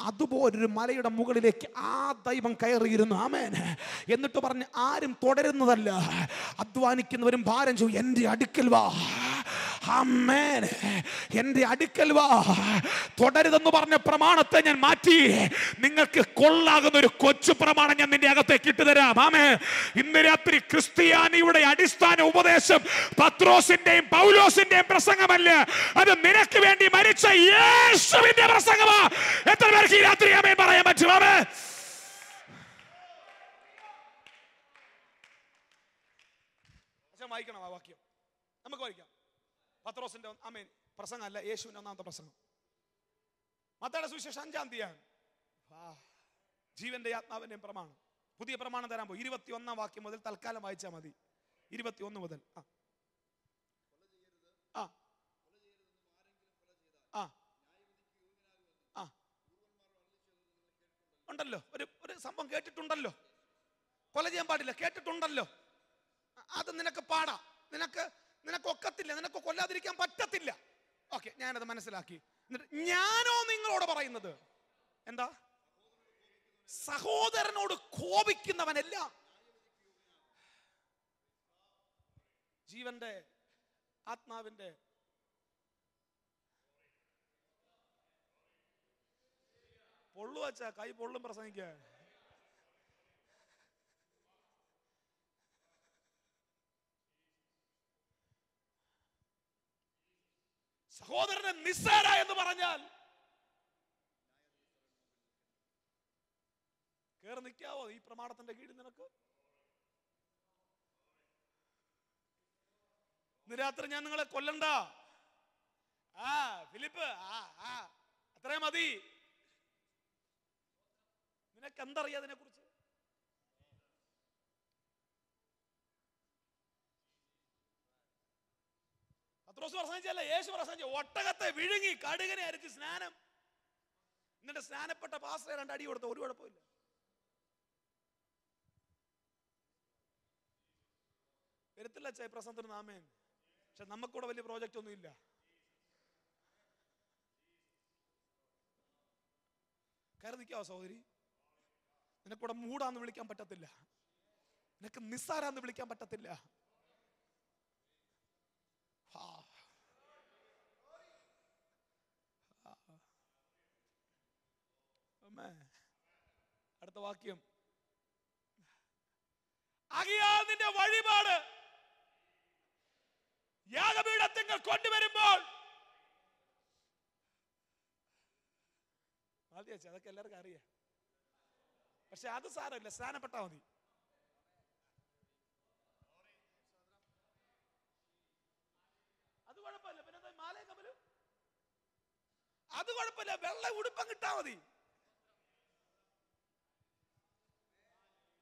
അതുപോലൊരു മലയുടെ മുകളിലേക്ക് ആ ദൈവം കയറിയിരുന്നു. ആമേൻ. എന്നിട്ട് പറഞ്ഞ്, ആരും തുടരുന്നതല്ല, അധ്വാനിക്കുന്നവരും ഭാരം ചെയ്യും, എൻ്റെ അടുക്കൽ വാ. ആമേൻ. എൻ്റെ അടുക്കൽ വാ. തുടരുതെന്ന് പറഞ്ഞ പ്രമാണത്തെ ഞാൻ മാറ്റി നിങ്ങൾക്ക് കൊള്ളാകുന്ന ഒരു കൊച്ചു പ്രമാണം ഞാൻ നിന്റെ അകത്തേക്ക് ഇട്ടുതരാം. ആമേൻ. ഇന്ന് രാത്രി ക്രിസ്ത്യാനിയുടെ അടിസ്ഥാന ഉപദേശം പത്രോസിന്റെയും പൗലോസിന്റെയും പ്രസംഗമല്ല, അത് നിനക്ക് വേണ്ടി മരിച്ച യേശുവിന്റെ പ്രസംഗമാ. എത്ര പേർക്ക് ഈ രാത്രി ആമേൻ പറയാൻ പറ്റും? ആമേൻ. വായിക്കണം ആ വാക്യം, നമുക്ക് വായിക്കാം. പത്രോസിന്റെ ആമേൻ പ്രസംഗമല്ല, യേശുവിന്റെ ഒന്നാമത്തെ പ്രസംഗം. മത്തായിയുടെ സുവിശേഷം 5-ാം അധ്യായം. ജീവന്റെ ആത്മാവിന്റെയും പ്രമാണം. പുതിയ പ്രമാണം തരാൻ പോയി. 21-ാം വാക്യം മുതൽ തൽക്കാലം വായിച്ചാൽ മതി. 21 മുതൽ. ഉണ്ടല്ലോ, ഒരു സംഭവം കേട്ടിട്ടുണ്ടല്ലോ. കൊല ചെയ്യാൻ പാടില്ല, കേട്ടിട്ടുണ്ടല്ലോ. അത് നിനക്ക് പാടാ, നിനക്ക് ഒക്കത്തില്ല, നിനക്ക് കൊല്ലാതിരിക്കാൻ പറ്റത്തില്ല. ഓക്കെ, ഞാനത് മനസ്സിലാക്കി. എന്നിട്ട് ഞാനോ നിങ്ങളോട് പറയുന്നത് എന്താ? സഹോദരനോട് കോപിക്കുന്നവനെല്ലാം ജീവന്റെ ആത്മാവിന്റെ പൊള്ളു വച്ചാ കൈ പൊള്ളും പ്രസംഗിക്ക. സഹോദരനെ നിസ്സാര എന്ന് പറഞ്ഞാൽ കേറി നിൽക്കാവോ ഈ പ്രമാണത്തിന്റെ കീഴിൽ? നിനക്ക് ഇന്ന് രാത്രി ഞാൻ നിങ്ങളെ കൊല്ലണ്ട. ഫിലിപ്പ്, അത്രയും മതി. നിനക്ക് എന്തറിയാം അതിനെ കുറിച്ച്? പത്രോസ് പ്രസംഗിച്ചല്ല, യേശു പ്രസംഗിച്ച. ഒട്ടകത്തെ വിഴുങ്ങി കടുകനെ അരിച്ച് സ്നാനം. എന്നിട്ട് സ്നാനപ്പെട്ട പാസ്റ്ററെ 2 അടി കൊടുത്ത ഒരു കുഴപ്പമില്ല. വരത്തില്ല ചേ പ്രസംഗത്തിന് നാമേൻ. പക്ഷെ നമുക്കൂടെ വലിയ പ്രോജക്റ്റ് ഒന്നും ഇല്ല. കയറി നിൽക്കാവോ സഹോദരി? നിനക്കൂടെ മൂടാന്ന് വിളിക്കാൻ പറ്റത്തില്ല, നിനക്ക് നിസ്സാരാന്ന് വിളിക്കാൻ പറ്റത്തില്ല. അടുത്ത വാക്യം ആകയാൽ നിന്റെ വഴിപാട് യാഗപീഠത്തിങ്കൽ കൊണ്ടുവരുമ്പോൾ അതൊക്കെ എല്ലാവർക്കും അറിയാം. പക്ഷെ അത് സാരമില്ല, സ്നാനപ്പെട്ടാ മതി. അത് കുഴപ്പമില്ല. പിന്നെ മാലയും കമ്മലും അത് കുഴപ്പമില്ല, വെള്ള ഉടുപ്പം കിട്ടാ മതി.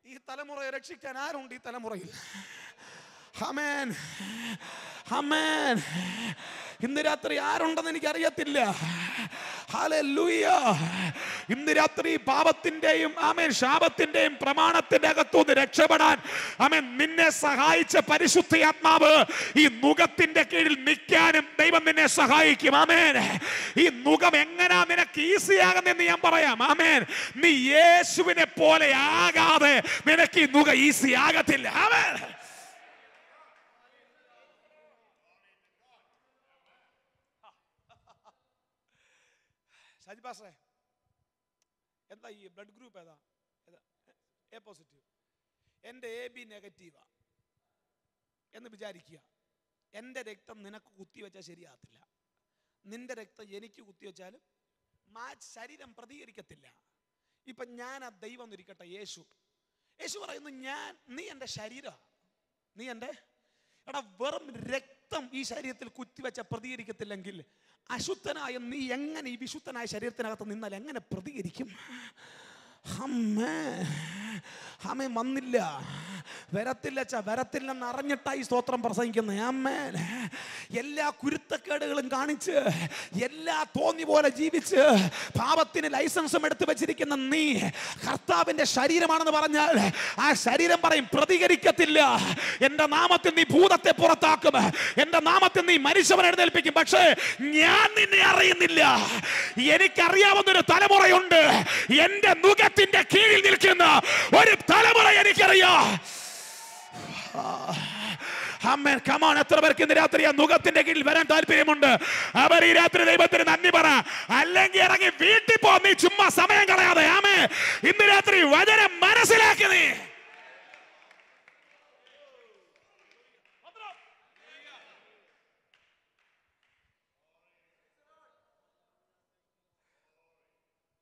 ഈ തലമുറയെ രക്ഷിക്കാൻ ആരുണ്ട് ഈ തലമുറയിൽ? ആമേൻ, ആമേൻ. ഇന്ന് രാത്രി ആരുണ്ടെന്ന് എനിക്കറിയത്തില്ല. ഹല്ലേലൂയ. ഇന്ന് രാത്രി പാപത്തിന്റെയും ആമേൻ ശാപത്തിന്റെയും പ്രമാണത്തിന്റെ അകത്തുനിന്ന് രക്ഷപ്പെടാൻ ആമേൻ നിന്നെ സഹായിച്ച പരിശുദ്ധാത്മാവ് ഈ നുകത്തിന്റെ കീഴിൽ നിൽക്കാനും ദൈവം നിന്നെ സഹായിക്കും. ആമേൻ. ഈ നുകം എങ്ങനാ നിനക്ക് ഈസി ആകുന്നെന്ന് ഞാൻ പറയാം. ആമേൻ. നീ യേശുവിനെ പോലെ ആകാതെ നിനക്ക് ഈ നുക ഈസി ആകത്തില്ല. ആമേൻ. ഷാജി പാസ്റ്ററെ, എന്താ ഈ ബ്ലഡ് ഗ്രൂപ്പ്? ഏതാ? A positive. എൻ്റെ AB നെഗറ്റീവാ എന്ന് വിചാരിക്കുക. എൻ്റെ രക്തം നിനക്ക് കുത്തിവെച്ചാൽ ശരിയാകത്തില്ല. നിന്റെ രക്തം എനിക്ക് കുത്തിവെച്ചാലും ശരീരം പ്രതികരിക്കത്തില്ല. ഇപ്പം ഞാൻ ആ ദൈവം എന്നിരിക്കട്ടെ, യേശു പറയുന്നു, നീ എൻ്റെ ശരീരം, നീ എൻ്റെ വെറും രക്തം ഈ ശരീരത്തിൽ കുത്തിവെച്ച പ്രതികരിക്കത്തില്ലെങ്കിൽ അശുദ്ധനായ നീ എങ്ങനെ ഈ വിശുദ്ധനായ ശരീരത്തിനകത്ത് നിന്നാൽ എങ്ങനെ പ്രതികരിക്കും? അമ്മേ വന്നില്ല, വരത്തില്ലെന്ന് അറിഞ്ഞിട്ടായി സ്തോത്രം പ്രസംഗിക്കുന്നത്. അമ്മേൻ. എല്ലാ കുരുത്തക്കേടുകളും കാണിച്ച് എല്ലാ തോന്നി പോലെ ജീവിച്ച് പാപത്തിന് ലൈസൻസും എടുത്തു വെച്ചിരിക്കുന്ന നീ കർത്താവിന്റെ ശരീരമാണെന്ന് പറഞ്ഞാൽ ആ ശരീരം പറയും പ്രതികരിക്കത്തില്ല. എന്റെ നാമത്തിൽ നീ ഭൂതത്തെ പുറത്താക്കും, എന്റെ നാമത്തിൽ നീ മരിച്ചവനെ എഴുന്നേൽപ്പിക്കും. പക്ഷേ ഞാൻ നിന്നെ അറിയുന്നില്ല. എനിക്കറിയാവുന്നൊരു തലമുറയുണ്ട്. എന്റെ നുകത്തിന്റെ കീഴിൽ നിൽക്കുന്ന ഒരു തലമുറ എനിക്കറിയാം. ആമേൻ. come on. എത്ര പേർക്ക് ഇന്ന് രാത്രി ആ നുകത്തിന്റെ കീഴിൽ വരാൻ താല്പര്യമുണ്ട്? അവർ ഈ രാത്രി ദൈവത്തിന് നന്ദി പറ. അല്ലെങ്കിൽ ഇറങ്ങി വീട്ടിൽ പോ. നീ ചുമ്മാ സമയം കളയാതെ. ആമേൻ. ഇന്ന് രാത്രി വചനം മനസ്സിലാക്കി നീ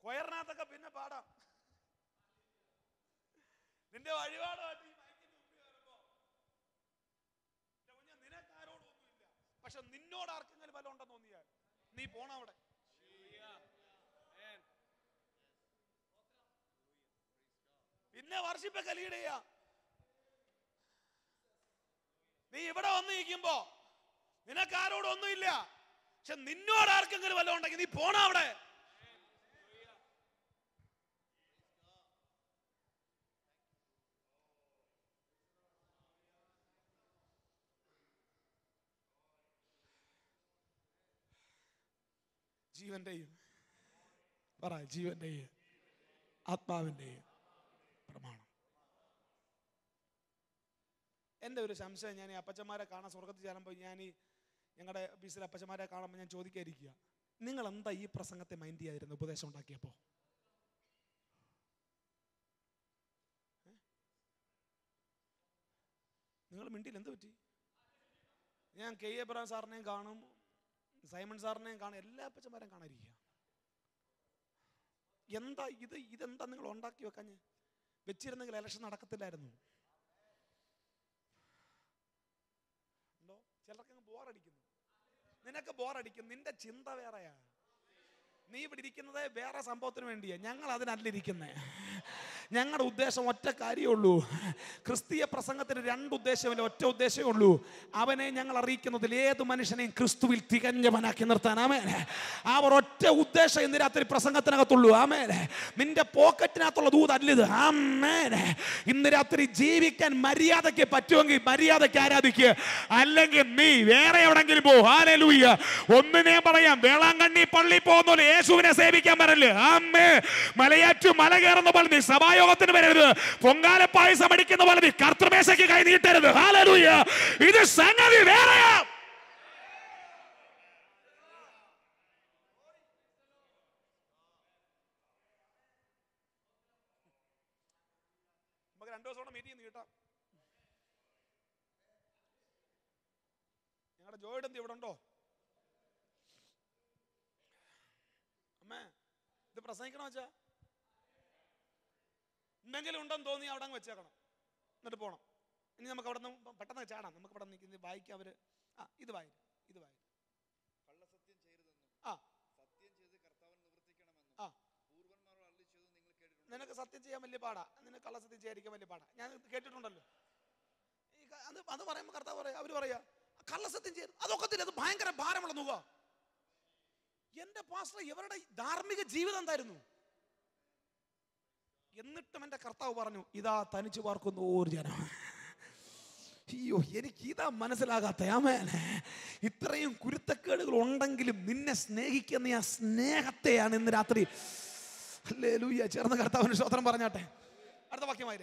കൊയറിനകത്തൊക്കെ പിന്നെ പാടാം. നിന്റെ വഴിപാടുമായിട്ട് നിനക്കാരോടൊന്നുമില്ല. പക്ഷെ നിന്നോട് ആർക്കെങ്കിലും വല്ല ഉണ്ടെന്ന് തോന്നിയാൽ നീ പോണ അവിടെ. പിന്നെ വർഷിപ്പൊക്കെ ലീഡ് ചെയ്യാ. നീ ഇവിടെ വന്ന് നിൽക്കുമ്പോ നിനക്കാരോടൊന്നുമില്ല. പക്ഷെ നിന്നോട് ആർക്കെങ്കിലും വല്ല ഉണ്ടെങ്കിൽ നീ പോണ അവിടെ. ജീവന്റെയും ആത്മാവിന്റെയും പ്രമാണം. എൻ്റെ ഒരു സംശയം, ഞാൻ ഈ അപ്പച്ചന്മാരെ കാണാൻ സ്വർഗത്തിൽ ചെല്ലുമ്പോൾ ഞങ്ങളുടെ ഓഫീസിലെ അപ്പച്ചന്മാരെ കാണുമ്പോൾ ഞാൻ ചോദിക്കാതിരിക്കുക, നിങ്ങൾ എന്താ ഈ പ്രസംഗത്തെ മൈൻഡ് ചെയ്യാതിരുന്നു ഉപദേശം ഉണ്ടാക്കിയപ്പോൾ? നിങ്ങൾ മിണ്ടിയിൽ എന്ത് പറ്റി? ഞാൻ കെ എബ്രഹാം സാറിനെയും കാണും, സൈമൺ സാറിനെയും കാണും, എല്ലാ അപ്പച്ചന്മാരെയും കാണാതിരിക്കുക. എന്താ ഇതെന്താ നിങ്ങൾ ഉണ്ടാക്കി വെക്കാഞ്ഞ്? വെച്ചിരുന്നെങ്കിൽ ഇലക്ഷൻ നടക്കത്തില്ലായിരുന്നു. ഉണ്ടോ? ചിലർക്ക് ബോറടിക്കുന്നു. നിനക്ക് ബോറടിക്കും, നിന്റെ ചിന്ത വേറെയാ. നീ ഇവിടെ ഇരിക്കുന്നത് വേറെ സംഭവത്തിന് വേണ്ടിയാ. ഞങ്ങൾ അതിനല്ല ഇരിക്കുന്നേ. ഞങ്ങളുടെ ഉദ്ദേശം ഒറ്റ കാര്യമുള്ളൂ. ക്രിസ്തീയ പ്രസംഗത്തിന് രണ്ട് ഉദ്ദേശമില്ല, ഒറ്റ ഉദ്ദേശമേ ഉള്ളൂ. അവനെ ഞങ്ങൾ അറിയിക്കുന്നതിൽ ഏത് മനുഷ്യനെയും ക്രിസ്തുവിൽ തികഞ്ഞവനാക്കി നിർത്താൻ. ആമേൻ. ആ ഒരൊറ്റ ഉദ്ദേശം ഇന്ന് രാത്രി പ്രസംഗത്തിനകത്തുള്ളൂ. ആമേൻ. നിന്റെ പോക്കറ്റിനകത്തുള്ള ദൂതല്ലിത്. ആമേൻ. ഇന്ന് രാത്രി ജീവിക്കാൻ മര്യാദയ്ക്ക് പറ്റുമെങ്കിൽ മര്യാദയ്ക്ക് ആരാധിക്കുക, അല്ലെങ്കിൽ നീ വേറെ എവിടെങ്കിലും പോ. ഹല്ലേലൂയ. ഒന്നിനെ പറയാം, വേളാങ്കണ്ണി പള്ളി പോകുന്ന യേശുവിനെ സേവിക്കാൻ വരല്ലേ. ആമേൻ. മലയാറ്റു മല കയറുന്ന പോലെ നീ സഭായോഗത്തിന് വരരുത്. പൊങ്കാല പായസം അടിക്കുന്ന പോലെ നീ കർത്തൃമേശയ്ക്ക് കൈ നീട്ടരുത്. ഹല്ലേലൂയ. ഇത് സംഗതി വേറെയാ. നമുക്ക് 2 ദിവസം മീറ്റിംഗ് കിട്ടാം. ജോയിഡന്തി ഇവിടെ ഉണ്ടോ? അമ്മേ, ഇത് പ്രസംഗിക്കണോ വെച്ചാ? എന്തെങ്കിലും ഉണ്ടെന്ന് തോന്നി അവിടെ അങ്ങ് വെച്ചേക്കണം, എന്നിട്ട് പോകണം. ഇനി നമുക്ക് അവിടെ നിന്ന് പെട്ടെന്ന് ചാടാം. നമുക്ക് ഇവിടെ നിൽക്കുന്നത് വായിക്കാം. അവര് ഇത് വായി, ഇത് വായി. കള്ളസത്യം ചെയ്യരുതെന്നും ആ സത്യം ചെയ്ത് കർത്താവിനെ നിവർത്തിക്കണമെന്നും ആ പൂർവന്മാർ അരുളിച്ചെയ്തത് നിങ്ങൾ കേട്ടിട്ടുണ്ട്. നിനക്ക് സത്യം ചെയ്യാൻ വലിയ പാടാ, നിനക്ക് കള്ളസത്യം ചെയ്യാതിരിക്കാൻ വലിയ പാടാ. ഞാൻ കേട്ടിട്ടുണ്ടല്ലോ. അത് പറയുമ്പോൾ കർത്താവ് പറയാ, അവര് പറയാ കള്ളസത്യം ചെയ്ത് അതൊക്കത്തില്ല, അത് ഭയങ്കര ഭാരമുള്ള നുക. എന്റെ പാസ്റ്റർ ഇവരുടെ ധാർമ്മിക ജീവിതം എന്തായിരുന്നു? എന്നിട്ടും എന്റെ കർത്താവ് പറഞ്ഞു, ഇതാ തനിച്ചു പാർക്കുന്ന ഒരു ജനം. അയ്യോ, എനിക്ക് ഇതാ മനസ്സിലാകാത്ത. ആമേൻ. ഇത്രയും കുരുത്തക്കേടുകൾ ഉണ്ടെങ്കിലും നിന്നെ സ്നേഹിക്കുന്ന ആ സ്നേഹത്തെയാണ് ഇന്ന് രാത്രി ഹല്ലേലൂയ ചേർന്ന് കർത്താവിന് സ്തോത്രം പറഞ്ഞാട്ടെ. അടുത്ത വാക്യമായി,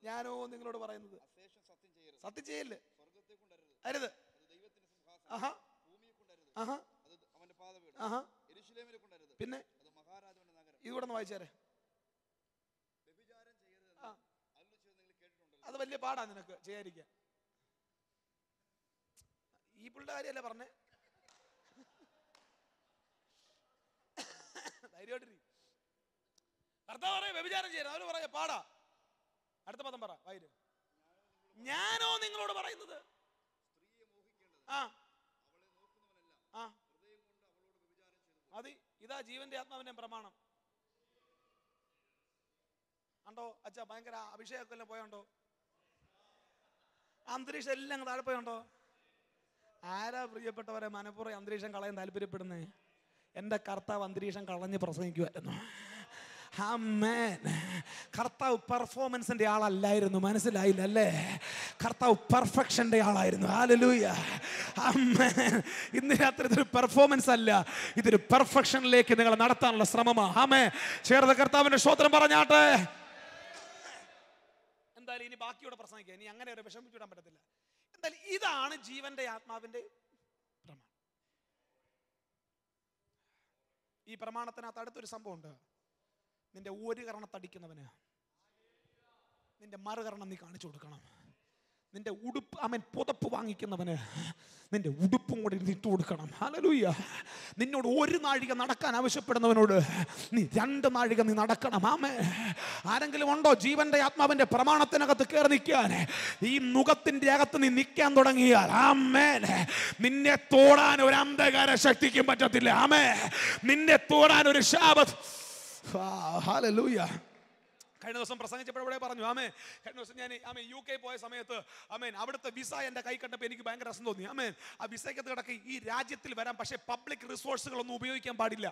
ഞാനോ നിങ്ങളോട് പറയുന്നത് സത്യം ചെയ്യല്ലേ, അരുത്, പിന്നെ ഇതുകൂടെ ഒന്ന് വായിച്ചേരെ. അത് വലിയ പാടാ നിനക്ക് ചെയ്യാതിരിക്കാൻ. ഈ പുള്ളിയുടെ കാര്യമല്ലേ പറഞ്ഞേ? ധൈര്യമായിട്ടിരി. കർത്താവ് പറയാ വ്യഭിചാരം ചെയ്യരുത്, അവര് പറയാ പാടാ. അടുത്ത പദം പറ, വായിര്. ഞാനോ നിങ്ങളോട് പറയുന്നത് മതി. ഇതാ ജീവന്റെ ആത്മാവിന്റെ പ്രമാണം. കണ്ടോ അച്ഛാ, ഭയങ്കര അഭിഷേകമൊക്കെ എല്ലാം പോയോണ്ടോ? അന്തരീക്ഷം എല്ലാം താഴെ പോയോണ്ടോ? ആരാ പ്രിയപ്പെട്ടവരെ മനഃപൂർവ്വം അന്തരീക്ഷം കളയാൻ താല്പര്യപ്പെടുന്നേ? എൻ്റെ കർത്താവ് അന്തരീക്ഷം കളഞ്ഞ് പ്രസംഗിക്കുമായിരുന്നു. ആമേൻ. കർത്താവ് പെർഫോമൻസിന്റെ ആളല്ലായിരുന്നു, മനസ്സിലായില്ല അല്ലേ? കർത്താവ് പെർഫെക്ഷന്റെ ആളായിരുന്നു. ഹല്ലേലൂയ, ആമേൻ. ഇന്ന് രാത്രി ഇതൊരു പെർഫോമൻസ് അല്ല, ഇതൊരു പെർഫെക്ഷനിലേക്ക് നിങ്ങൾ നടത്താനുള്ള ശ്രമമാണ്. ആമേൻ. ചേർന്ന് കർത്താവിന്റെ സ്തോത്രം പറഞ്ഞാട്ടെ. എന്തായാലും ഇനി ബാക്കിയോടെ പ്രസംഗിക്കുക, ഇനി അങ്ങനെ ഒരു വിഷമിച്ചിടാൻ പറ്റത്തില്ല. എന്തായാലും ഇതാണ് ജീവന്റെ ആത്മാവിന്റെ പ്രമാണം. ഈ പ്രമാണത്തിനകത്ത് അടുത്തൊരു സംഭവം ഉണ്ട്. നിന്റെ ഒരു കരണത്തടിക്കുന്നവന് നിന്റെ മറുകരണം നീ കാണിച്ചു കൊടുക്കണം. നിന്റെ ഉടുപ്പ് പുതപ്പ് വാങ്ങിക്കുന്നവന് നിന്റെ ഉടുപ്പും കൂടി ഇട്ട് കൊടുക്കണം. ഹല്ലേലൂയ. നിന്നോട് ഒരു നാഴിക നടക്കാൻ ആവശ്യപ്പെടുന്നവനോട് നീ 2 നാഴിക നീ നടക്കണം. ആമേൻ. ആരെങ്കിലും ഉണ്ടോ ജീവന്റെ ആത്മാവിന്റെ പ്രമാണത്തിനകത്ത് കയറി നിൽക്കാൻ? ഈ നുകത്തിന്റെ അകത്ത് നീ നിൽക്കാൻ തുടങ്ങിയാൽ ആമേൻ, നിന്നെ തോടാൻ ഒരു അന്ധകാര ശക്തിക്കും പറ്റത്തില്ല. ആമേൻ. നിന്നെ തോടാൻ ഒരു ശാപത്ത്. ഹല്ലേലൂയ. കഴിഞ്ഞ ദിവസം പ്രസംഗിച്ചപ്പോഴേ പറഞ്ഞു, കഴിഞ്ഞ ദിവസം ഞാൻ UK പോയ സമയത്ത് അവിടുത്തെ വിസ എൻ്റെ കൈ കണ്ടപ്പോൾ എനിക്ക് ഭയങ്കര രസം തോന്നി. ആ വിസയ്ക്കകത്ത് കിടക്കി ഈ രാജ്യത്തിൽ വരാം, പക്ഷേ പബ്ലിക് റിസോഴ്സുകളൊന്നും ഉപയോഗിക്കാൻ പാടില്ല.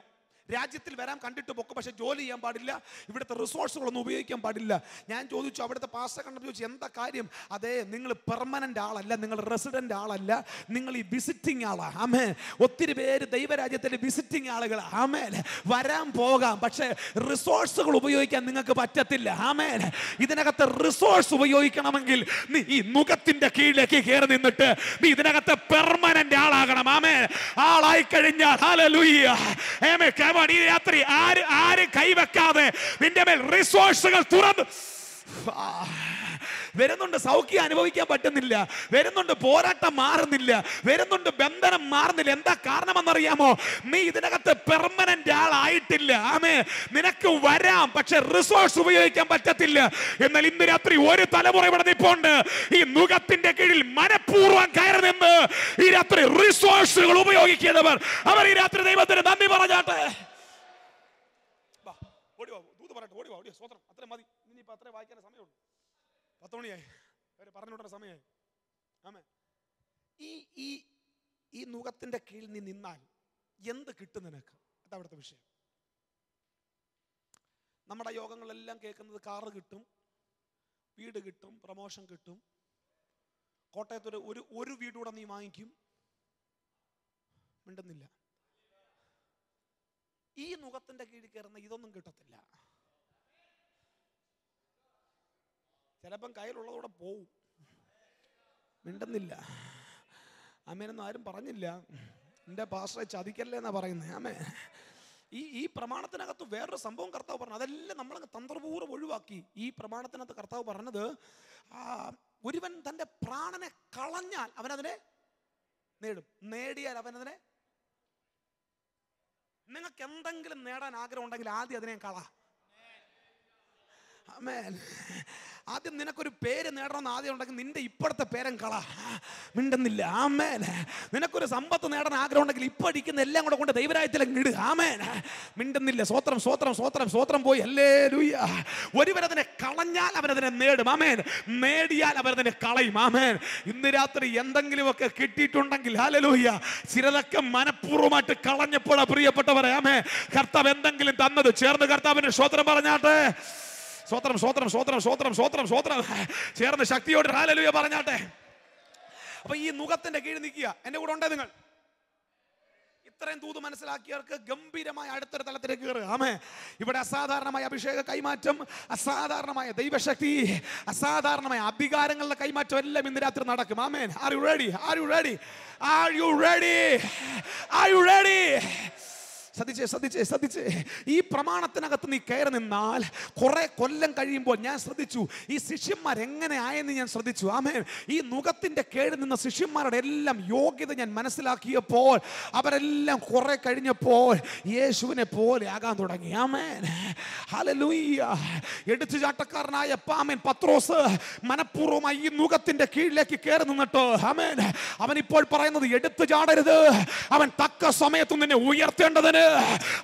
രാജ്യത്തിൽ വരാൻ കണ്ടിട്ട് പൊക്കും, പക്ഷെ ജോലി ചെയ്യാൻ പാടില്ല. ഇവിടുത്തെ റിസോഴ്സുകളൊന്നും ഉപയോഗിക്കാൻ പാടില്ല. ഞാൻ ചോദിച്ചു, അവിടുത്തെ പാസ്റ്റർ കണ്ടപ്പോൾ ചോദിച്ചു, എന്താ കാര്യം? അതെ, നിങ്ങൾ പെർമനന്റ് ആളല്ല, നിങ്ങൾ റെസിഡന്റ് ആളല്ല, നിങ്ങൾ ഈ വിസിറ്റിംഗ് ആളാ. ആമേൻ. ഒത്തിരി പേര് ദൈവരാജ്യത്തിലെ വിസിറ്റിംഗ് ആളുകൾ. ആമേൻ. വരാൻ പോകാം, പക്ഷെ റിസോഴ്സുകൾ ഉപയോഗിക്കാൻ നിങ്ങൾക്ക് പറ്റത്തില്ല. ആമേൻ. ഇതിനകത്ത് റിസോഴ്സ് ഉപയോഗിക്കണമെങ്കിൽ നീ ഈ നുകത്തിന്റെ കീഴിലേക്ക് കയറി നിന്നിട്ട് നീ ഇതിനകത്ത് പെർമനന്റ് ആളാകണം. ആമേൻ. ആളായി കഴിഞ്ഞാൽ ഹല്ലേലൂയ, ആമേൻ. ഈ രാത്രി ആര് കൈവെക്കാതെ നിന്റെ മേൽ റിസോഴ്സുകൾ തുറന്നു വരുന്നുണ്ട്. സൗഖ്യം അനുഭവിക്കാൻ പറ്റുന്നില്ല, വരുന്നുണ്ട് പോരാട്ടം മാറുന്നില്ല, വരുന്നുണ്ട് ബന്ധനം മാറുന്നില്ല. എന്താ കാരണമെന്നറിയാമോ? നീ ഇതിനകത്ത് പെർമനന്റ് ആളായിട്ടില്ല. ആമേൻ. നിനക്ക് വരാം, പക്ഷെ റിസോഴ്സ് ഉപയോഗിക്കാൻ പറ്റത്തില്ല. എന്നാൽ ഇന്ന് രാത്രി ഒരു തലമുറ ഇവിടെ നിൽപ്പുണ്ട്, ഈ നുകത്തിന്റെ കീഴിൽ മനഃപൂർവ്വം കയറി നിന്ന് ഈ രാത്രി റിസോഴ്സുകൾ ഉപയോഗിക്കുന്നവർ. അവർ ഈ രാത്രി ദൈവത്തിന് നന്ദി പറഞ്ഞാട്ടെ. ദൂത് പറയട്ടെ, ഓടി വാ. സ്വതന്ത്രം അത്ര മതി. ഇനിയിപ്പോ അത്രേ വായിക്കാൻ സമയമുള്ളൂ. 10 മണിയായി, അവര് പറഞ്ഞുകൊണ്ട സമയമായി. ആമേൻ. ഈ നുകത്തിന്റെ കീഴിൽ നീ നിന്നാൽ എന്ത് കിട്ടും നിനക്ക്? അതവിടുത്തെ വിഷയം. നമ്മുടെ യോഗങ്ങളെല്ലാം കേൾക്കുന്നത് കാറ് കിട്ടും, വീട് കിട്ടും, പ്രമോഷൻ കിട്ടും. കോട്ടയത്തൊരു ഒരു വീടുകൂടെ നീ വാങ്ങിക്കും. മിണ്ടുന്നില്ല. ഈ നുകത്തിന്റെ കീഴിൽ കയറുന്ന ഇതൊന്നും കിട്ടത്തില്ല. ചിലപ്പം കയ്യിലുള്ളതോടെ പോവും. മിണ്ടുന്നില്ല. ആമേനൊന്നും ആരും പറഞ്ഞില്ല. എൻ്റെ പാസ്റ്ററെ ചതിക്കല്ലേ എന്നാ പറയുന്നത്. ആമേ. ഈ പ്രമാണത്തിനകത്ത് വേറൊരു സംഭവം കർത്താവ് പറഞ്ഞു, അതെല്ലാം നമ്മളങ്ങ് തന്ത്രപൂർവ്വം ഒഴിവാക്കി. ഈ പ്രമാണത്തിനകത്ത് കർത്താവ് പറഞ്ഞത് ഒരുവൻ തൻ്റെ പ്രാണനെ കളഞ്ഞാൽ അവനതിനെ നേടും, നേടിയാൽ അവനതിനെ. നിങ്ങൾക്ക് എന്തെങ്കിലും നേടാൻ ആഗ്രഹം ഉണ്ടെങ്കിൽ ആദ്യം അതിനെ കള. ആമേൻ. ആദ്യം നിനക്കൊരു പേര് നേടണമെന്ന് ആദ്യം ഉണ്ടെങ്കിൽ നിന്റെ ഇപ്പോഴത്തെ പേരും കള. മിണ്ടുന്നില്ല. ആമേൻ. നിനക്കൊരു സമ്പത്ത് നേടാൻ ആഗ്രഹം ഉണ്ടെങ്കിൽ ഇപ്പോൾ ഇരിക്കുന്ന എല്ലാം കൂടെ കൊണ്ട് ദൈവരാജ്യത്തിലേക്ക് ഇടുക. ആമേൻ. മിണ്ടുന്നില്ല. സ്വോത്രം സ്വോത്രം സ്വോത്രം സ്വോത്രം പോയി. ഹല്ലേലൂയ. ഒരുവനതിനെ കളഞ്ഞാൽ അവനതിനെ നേടും. ആമേൻ. നേടിയാൽ അവനതിനെ കളയും. ആമേൻ. ഇന്ന് രാത്രി എന്തെങ്കിലുമൊക്കെ കിട്ടിയിട്ടുണ്ടെങ്കിൽ ഹല്ലേലൂയ, ചിലതൊക്കെ മനഃപൂർവ്വമായിട്ട് കളഞ്ഞപ്പോഴാ പ്രിയപ്പെട്ടവരെ. ആമേൻ. കർത്താവ് എന്തെങ്കിലും തന്നത് ചേർന്ന് കർത്താവിന്റെ സ്വോത്രം പറഞ്ഞാട്ടെ. സ്വോത്രം സ്വോത്രം സ്വോത്രം സ്വോത്രം സ്വോത്രം സ്വോത്രം ചേർന്ന് ശക്തിയോട് ഹല്ലേലൂയ പറഞ്ഞാട്ടെ. അപ്പൊ ഈ നുകത്തിന്റെ കീഴിൽ നിൽക്കുക. എന്റെ കൂടെ ഉണ്ടേ നിങ്ങൾ? ഇത്രയും തൂത് മനസ്സിലാക്കിയവർക്ക് ഗംഭീരമായ അടുത്തൊരു തലത്തിലേക്ക് കയറുക. ആമേ. ഇവിടെ അസാധാരണമായ അഭിഷേക കൈമാറ്റം, അസാധാരണമായ ദൈവശക്തി, അസാധാരണമായ അധികാരങ്ങളുടെ കൈമാറ്റം എല്ലാം ഇന്ന് രാത്രി നടക്കും. ആമേൻ. Are you ready? Are you ready? Are you ready? Are you ready? ശ്രദ്ധിച്ചേ. ഈ പ്രമാണത്തിനകത്ത് നീ കയറി നിന്നാൽ കുറെ കൊല്ലം കഴിയുമ്പോൾ ഞാൻ ശ്രദ്ധിച്ചു ഈ ശിഷ്യന്മാർ എങ്ങനെ ആയെന്ന് ഞാൻ ശ്രദ്ധിച്ചു. ആമേൻ. ഈ നുകത്തിന്റെ കീഴിൽ നിന്ന ശിഷ്യന്മാരുടെ എല്ലാം യോഗ്യത ഞാൻ മനസ്സിലാക്കിയപ്പോൾ അവരെല്ലാം കുറെ കഴിഞ്ഞപ്പോൾ യേശുവിനെ പോലെ ആകാൻ തുടങ്ങി. ആമേൻ. ഹല്ലേലൂയ. എടുത്തുചാട്ടക്കാരനായ ആമേൻ പത്രോസ് മനഃപൂർവ്വമായി ഈ നുകത്തിന്റെ കീഴിലേക്ക് കയറി നിന്നിട്ട് ആമേൻ അവൻ ഇപ്പോൾ പറയുന്നത് എടുത്തു ചാടരുത്, അവൻ തക്ക സമയത്ത് നിന്നെ ഉയർത്തേണ്ടതിന്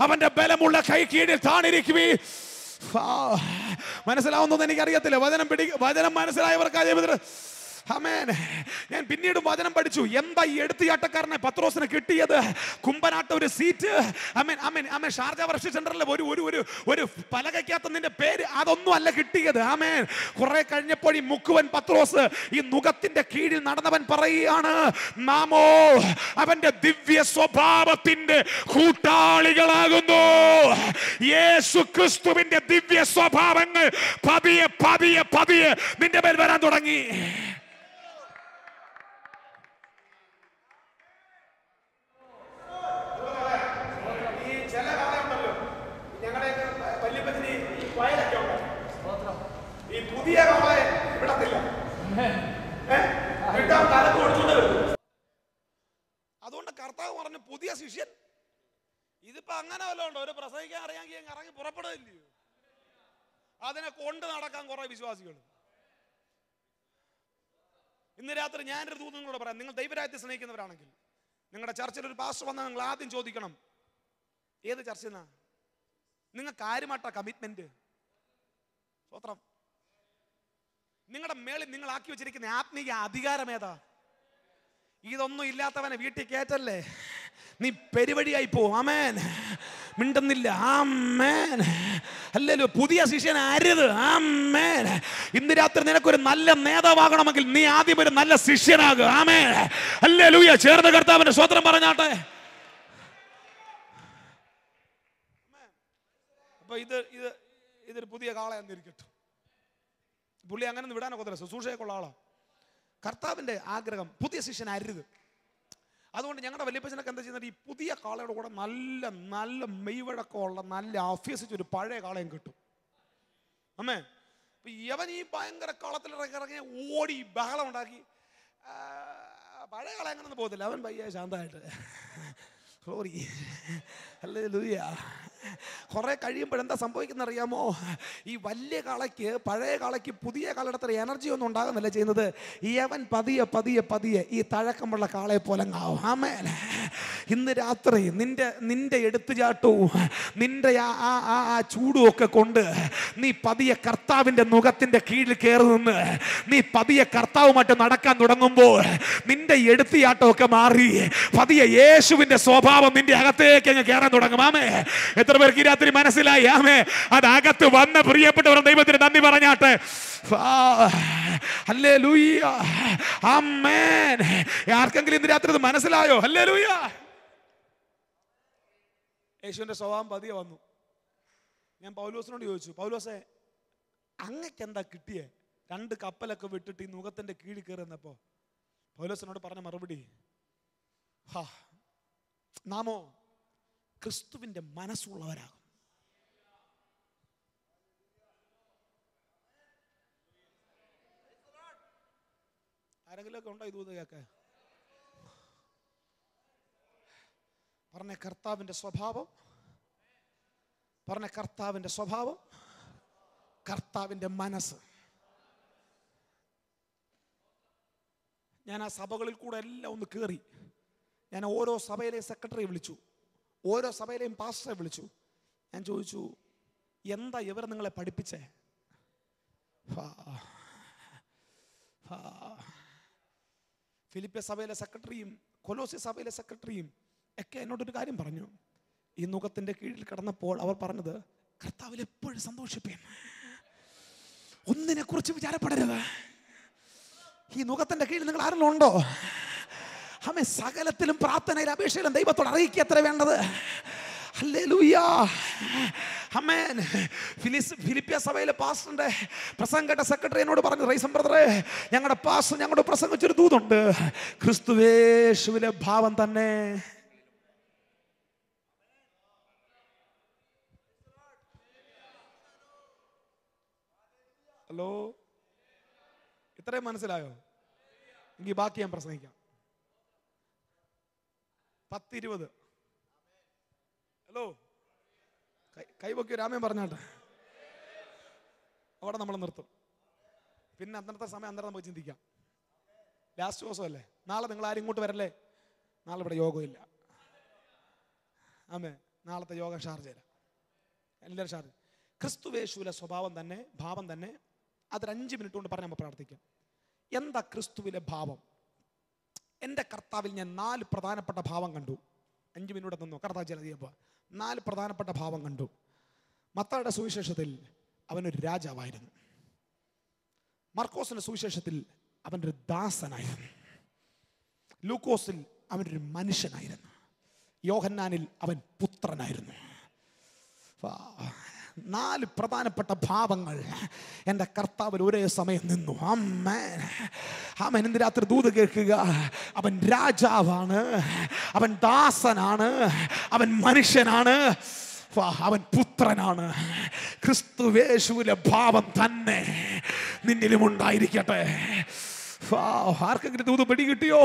അവന്റെ ബലമുള്ള കൈ കീഴിൽ താണിരിക്കുവീ. മനസ്സിലാവുന്നത് എനിക്കറിയത്തില്ല. വചനം മനസ്സിലായവർക്കായ ആമേൻ. ഞാൻ പിന്നീട് വചനം പഠിച്ചു. എന്താ ഈ എടുത്തുചാട്ടക്കാരനെ പത്രോസിന് കിട്ടിയത്? കുമ്പനാട്ട ഒരു സീറ്റ്. ആമേൻ ആമേൻ ആമേൻ. ഷാർജ വർഷ സെന്ററിലെ ഒരു പലകയ്ക്കകത്ത് നിന്റെ പേര് അതൊന്നും അല്ല കിട്ടിയത്. ആമേൻ. കുറെ കഴിഞ്ഞപ്പോൾ ഈ മുക്കുവൻ പത്രോസ് ഈ നുകത്തിന്റെ കീഴിൽ നടന്നവൻ പറയുകയാണ്, നാമോ അവന്റെ ദിവ്യ സ്വഭാവത്തിന്റെ കൂട്ടാളികളാകുന്നു. യേശു ക്രിസ്തുവിന്റെ ദിവ്യ സ്വഭാവങ്ങൾ പതിയെ പതിയെ പതിയെ നിന്റെ മേൽ വരാൻ തുടങ്ങി. അതുകൊണ്ട് കർത്താവ് പറഞ്ഞു പുതിയ ശിഷ്യൻ. ഇതിപ്പോ അങ്ങനെ വല്ല ഉണ്ടോ? ഒരു പ്രസംഗിക്കാൻ അറിയാമെങ്കിൽ ഇറങ്ങി പുറപ്പെടുകയില്ലയോ? അതിനെ കൊണ്ട് നടക്കാൻ കുറെ വിശ്വാസികൾ. ഇന്ന് രാത്രി ഞാനൊരു ദൂത് നിങ്ങളോട് പറയാം. നിങ്ങൾ ദൈവരാജ്യത്തെ സ്നേഹിക്കുന്നവരാണെങ്കിൽ നിങ്ങളുടെ ചർച്ചയിൽ ഒരു പാസ്റ്റർ വന്നാൽ നിങ്ങൾ ആദ്യം ചോദിക്കണം, ഏത് ചർച്ചയെന്നാ നിങ്ങൾക്ക് ആരുമായിട്ടാ കമ്മിറ്റ്മെന്റ്? സ്വത്രം. നിങ്ങളുടെ മേളിൽ നിങ്ങൾ ആക്കി വെച്ചിരിക്കുന്ന ആത്മീയ അധികാരം ഏതാ? ഇതൊന്നും ഇല്ലാത്തവനെ വീട്ടിൽ കയറ്റല്ലേ, നീ പെരുവഴിയായി പോവും. ആമേൻ. മിണ്ടുന്നില്ല. ആമേൻ. ഹല്ലേലൂയ. പുതിയ ശിഷ്യൻ അരുത്. ആമേൻ. ഇന്ന് രാത്രി നിനക്കൊരു നല്ല നേതാവാകണമെങ്കിൽ നീ ആദ്യം ഒരു നല്ല ശിഷ്യനാകുക. ആമേൻ. ഹല്ലേലൂയ. ചേർന്ന് കർത്താവിന്റെ സ്വത്രം പറഞ്ഞാട്ടെ. അപ്പൊ ഇതൊരു പുതിയ കാളയെന്നിരിക്കട്ടെ. പുള്ളി അങ്ങനെ വിടാനൊക്കെ ശുശ്രൂഷയൊക്കെ ഉള്ള ആളാ. കർത്താവിന്റെ ആഗ്രഹം പുതിയ ശിഷ്യൻ അരുത്. അതുകൊണ്ട് ഞങ്ങളുടെ വല്യപ്പച്ചനൊക്കെ എന്താ ചെയ്യുന്നത്, ഈ പുതിയ കാളയുടെ കൂടെ നല്ല നല്ല മെയ്വഴക്കമുള്ള നല്ല അഭ്യസിച്ചൊരു പഴയ കാളയും കിട്ടും. അമ്മേ. യവൻ ഈ ഭയങ്കര കളത്തിലിറങ്ങി ഓടി ബഹളം ഉണ്ടാക്കി പഴയ കാള അങ്ങനൊന്നും പോകത്തില്ല. അവൻ പയ്യ ശാന്തമായിട്ട് ഹല്ലേലൂയ. കുറെ കഴിയുമ്പോഴെന്താ സംഭവിക്കുന്ന അറിയാമോ? ഈ വലിയ കാളയ്ക്ക് പഴയ കാളയ്ക്ക് പുതിയ കാളയുടെ അത്ര എനർജി ഒന്നും ഉണ്ടാകുന്നില്ല ചെയ്യുന്നത്. അവൻ പതിയെ പതിയെ പതിയെ ഈ തഴക്കമുള്ള കാളയെ പോലെ ആവും. ആമേൻ. ഇന്ന് രാത്രി നിന്റെ എടുത്തുചാട്ടവും നിന്റെ ആ ചൂടും ഒക്കെ കൊണ്ട് നീ പതിയെ കർത്താവിന്റെ നുകത്തിന്റെ കീഴിൽ കയറി നിന്ന് നീ പതിയെ കർത്താവുമായിട്ട് നടക്കാൻ തുടങ്ങുമ്പോൾ നിന്റെ എടുത്തുചാട്ടമൊക്കെ മാറി പതിയെ യേശുവിന്റെ സ്വഭാവം നിന്റെ അകത്തേക്ക് അങ്ങ് കയറാൻ തുടങ്ങും. ആമേ. എത്ര പേർക്ക് ഈ രാത്രി മനസ്സിലായി? ആമേ. അതകത്ത് വന്ന പ്രിയപ്പെട്ടവർ ദൈവത്തിന് നന്ദി പറഞ്ഞാട്ടെ. ഹല്ലേലൂയ. ആമേൻ. ആർക്കെങ്കിലും ഇന്ന് രാത്രി ഇത് മനസ്സിലായോ? ഹല്ലേലൂയ. യേശുവിന്റെ സ്വഭാവം പതിയെ വന്നു. ഞാൻ പൗലോസിനോട് ചോദിച്ചു, പൗലോസേ അങ്ങക്ക് എന്താ കിട്ടിയേ? 2 കപ്പലൊക്കെ വിട്ടിട്ട് ഈ നുകത്തിന്റെ കീഴിൽ കയറുന്നപ്പോ പൗലോസിനോട് പറഞ്ഞ മറുപടി, നാമോ ക്രിസ്തുവിന്റെ മനസ്സുള്ളവരാകും. ആരെങ്കിലുമൊക്കെ ഉണ്ടോ ഇത് കേൾക്കാൻ? പറഞ്ഞ കർത്താവിൻ്റെ സ്വഭാവം, പറഞ്ഞ കർത്താവിൻ്റെ സ്വഭാവം, കർത്താവിൻ്റെ മനസ്സ്. ഞാൻ ആ സഭകളിൽ കൂടെ എല്ലാം ഒന്ന് കയറി. ഞാൻ ഓരോ സഭയിലെയും സെക്രട്ടറിയെ വിളിച്ചു, ഓരോ സഭയിലെയും പാസ്റ്ററെ വിളിച്ചു. ഞാൻ ചോദിച്ചു, എന്താ ഇവർ നിങ്ങളെ പഠിപ്പിച്ചേ? ഫിലിപ്പിയ സഭയിലെ സെക്രട്ടറിയും കൊലോസ്യ സഭയിലെ സെക്രട്ടറിയും ഒക്കെ എന്നോടൊരു കാര്യം പറഞ്ഞു. ഈ നുകത്തിന്റെ കീഴിൽ കിടന്നപ്പോൾ അവർ പറഞ്ഞത്, കർത്താവിൽ എപ്പോഴും സന്തോഷിപ്പേൻ, ഒന്നിനെ കുറിച്ച് വിചാരപ്പെടരുത്. ഈ നുകത്തിന്റെ കീഴിൽ നിങ്ങൾ ആരെങ്കിലും ഉണ്ടോ? ആമേൻ. സകലത്തിലും പ്രാർത്ഥനയിലും അപേക്ഷയിലും ദൈവത്തോട് അറിയിക്കുക എത്ര വേണ്ടത്. ഹല്ലേലൂയ. ആമേൻ. ഫിലിപ്പിയ സഭയിലെ പാസ്റ്ററിന്റെ പ്രസംഗം കേട്ട സെക്രട്ടറി എന്നോട് പറഞ്ഞു, റൈസം ബ്രദറെ, ഞങ്ങളുടെ പാസ്റ്റർ ഞങ്ങളോട് പ്രസംഗിച്ചൊരു ദൂതുണ്ട്, ക്രിസ്തുവേശുവിലെ ഭാവം തന്നെ. ഹലോ, ഇത്രയും മനസ്സിലായോ? എങ്കിൽ ബാക്കി ഞാൻ പ്രസംഗിക്കാം. 10-20. ഹലോ, കൈവക്കി രാമൻ പറഞ്ഞാട്ടെ, അവിടെ നമ്മൾ നിർത്തും. പിന്നെ അന്നത്തെ സമയം അന്നേരം നമുക്ക് ചിന്തിക്കാം. ലാസ്റ്റ് ദിവസമല്ലേ, നാളെ നിങ്ങൾ ആരും ഇങ്ങോട്ട് വരല്ലേ? നാളെ ഇവിടെ യോഗമില്ല. ആമേ. നാളത്തെ യോഗ ഷാർജയില, എല്ലാവരും ഷാർജ. ക്രിസ്തുവേശുവിലെ സ്വഭാവം തന്നെ, ഭാവം തന്നെ, അതൊരു 5 മിനിറ്റ് കൊണ്ട് പറഞ്ഞ് നമ്മൾ പ്രാർത്ഥിക്കാം. എന്താ ക്രിസ്തുവിലെ ഭാവം? എൻ്റെ കർത്താവിൽ ഞാൻ 4 പ്രധാനപ്പെട്ട ഭാവം കണ്ടു. 5 മിനിറ്റ് നിന്നു കർത്താവ് ചില ചെയ്യുമ്പോൾ 4 പ്രധാനപ്പെട്ട ഭാവം കണ്ടു. മത്തായിയുടെ സുവിശേഷത്തിൽ അവനൊരു രാജാവായിരുന്നു. മർക്കോസിന്റെ സുവിശേഷത്തിൽ അവനൊരു ദാസനായിരുന്നു. ലൂക്കോസിൽ അവനൊരു മനുഷ്യനായിരുന്നു. യോഹന്നാനിൽ അവൻ പുത്രനായിരുന്നു. 4 പ്രധാനപ്പെട്ട ഭാവങ്ങൾ എൻ്റെ കർത്താവിൽ ഒരേ സമയം നിന്നു. ആമേൻ. ആമേൻ. ഇന്ന് രാത്രി ദൂത് കേൾക്കുക. അവൻ രാജാവാണ്, അവൻ ദാസനാണ്, അവൻ മനുഷ്യനാണ്, അവൻ പുത്രനാണ്. ക്രിസ്തുവേശുവിലെ ഭാവം തന്നെ നിന്നിലും ഉണ്ടായിരിക്കട്ടെ. ആർക്കെങ്കിലും ദൂത് പിടി കിട്ടിയോ?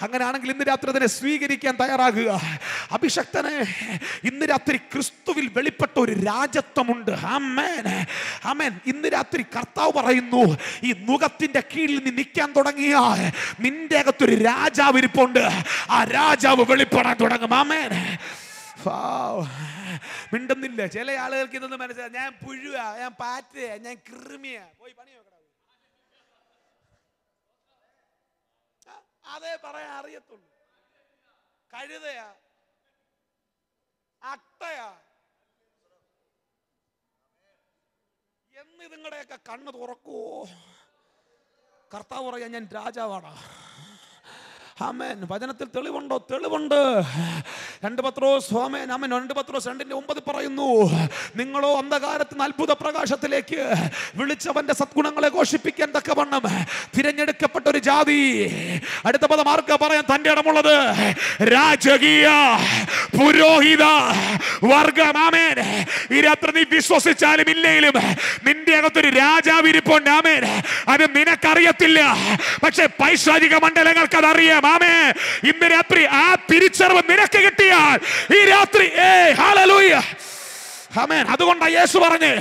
അങ്ങനെയാണെങ്കിൽ ഇന്ന് രാത്രി അതിനെ സ്വീകരിക്കാൻ തയ്യാറാകുക. അഭിഷക്തനെ, ഇന്ന് രാത്രി ക്രിസ്തുവിൽ വെളിപ്പെട്ട ഒരു രാജത്വമുണ്ട്. ആമേൻ, ആമേൻ. ഇന്ന് രാത്രി കർത്താവ് പറയുന്നു, ഈ നുകത്തിന്റെ കീഴിൽ നീ നിൽക്കാൻ തുടങ്ങിയാൽ നിന്റെ അകത്തൊരു രാജാവ് ഇരിപ്പുണ്ട്. ആ രാജാവ് വെളിപ്പെടാൻ തുടങ്ങും. ആമേൻ. മിണ്ടുന്നില്ല. ചില ആളുകൾക്ക് ഇതൊന്നും മനസ്സിലായി. ഞാൻ പുഴുവാ, ഞാൻ പാറ്റയാ, ഞാൻ കൃമിയാ. പോയി പണി നോക്കണം. അതേ പറയാൻ അറിയത്തുള്ളൂ. കഴുതയാ, അട്ടയാ എന്ന് നിങ്ങളുടെയൊക്കെ കണ്ണ് തുറക്കുവോ? കർത്താവ് പറയാ, ഞാൻ രാജാവാണ്. ആമേൻ. വചനത്തിൽ തെളിവുണ്ടോ? തെളിവുണ്ട്. 2 പത്രോസ്, ആമേൻ, ആമേൻ. 2 പത്രോസ് 2:9 പറയുന്നു, നിങ്ങളോ അന്ധകാരത്തിന് അത്ഭുത പ്രകാശത്തിലേക്ക് വിളിച്ചവന്റെ സദ്ഗുണങ്ങളെ ഘോഷിപ്പിക്കാൻ തക്കവണ്ണം തിരഞ്ഞെടുക്കപ്പെട്ട ഒരു ജാതി. അടുത്ത പദം ആർക്കാ പറയാൻ തന്റെ ഇടമുള്ളത്? രാജകീയ പുരോഹിത വർഗം. ആമേൻ. ഈ രാത്രി നീ വിശ്വസിച്ചാലും ഇല്ലെങ്കിലും നിന്റെ അകത്തൊരു രാജാവ് ഇരിപ്പുണ്ട്. ആമേൻ. അത് നിനക്കറിയത്തില്ല, പക്ഷെ പൈശാചിക മണ്ഡലങ്ങൾക്ക് അതറിയാം. ആമേൻ. ഇന്ന് രാത്രി ആ തിരിച്ചറിവ് നിനക്ക് കിട്ടിയാൽ ഈ രാത്രി ഹല്ലേലൂയ. ആമേൻ. അതുകൊണ്ടാണ് യേശു പറഞ്ഞേ,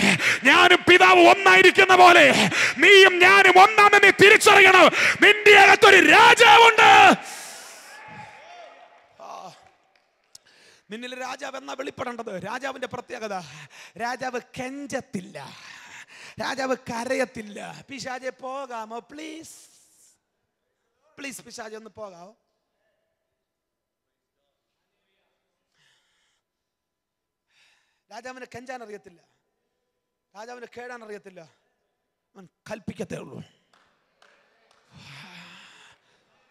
ഞാനും പിതാവ് ഒന്നായിരിക്കുന്ന പോലെ നീയും ഞാനും ഒന്നാണെന്ന് നീ തിരിച്ചറിയണം. നിന്റെ അകത്തൊരു രാജാവുണ്ട്. നിന്നിൽ രാജാവ് എന്നാ വെളിപ്പെടേണ്ടത്? രാജാവിന്റെ പ്രത്യേകത, രാജാവ് കെഞ്ചത്തില്ല, രാജാവ് കരയത്തില്ല. പിശാചേ പോകാമോ പ്ലീസ്, പ്ലീസ് പിശാചേ ഒന്ന് പോകാമോ? രാജാവിനെ കെഞ്ചാൻ അറിയത്തില്ല, രാജാവിനെ കേടാൻ അറിയത്തില്ല, അവൻ കൽപ്പിക്കത്തേ ഉള്ളൂ.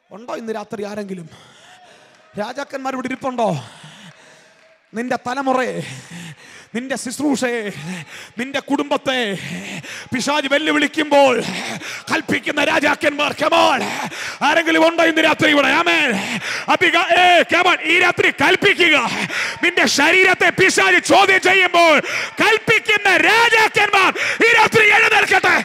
ഉണ്ടോ ഇന്ന് രാത്രി ആരെങ്കിലും രാജാക്കന്മാരോട് ഇരിപ്പുണ്ടോ? നിന്റെ തലമുറയെ, നിന്റെ ശുശ്രൂഷയെ, നിന്റെ കുടുംബത്തെ പിശാച് വെല്ലുവിളിക്കുമ്പോൾ കൽപ്പിക്കുന്ന രാജാക്കന്മാർ. കമോൺ, ആരെങ്കിലും ഉണ്ടോ ഇന്ന് രാത്രി ഇവിടെ? ആമേൻ. കമോൺ, ഈ രാത്രി കൽപ്പിക്കുക. നിന്റെ ശരീരത്തെ പിശാച് ചോദ്യം ചെയ്യുമ്പോൾ കൽപ്പിക്കുന്ന രാജാക്കന്മാർ ഈ രാത്രി എഴുന്നേൽക്കട്ടെ.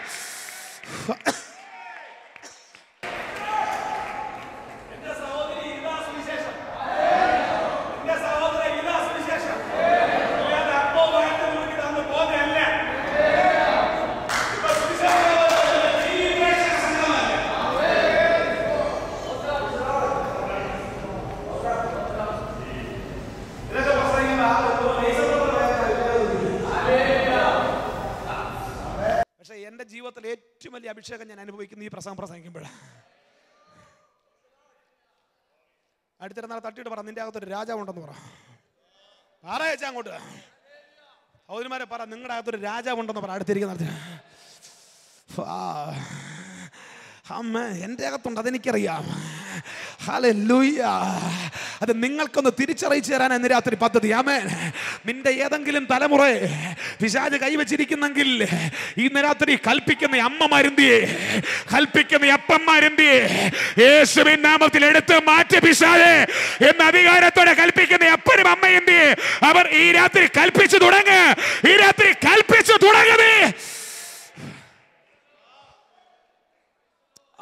എൻ്റെ ജീവിതത്തിൽ ഏറ്റവും വലിയ അഭിഷേകം ഞാൻ അനുഭവിക്കുന്ന ഈ പ്രസംഗിക്കുമ്പോഴാണ്. അടുത്തിരുന്നാൾ തട്ടിയിട്ട് പറ, നിന്റെ അകത്തൊരു രാജാവുണ്ടെന്ന് പറ. പറയച്ചാ അങ്ങോട്ട് സഹോദരിമാരെ പറ, നിങ്ങളുടെ അകത്തൊരു രാജാവുണ്ടെന്ന് പറ. അടുത്തിരിക്കുന്ന അമ്മ എൻ്റെ അകത്തുണ്ട്, അതെനിക്കറിയാം. ഹല്ലേലൂയ. അത് നിങ്ങൾക്കൊന്ന് തിരിച്ചറിയിച്ചു തരാൻ ഇന്ന് രാത്രി പദ്ധതി. ആമേൻ. നിന്റെ ഏതെങ്കിലും തലമുറയെ പിശാച് കൈവച്ചിരിക്കുന്നെങ്കിൽ ഇന്ന് രാത്രി കൽപ്പിക്കുന്ന അമ്മമാരെന്തിയെ, കൽപ്പിക്കുന്ന അപ്പന്മാരെന്തിയെ, യേശുവിൻ നാമത്തിൽ എടുത്ത് മാറ്റി പിശാചേ എന്ന അധികാരത്തോടെ കൽപ്പിക്കുന്ന അപ്പനും അമ്മയെന്തിയെ, അവർ ഈ രാത്രി കൽപ്പിച്ചു തുടങ്ങ്. ഈ രാത്രി കൽപ്പിച്ചു തുടങ്ങുന്നേ.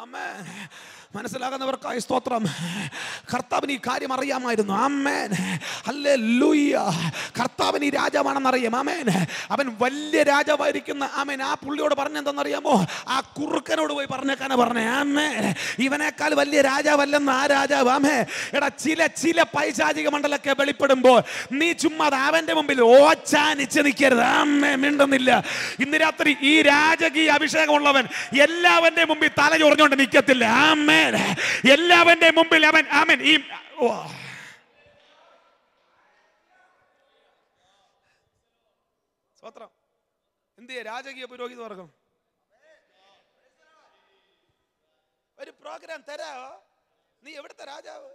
ആമേൻ. മനസ്സിലാകുന്നവർക്കായി സ്തോത്രം. കർത്താവിന് ഈ കാര്യം അറിയാമായിരുന്നു. ആമേൻ. ഹല്ലേലൂയ. കർത്താവിന് ഈ രാജാവാണെന്ന് അറിയാം. ആമേൻ. അവൻ വലിയ രാജാവായിരിക്കുന്ന ആമേൻ ആ പുള്ളിയോട് പറഞ്ഞെന്തെന്നറിയാമോ? ആ കുറുക്കനോട് പോയി പറഞ്ഞേക്കാനാ പറഞ്ഞേ. ആമേൻ. ഇവനേക്കാൾ വലിയ രാജാവല്ലെന്ന് ആ രാജാവ്. ആമേൻ. എടാ, ചില പൈശാചിക മണ്ഡലമൊക്കെ വെളിപ്പെടുമ്പോൾ നീ ചുമ്മാ അവന്റെ മുമ്പിൽ ഓച്ചാനിച്ച് നിൽക്കരുത്. ആമേൻ. മിണ്ടുന്നില്ല. ഇന്ന് രാത്രി ഈ രാജകീയ അഭിഷേകമുള്ളവൻ എല്ലാവന്റെ മുമ്പിൽ തല ചൊറിഞ്ഞുകൊണ്ട് നിൽക്കത്തില്ല. ആമേൻ. എല്ലാവന്റെ മുമ്പിൽ അവൻ ആമേൻ ഈ സ്വത്രം എന്തിയെ രാജകീയ പുരോഹിത വർഗം ഒരു പ്രോഗ്രാം തരാവോ? നീ എവിടുത്തെ രാജാവ്?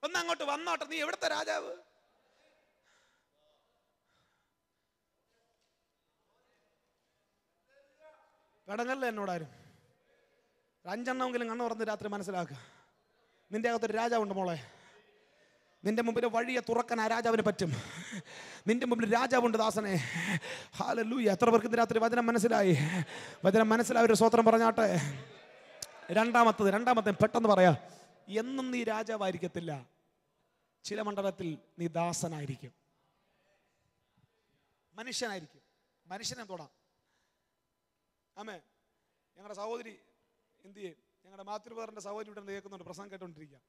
ഒന്നങ്ങോട്ട് വന്നോട്ടെ. നീ എവിടുത്തെ രാജാവ്? കടങ്ങല്ല എന്നോടാരും. 5 എണ്ണമെങ്കിലും കണ്ണു തുറന്ന് രാത്രി മനസ്സിലാക്കുക. നിന്റെ അകത്തൊരു രാജാവുണ്ട് മോളെ. നിന്റെ മുമ്പിൽ വഴിയെ തുറക്കാൻ ആ രാജാവിന് പറ്റും. നിന്റെ മുമ്പിൽ രാജാവുണ്ട് ദാസനെ. ഹല്ലേലൂയ. എത്ര പേർക്ക് ഇന്ന് രാത്രി വചനം മനസ്സിലായി? വചനം മനസ്സിലായ ഒരു സ്വത്രം പറഞ്ഞാട്ടെ. രണ്ടാമത്തെ പെട്ടെന്ന് പറയാ. എന്നും നീ രാജാവായിരിക്കത്തില്ല. ചില മണ്ഡലത്തിൽ നീ ദാസനായിരിക്കും, മനുഷ്യനായിരിക്കും. മനുഷ്യനെ തൊടാം. ആമേ. ഞങ്ങളുടെ സഹോദരി എന്തിയെ, ഞങ്ങളുടെ മാതൃപദറിന്റെ സഹോദരി ഇവിടെ കേൾക്കുന്നുണ്ട്, പ്രസംഗം കേട്ടോണ്ടിരിക്കുക.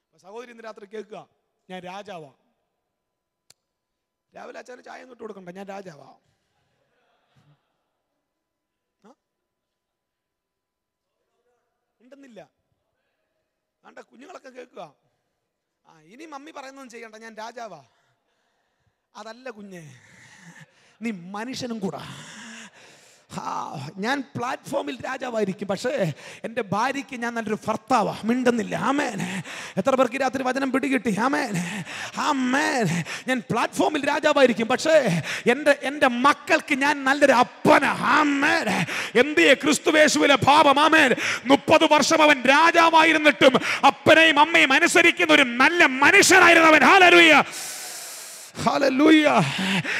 അപ്പൊ സഹോദരി ഇന്ന് രാത്രി കേൾക്കുക, ഞാൻ രാജാവാ. രാവിലെ അച്ഛന് ചായ തൊട്ട് കൊടുക്കണ്ട, ഞാൻ രാജാവാ. ഉണ്ടെന്നില്ല. വേണ്ട, കുഞ്ഞുങ്ങളൊക്കെ കേൾക്കുക. ഇനി മമ്മി പറയുന്നതും ചെയ്യണ്ട, ഞാൻ രാജാവാ. അതല്ല കുഞ്ഞെ, നീ മനുഷ്യനും കൂടാ. ഞാൻ പ്ലാറ്റ്ഫോമിൽ രാജാവായിരിക്കും, പക്ഷേ എൻ്റെ ഭാര്യയ്ക്ക് ഞാൻ നല്ലൊരു ഭർത്താവാ. മിണ്ടുന്നില്ല. ആമേൻ. എത്ര പേർക്ക് രാത്രി വചനം പിടികിട്ടി? ആമേൻ. ആമേൻ. ഞാൻ പ്ലാറ്റ്ഫോമിൽ രാജാവായിരിക്കും, പക്ഷേ എൻ്റെ മക്കൾക്ക് ഞാൻ നല്ലൊരു അപ്പനാ. ആമേൻ. എന്തിയെ ക്രിസ്തുവേശുവിലെ ഭാവം. ആമേൻ. 30 വർഷം അവൻ രാജാവായിരുന്നിട്ടും അപ്പനെയും അമ്മയും അനുസരിക്കുന്ന ഒരു നല്ല മനുഷ്യനായിരുന്നവൻ. ഹല്ലേലൂയ. ഹല്ലേലൂയ.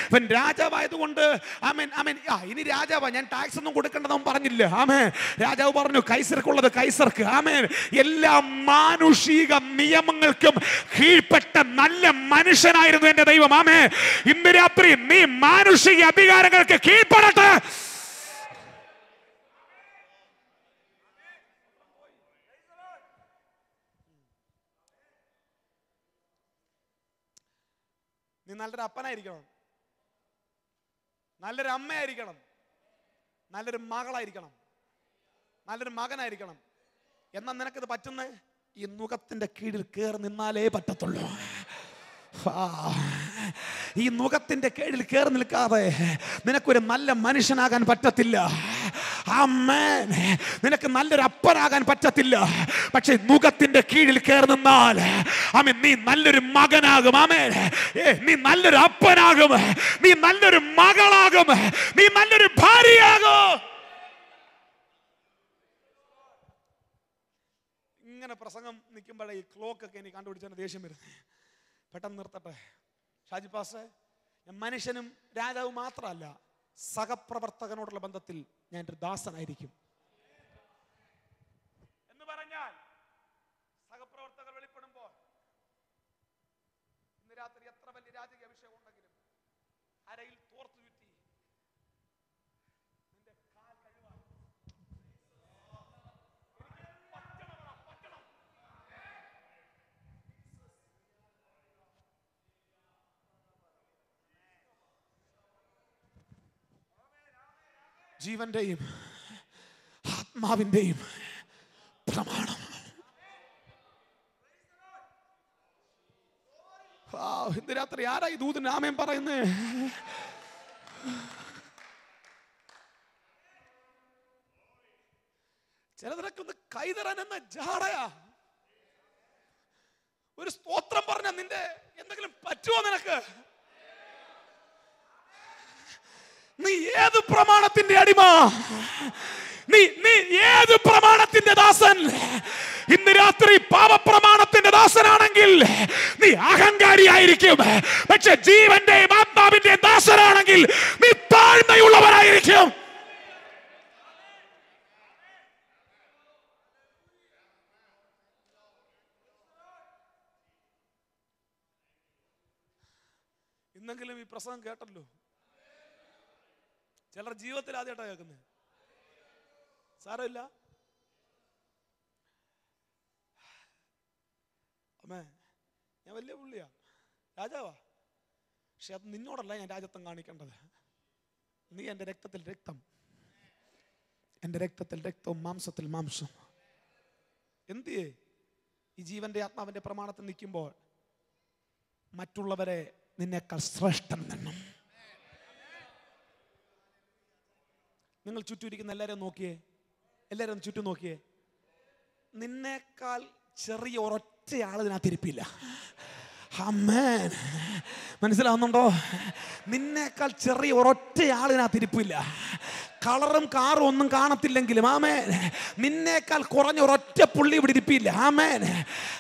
അവൻ രാജാവായതുകൊണ്ട് ആമേൻ ആമേൻ. ഇനി രാജാവാ, ഞാൻ ടാക്സ് ഒന്നും കൊടുക്കേണ്ടതെന്ന് പറഞ്ഞില്ല. ആമേൻ. രാജാവ് പറഞ്ഞു കൈസർക്കുള്ളത് കൈസർക്ക്. ആമേൻ. എല്ലാ മാനുഷിക നിയമങ്ങൾക്കും കീഴ്പ്പെട്ട നല്ല മനുഷ്യനായിരുന്നു എന്റെ ദൈവം. ആമേൻ. ഇന്ന് രാത്രി നീ മാനുഷിക അധികാരങ്ങൾക്ക് കീഴ്പ്പെടട്ടെ. നീ നല്ലൊരു അപ്പനായിരിക്കണം, നല്ലൊരു അമ്മയായിരിക്കണം, നല്ലൊരു മകളായിരിക്കണം, നല്ലൊരു മകനായിരിക്കണം. എന്നാൽ നിനക്കിത് പറ്റുന്ന ഈ നുകത്തിന്റെ കീഴിൽ കയറി നിന്നാലേ പറ്റത്തുള്ളൂ. ഈ നുകത്തിന്റെ കീഴിൽ കയറി നിൽക്കാതെ നിനക്കൊരു നല്ല മനുഷ്യനാകാൻ പറ്റത്തില്ല. ആമേൻ. നിനക്ക് നല്ലൊരു അപ്പനാകാൻ പറ്റത്തില്ല. പക്ഷെ നുകത്തിന്റെ കീഴിൽ കയറി നിന്നാൽ ആമേൻ, നീ നല്ലൊരു മകനാകും. ആമേൻ. നീ നല്ലൊരു അപ്പനാകും, നീ നല്ലൊരു മകളാകും, നീ നല്ലൊരു ഭാര്യയാകും. ഇങ്ങനെ പ്രസംഗം നിൽക്കുമ്പോഴേ ഈ ക്ലോക്കൊക്കെ എനിക്ക് കണ്ടുപിടിച്ചാൽ ദേഷ്യം വരുന്നത്. പെട്ടെന്ന് നിർത്തട്ടെ. ഷാജി പാസ്റ്റർ, ഞാൻ മനുഷ്യനും രാജാവും മാത്രമല്ല, സഹപ്രവർത്തകനോടുള്ള ബന്ധത്തിൽ ഞാൻ ഒരു ദാസനായിരിക്കും എന്ന് പറഞ്ഞാൽ സഹപ്രവർത്തകർ വെളിപ്പെടുമ്പോൾ ഇന്ന് രാത്രി എത്ര വലിയ രാജകീയ അഭിഷേകം ഉണ്ടെങ്കിലും അരയിൽ തോർത്തു ചുറ്റി നിന്റെ കാൽ കഴുകാൻ ജീവന്റെയും ആത്മാവിന്റെയും പ്രമാണം. ഇന്ന് രാത്രി ആരാ ഈ ദൂതൻ ആമേൻ പറയുന്നേ? ചിലതിനൊക്കെ ഒന്ന് കൈതരാൻ എന്ന ജാടയാ. ഒരു സ്തോത്രം പറഞ്ഞ നിന്റെ എന്തെങ്കിലും പറ്റുമോ നിനക്ക്? നീ ഏത് പ്രമാണത്തിന്റെ അടിമ? നീ ഏത് പ്രമാണത്തിന്റെ ദാസൻ? ഇന്ന് രാത്രി പാപപ്രമാണത്തിന്റെ ദാസനാണെങ്കിൽ നീ അഹങ്കാരിയായിരിക്കും. പക്ഷെ ജീവന്റെയും ആത്മാവിന്റെയും ദാസനാണെങ്കിൽ നീ താഴ്മയുള്ളവരായിരിക്കും. ഇന്നെങ്കിലും ഈ പ്രസംഗം കേട്ടല്ലോ. ചിലർ ജീവിതത്തിൽ ആദ്യമായിട്ടാണ് കേൾക്കുന്നത്. സാരമില്ല, അമ്മേ ഞാൻ വലിയ പുള്ളിയാ, രാജാവാ. പക്ഷെ അത് നിന്നോടല്ല ഞാൻ രാജത്വം കാണിക്കേണ്ടത്. നീ എൻ്റെ രക്തത്തിൽ രക്തം, എൻ്റെ രക്തത്തിൽ രക്തവും മാംസത്തിൽ മാംസം. എന്തിയേ ഈ ജീവന്റെ ആത്മാവിന്റെ പ്രമാണത്തിൽ നിൽക്കുമ്പോൾ മറ്റുള്ളവരെ നിന്നേക്കാൾ ശ്രേഷ്ഠൻ എന്നും. നിങ്ങൾ ചുറ്റുമിരിക്കുന്ന എല്ലാവരും നോക്കിയേ, എല്ലാവരും ചുറ്റും നോക്കിയേ. നിന്നേക്കാൾ ചെറിയ ഒരൊറ്റ ആൾ ഇതിനകത്ത് ഇരിപ്പില്ല. ആമേൻ. മനസ്സിലാവുന്നുണ്ടോ? നിന്നേക്കാൾ ചെറിയ ഒരൊറ്റ ആൾ ഇതിനകത്ത് ഇരിപ്പില്ല. കളറും കാറും ഒന്നും കാണത്തില്ലെങ്കിലും ആമേൻ, നിന്നേക്കാൾ കുറഞ്ഞ ഒരൊറ്റ പുള്ളി ഇവിടെ ഇരിപ്പില്ല. ആമേൻ,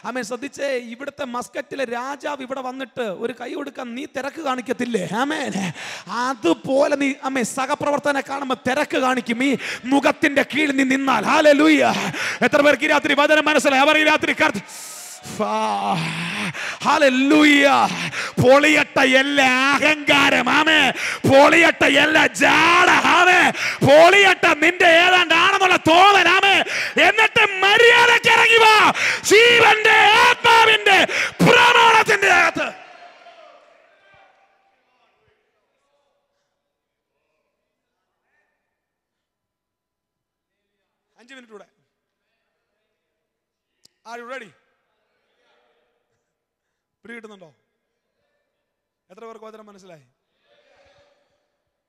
ആമേൻ. ശ്രദ്ധിച്ചേ, ഇവിടുത്തെ മസ്കറ്റിലെ രാജാവ് ഇവിടെ വന്നിട്ട് ഒരു കൈ കൊടുക്കാൻ നീ തിരക്ക് കാണിക്കത്തില്ലേ? ആമേൻ. അതുപോലെ നീ ആമേൻ സഹപ്രവർത്തനെ കാണുമ്പോൾ തിരക്ക് കാണിക്കും. ഈ മുഖത്തിന്റെ കീഴിൽ നീ നിന്നാൽ. ഹല്ലേലൂയ. എത്ര പേർക്ക് ഈ രാത്രി വചനം മനസ്സിലായി? അവർ ഈ രാത്രി ഹല്ലേലൂയ. പൊളിയട്ട എല്ലാ അഹങ്കാരം, ആമേ. പൊളിയട്ട എല്ലാ ജാട, ആമേ. പൊളിയട്ട നിന്റെ ഏതാണ്ടാണെന്നുള്ള തോന്നൽ, ആമേ. എന്നിട്ട് മര്യാദയ്ക്ക് ഇറങ്ങി വാ ജീവന്റെ ആത്മാവിന്റെ പ്രമാണത്തിന്റെ അകത്ത്. അഞ്ച് മിനിറ്റ് കൂടെ. Are you ready? പിടി കിട്ടുന്നുണ്ടോ? എത്ര പേർക്ക് വചനം മനസ്സിലായി?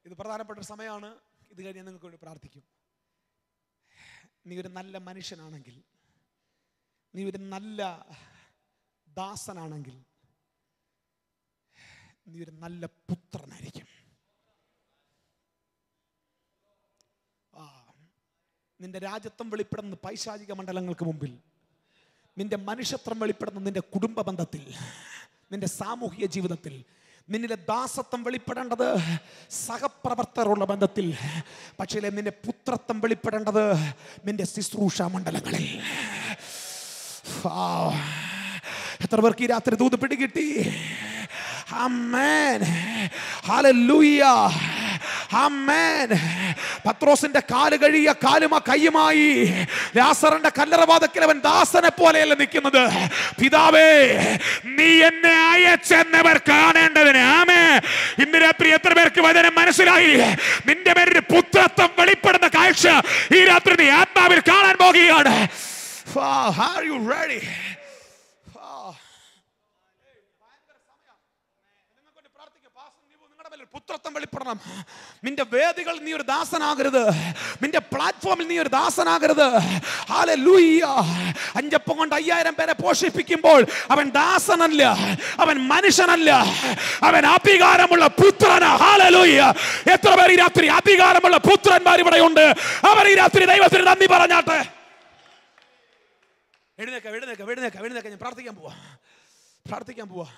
ഇത് പ്രധാനപ്പെട്ട സമയമാണ്. ഇത് കഴിഞ്ഞ് നിങ്ങൾക്ക് വേണ്ടി പ്രാർത്ഥിക്കും. നീ ഒരു നല്ല മനുഷ്യനാണെങ്കിൽ, നീ ഒരു നല്ല ദാസനാണെങ്കിൽ, നീ ഒരു നല്ല പുത്രനായിരിക്കും. നിന്റെ രാജ്യത്വം വെളിപ്പെടുന്ന പൈശാചിക മണ്ഡലങ്ങൾക്ക് മുമ്പിൽ, നിന്റെ മനുഷ്യത്വം വെളിപ്പെടുന്ന നിന്റെ കുടുംബ ബന്ധത്തിൽ, നിന്റെ സാമൂഹിക ജീവിതത്തിൽ, നിന്നിലെ ദാസത്വം വെളിപ്പെടേണ്ടത് സഹപ്രവർത്തകരുള്ള ബന്ധത്തിൽ. പക്ഷേ നിന്റെ പുത്രത്വം വെളിപ്പെടേണ്ടത് നിന്റെ ശുശ്രൂഷ മണ്ഡലങ്ങളിൽ. എത്ര പേർക്ക് ഈ രാത്രി ദൂത് പിടികിട്ടി? ആമേൻ. ഹല്ലേലൂയ. ആമേൻ. പത്രോസിന്റെ കാല് കഴിയ കാലുമാ കയ്യുമായി ലാസറിന്റെ കല്ലറവാദത്തിൽ അവൻ ദാസനെ പോലെയല്ല നിൽക്കുന്നത്. പിതാവേ, നീ എന്നെ അയച്ചെന്നവർ കാണേണ്ടതിന്. ആമേൻ. ഇന്ന് രാത്രി എത്ര പേർക്ക് വചനം മനസ്സിലായി? നിന്റെ പേരിൽ പുത്രത്വം വെളിപ്പെടുന്ന കാഴ്ച ഈ രാത്രി നീ ആത്മാവിൽ കാണാൻ പോകുകയാണ്. Are you ready? പുത്രത്വം വെളിപ്പെടണം. നിന്റെ വേദികൾ നീ ഒരു ദാസനാകരുത്. നിന്റെ പ്ലാറ്റ്ഫോമിൽ നീ ഒരു ദാസനാകരുത്. ഹല്ലേലൂയ. 5 അപ്പം കൊണ്ട് 5000 പേരെ പോഷിപ്പിക്കുമ്പോൾ അവൻ ദാസനല്ല, അവൻ മനുഷ്യനല്ല, അവൻ അധികാരമുള്ള പുത്രനാ. ഹല്ലേലൂയ. എത്ര പേർ ഈ രാത്രി അധികാരമുള്ള പുത്രന്മാർ ഇവിടെ ഉണ്ട്? അവർ ഈ രാത്രി ദൈവത്തിന് നന്ദി പറഞ്ഞാട്ടെ. എഴുന്നേക്ക. ഞാൻ പ്രാർത്ഥിക്കാൻ പോവാ.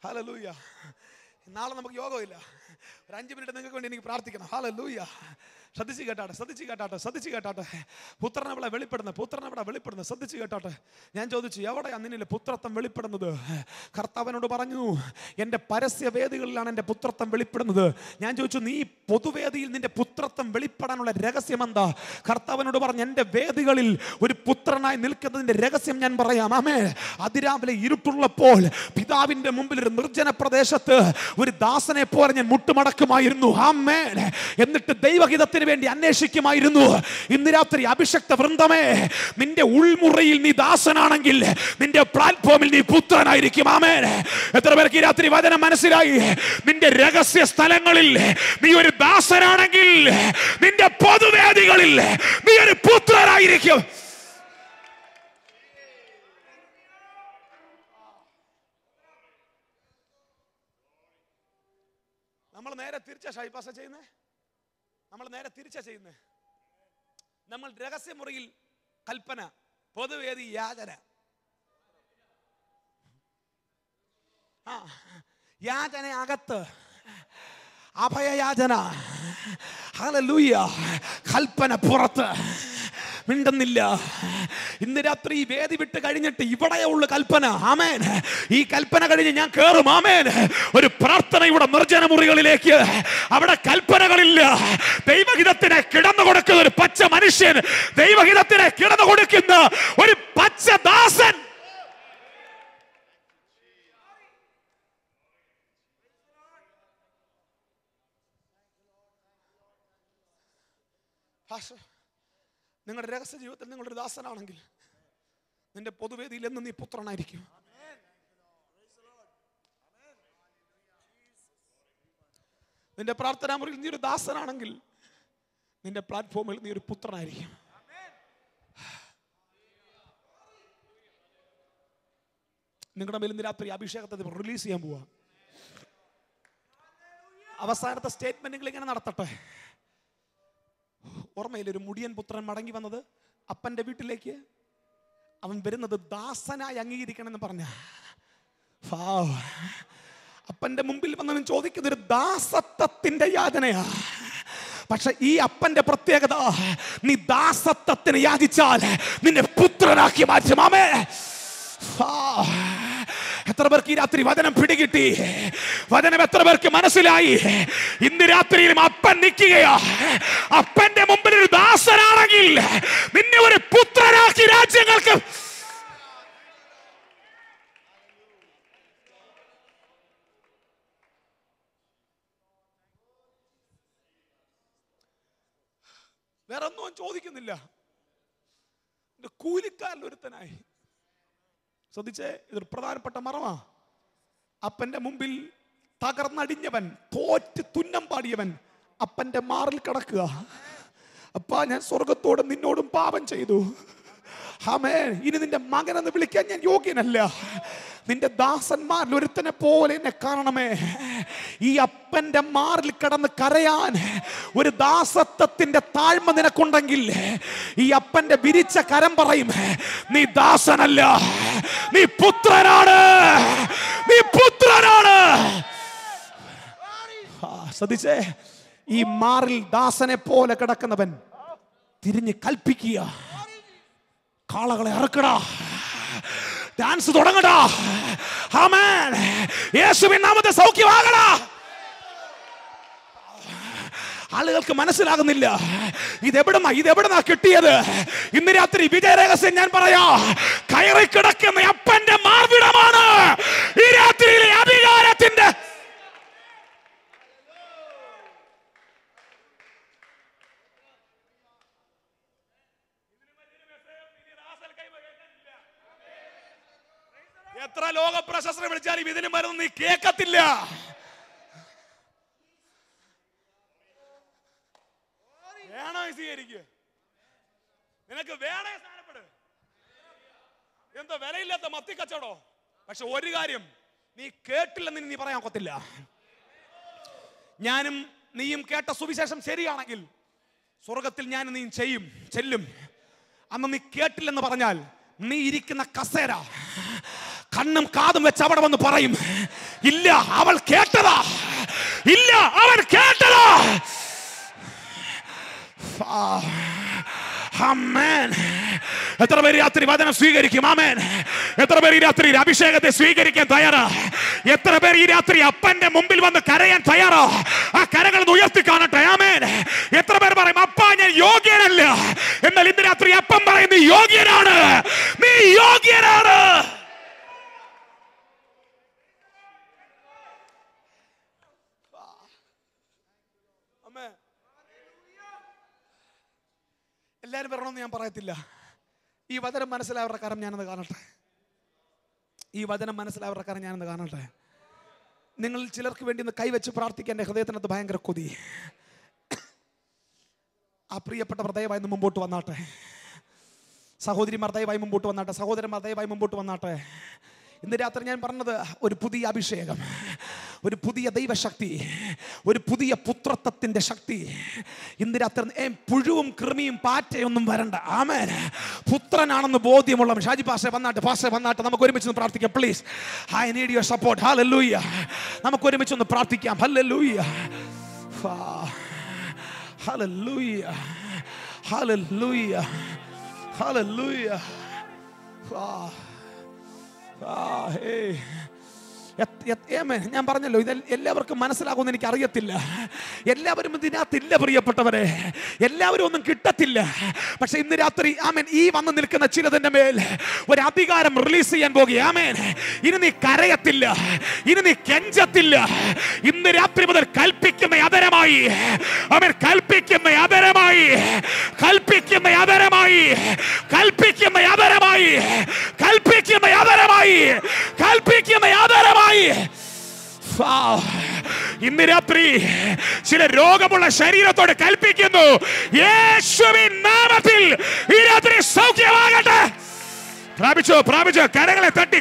ഹല്ലേലൂയ. നാളെ നമുക്ക് യോഗമില്ല. ഒരു 5 മിനിറ്റ് നിങ്ങൾക്ക് വേണ്ടി എനിക്ക് പ്രാർത്ഥിക്കണം. ഹല്ലേലൂയ. ശ്രദ്ധിച്ച് കേട്ടാട്ടെ. പുത്രനെ ഇവിടെ വെളിപ്പെടുന്നത് ശ്രദ്ധിച്ച് കേട്ടാട്ടെ. ഞാൻ ചോദിച്ചു, എവിടെയാ നിന്നിലെ പുത്രത്വം വെളിപ്പെടുന്നത്? കർത്താവിനോട് പറഞ്ഞു, എൻ്റെ പരസ്യവേദികളിലാണ് എൻ്റെ പുത്രത്വം വെളിപ്പെടുന്നത്. ഞാൻ ചോദിച്ചു, നീ പൊതുവേദിയിൽ നിന്റെ പുത്രത്വം വെളിപ്പെടാനുള്ള രഹസ്യം എന്താ? കർത്താവിനോട് പറഞ്ഞു, എൻ്റെ വേദികളിൽ ഒരു പുത്രനായി നിൽക്കുന്നതിൻ്റെ രഹസ്യം ഞാൻ പറയാം. ആമേൻ. അതിരാവിലെ ഇരുട്ടുള്ളപ്പോൾ പിതാവിൻ്റെ മുമ്പിൽ ഒരു നിർജ്ജന പ്രദേശത്ത് ഒരു ദാസനെ പോലെ ഞാൻ മുട്ടുമടക്കുമായിരുന്നു. ആമേൻ. എന്നിട്ട് ദൈവഹിതത്തിന് വേണ്ടി അന്വേഷിക്കുമായിരുന്നു. ഇന്ന് രാത്രി അഭിഷക്ത വൃന്ദമേ, നിന്റെ ഉൾമുറയിൽ നീ ദാസനാണെങ്കിൽ നിന്റെ പ്ലാറ്റ്ഫോമിൽ നീ പുത്രനായിരിക്കും. ആമേൻ. എത്ര പേർക്ക് ഈ രാത്രി വചനം മനസ്സിലായി? നിന്റെ രഹസ്യ സ്ഥലങ്ങളിൽ നീ ഒരു ദാസനാണെങ്കിൽ നിന്റെ പൊതുവേദികളിൽ നീ ഒരു പുത്രനായിരിക്കും. നമ്മൾ നേരെ തിരിച്ചാ ഷൈപ്പാസ ചെയ്യുന്നേ. നമ്മൾ നേരെ തിരിച്ചാ ചെയ്യുന്നേ. നമ്മൾ രഹസ്യമുറിയിൽ കൽപ്പന, പൊതുവേദി യാചന. യാചന അകത്ത്, അഭയയാചന. ഹല്ലേലൂയ. കൽപ്പന പുറത്ത്. മിണ്ടുന്നില്ല. ഇന്ന് രാത്രി ഈ വേദി വിട്ട് കഴിഞ്ഞിട്ട് ഇവിടെയുള്ള കൽപ്പന. ആമേൻ. ഈ കൽപ്പന കഴിഞ്ഞ് ഞാൻ കേറും. ആമേൻ. ഒരു പ്രാർത്ഥനയുടെ നിർജ്ജന മുറികളിലേക്ക്. അവിടെ കൽപ്പനകളില്ല. ദൈവഹിതത്തിന് കിടന്നു കൊടുക്കുന്ന ഒരു പച്ച മനുഷ്യൻ, ദൈവഹിതത്തിന് കിടന്നു കൊടുക്കുന്ന ഒരു പച്ച ദാസൻ. നിങ്ങളുടെ രഹസ്യ ജീവിതത്തിൽ നിങ്ങളൊരു ദാസനാണെങ്കിൽ നിന്റെ പൊതുവേദിയിൽ എന്ന് നീ പുത്രനായിരിക്കും. നിന്റെ പ്രാർത്ഥനാ മുറിയിൽ നീ ഒരു ദാസനാണെങ്കിൽ നിന്റെ പ്ലാറ്റ്ഫോമിൽ നീ ഒരു പുത്രനായിരിക്കും. നിങ്ങളുടെ മേൽ ഇന്ന് രാത്രി അഭിഷേകത്തെ റിലീസ് ചെയ്യാൻ പോവാ. അവസാനത്തെ സ്റ്റേറ്റ്മെന്റുകൾ ഇങ്ങനെ നടത്തട്ടെ. ഓർമ്മയിൽ ഒരു മുടിയൻ പുത്രൻ മടങ്ങി വന്നത് അപ്പന്റെ വീട്ടിലേക്ക്. അവൻ വരുന്നത് ദാസനായി അംഗീകരിക്കണമെന്ന് പറഞ്ഞ അപ്പന്റെ മുമ്പിൽ വന്നവൻ ചോദിക്കുന്ന ഒരു ദാസത്വത്തിന്റെ യാതനയാ. പക്ഷെ ഈ അപ്പന്റെ പ്രത്യേകത, നീ ദാസത്വത്തിന് യാചിച്ചാൽ നിന്നെ പുത്രനാക്കി മാറ്റും. ആമേൻ. എത്ര പേർക്ക് ഈ രാത്രി വചനം പിടികിട്ടി? വചനം എത്ര പേർക്ക് മനസ്സിലായി? ഇന്ന് രാത്രിയിലും അപ്പൻ നിൽക്കുകയാ. അപ്പന്റെ മുമ്പിൽ ഒരു ദാസനാണെങ്കിൽ നിന്നെ ഒരു പുത്രനാക്കി രാജ്യങ്ങൾക്ക്. വേറെ ഒന്നും ചോദിക്കുന്നില്ല. കൂലിക്കാരൻ ഒരുത്തനായി. ശ്രദ്ധിച്ചേ, ഇതൊരു പ്രധാനപ്പെട്ട മറവാ. അപ്പന്റെ മുമ്പിൽ തകർന്നടിഞ്ഞവൻ, തോറ്റ് തുന്നം പാടിയവൻ അപ്പന്റെ മാറിൽ കിടക്കുക. അപ്പാ, ഞാൻ സ്വർഗത്തോടും നിന്നോടും പാപം ചെയ്തു. ആമേൻ. ഇനി നിന്റെ മകനെന്ന് വിളിക്കാൻ ഞാൻ യോഗ്യനല്ല. നിന്റെ ദാസന്മാരിൽ ഒരുത്തനെ പോലെ എന്നെ കാണണമേ. ഈ അപ്പന്റെ മാറിൽ കിടന്ന് കരയാൻ ഒരു ദാസത്വത്തിന്റെ താഴ്മ നിനക്കുണ്ടെങ്കിൽ ഈ അപ്പന്റെ വിരിച്ച കരം പറയും, നീ ദാസനല്ല, നീ പുത്രനാണ്, നീ പുത്രനാണ്. ശ്രദ്ധിച്ചേ, ഈ മാറിൽ ദാസനെ പോലെ കിടക്കുന്നവൻ തിരിഞ്ഞ് കൽപ്പിക്കുക, കാളകളെ ഇറക്കടാ, ഡാൻസ് തുടങ്ങടാ. ആമേൻ. യേശുവിൻ നാമത്തിൽ സൗഖ്യമാകടാ. ആളുകൾക്ക് മനസ്സിലാകുന്നില്ല ഇതെവിടുന്നാ കിട്ടിയത്. ഇന്ന് രാത്രി വിജയരഹസ്യം ഞാൻ പറയാ, കയറി കിടക്കുന്ന അപ്പന്റെ മാർവിടമാണ് ഈ രാത്രിയിലെ അധികാരത്തിന്റെ. എത്ര ലോക പ്രശസ്തരെ വിളിച്ചാലും ഇതിനും വരുന്ന നീ കേൾക്കത്തില്ല. വേണോ സ്വീകരിക്കുക, നിനക്ക് വേണേ സ്ഥാനപ്പെട്. എന്താ വിലയില്ലാത്ത മത്തി കച്ചവടോ? പക്ഷെ ഒരു കാര്യം നീ കേട്ടില്ലെന്ന് നീ പറയാൻ ഒക്കത്തില്ല. ഞാനും നീയും കേട്ട സുവിശേഷം ശരിയാണെങ്കിൽ സ്വർഗത്തിൽ ഞാൻ നീ ചെല്ലും. അന്ന് നീ കേട്ടില്ലെന്ന് പറഞ്ഞാൽ നീ ഇരിക്കുന്ന കസേര കണ്ണും കാതും വെച്ച് അവിടെ വന്ന് പറയും, ഇല്ല അവൾ കേട്ടതാ, ഇല്ല അവൻ കേട്ടതാ. ആമേൻ. എത്ര പേര് രാത്രി വചനം സ്വീകരിക്കും? ആമേൻ. എത്ര പേര് ഈ രാത്രി അഭിഷേകത്തെ സ്വീകരിക്കാൻ തയ്യാറാ? എത്ര പേര് ഈ രാത്രി അപ്പന്റെ മുമ്പിൽ വന്ന് കരയാൻ തയ്യാറാ? ആ കരകൾ ഉയർത്തി കാണട്ടെ. ആമേൻ. എത്ര പേര് പറയും, അപ്പ ഞാൻ യോഗ്യനല്ല, എന്നാൽ ഇന്ന് രാത്രി അപ്പം പറയും, നീ യോഗ്യനാണ്, നീ യോഗ്യനാണ്. എല്ലാവരും വരണമെന്ന് ഞാൻ പറയത്തില്ല. ഈ വചനം മനസ്സിലായവരുടെ കാര്യം ഞാനത് കാണട്ടെ. ഈ വചനം മനസ്സിലായവരുടെ കാര്യം ഞാനത് കാണട്ടെ. നിങ്ങൾ ചിലർക്ക് വേണ്ടി ഒന്ന് കൈവച്ച് പ്രാർത്ഥിക്കാൻ എൻ്റെ ഹൃദയത്തിനകത്ത് ഭയങ്കര കൊതി. ആ പ്രിയപ്പെട്ടവർ ദയവായി മുമ്പോട്ട് വന്നാട്ടെ. സഹോദരിമാർ ദയവായി മുമ്പോട്ട് വന്നാട്ടെ. സഹോദരന്മാർ ദയവായി മുമ്പോട്ട് വന്നാട്ടെ. ഇന്ന് രാത്രി ഞാൻ പറഞ്ഞത് ഒരു പുതിയ അഭിഷേകം, ഒരു പുതിയ ദൈവശക്തി, ഒരു പുതിയ പുത്രത്വത്തിന്റെ ശക്തി. ഇന്ന് രാത്രി പുഴുവും കൃമിയും പാറ്റയൊന്നും വരണ്ട. ആമേൻ. പുത്രനാണെന്ന് ബോധ്യമുള്ള ഷാജി പാസ്റ്റർ വന്നാട്ടെ. നമുക്ക് ഒരുമിച്ച് പ്രാർത്ഥിക്കാം please. I need your support. Hallelujah. നമുക്ക് ഒരുമിച്ച് ഒന്ന് പ്രാർത്ഥിക്കാം. ഹല്ലേലൂയ, ഹല്ലേലൂയ, ഹല്ലേലൂയ, ഹല്ലേലൂയ. ഞാൻ പറഞ്ഞല്ലോ, ഇത് എല്ലാവർക്കും മനസ്സിലാകുമെന്ന് എനിക്ക് അറിയത്തില്ല. എല്ലാവരും ഇതിനകത്തില്ല പ്രിയപ്പെട്ടവരെ, എല്ലാവരും ഒന്നും കിട്ടത്തില്ല. പക്ഷെ ഇന്ന് രാത്രി ആമേൻ ഈ വന്ന് നിൽക്കുന്ന ചിലതിന്റെ മേൽ ഒരു അധികാരം റിലീസ് ചെയ്യാൻ പോകുക. ആമേൻ. ഇനി നീ കരയത്തില്ല, ഇനി നീ കെഞ്ചത്തില്ല. ഇന്ന് രാത്രി മുതൽ കൽപ്പിക്കുന്ന അതരമായി, ആമേൻ, കൽപ്പിക്കുന്ന അതരമായി, കൽപ്പിക്കുന്ന അതരമായി, കൽപ്പിക്കുന്ന അതരമായി, കൽപ്പിക്കുന്ന അതരമായി, കൽപ്പിക്കുന്ന അതരമായി. ഇന്ന് രാത്രി ചില രോഗമുള്ള ശരീരത്തോട് കൽപ്പിക്കുന്നു, യേശുവിൻ നാമത്തിൽ ഈ രാത്രി സൗഖ്യമാകട്ടെ. പ്രാപിച്ചോ. കരങ്ങളെ തട്ടി.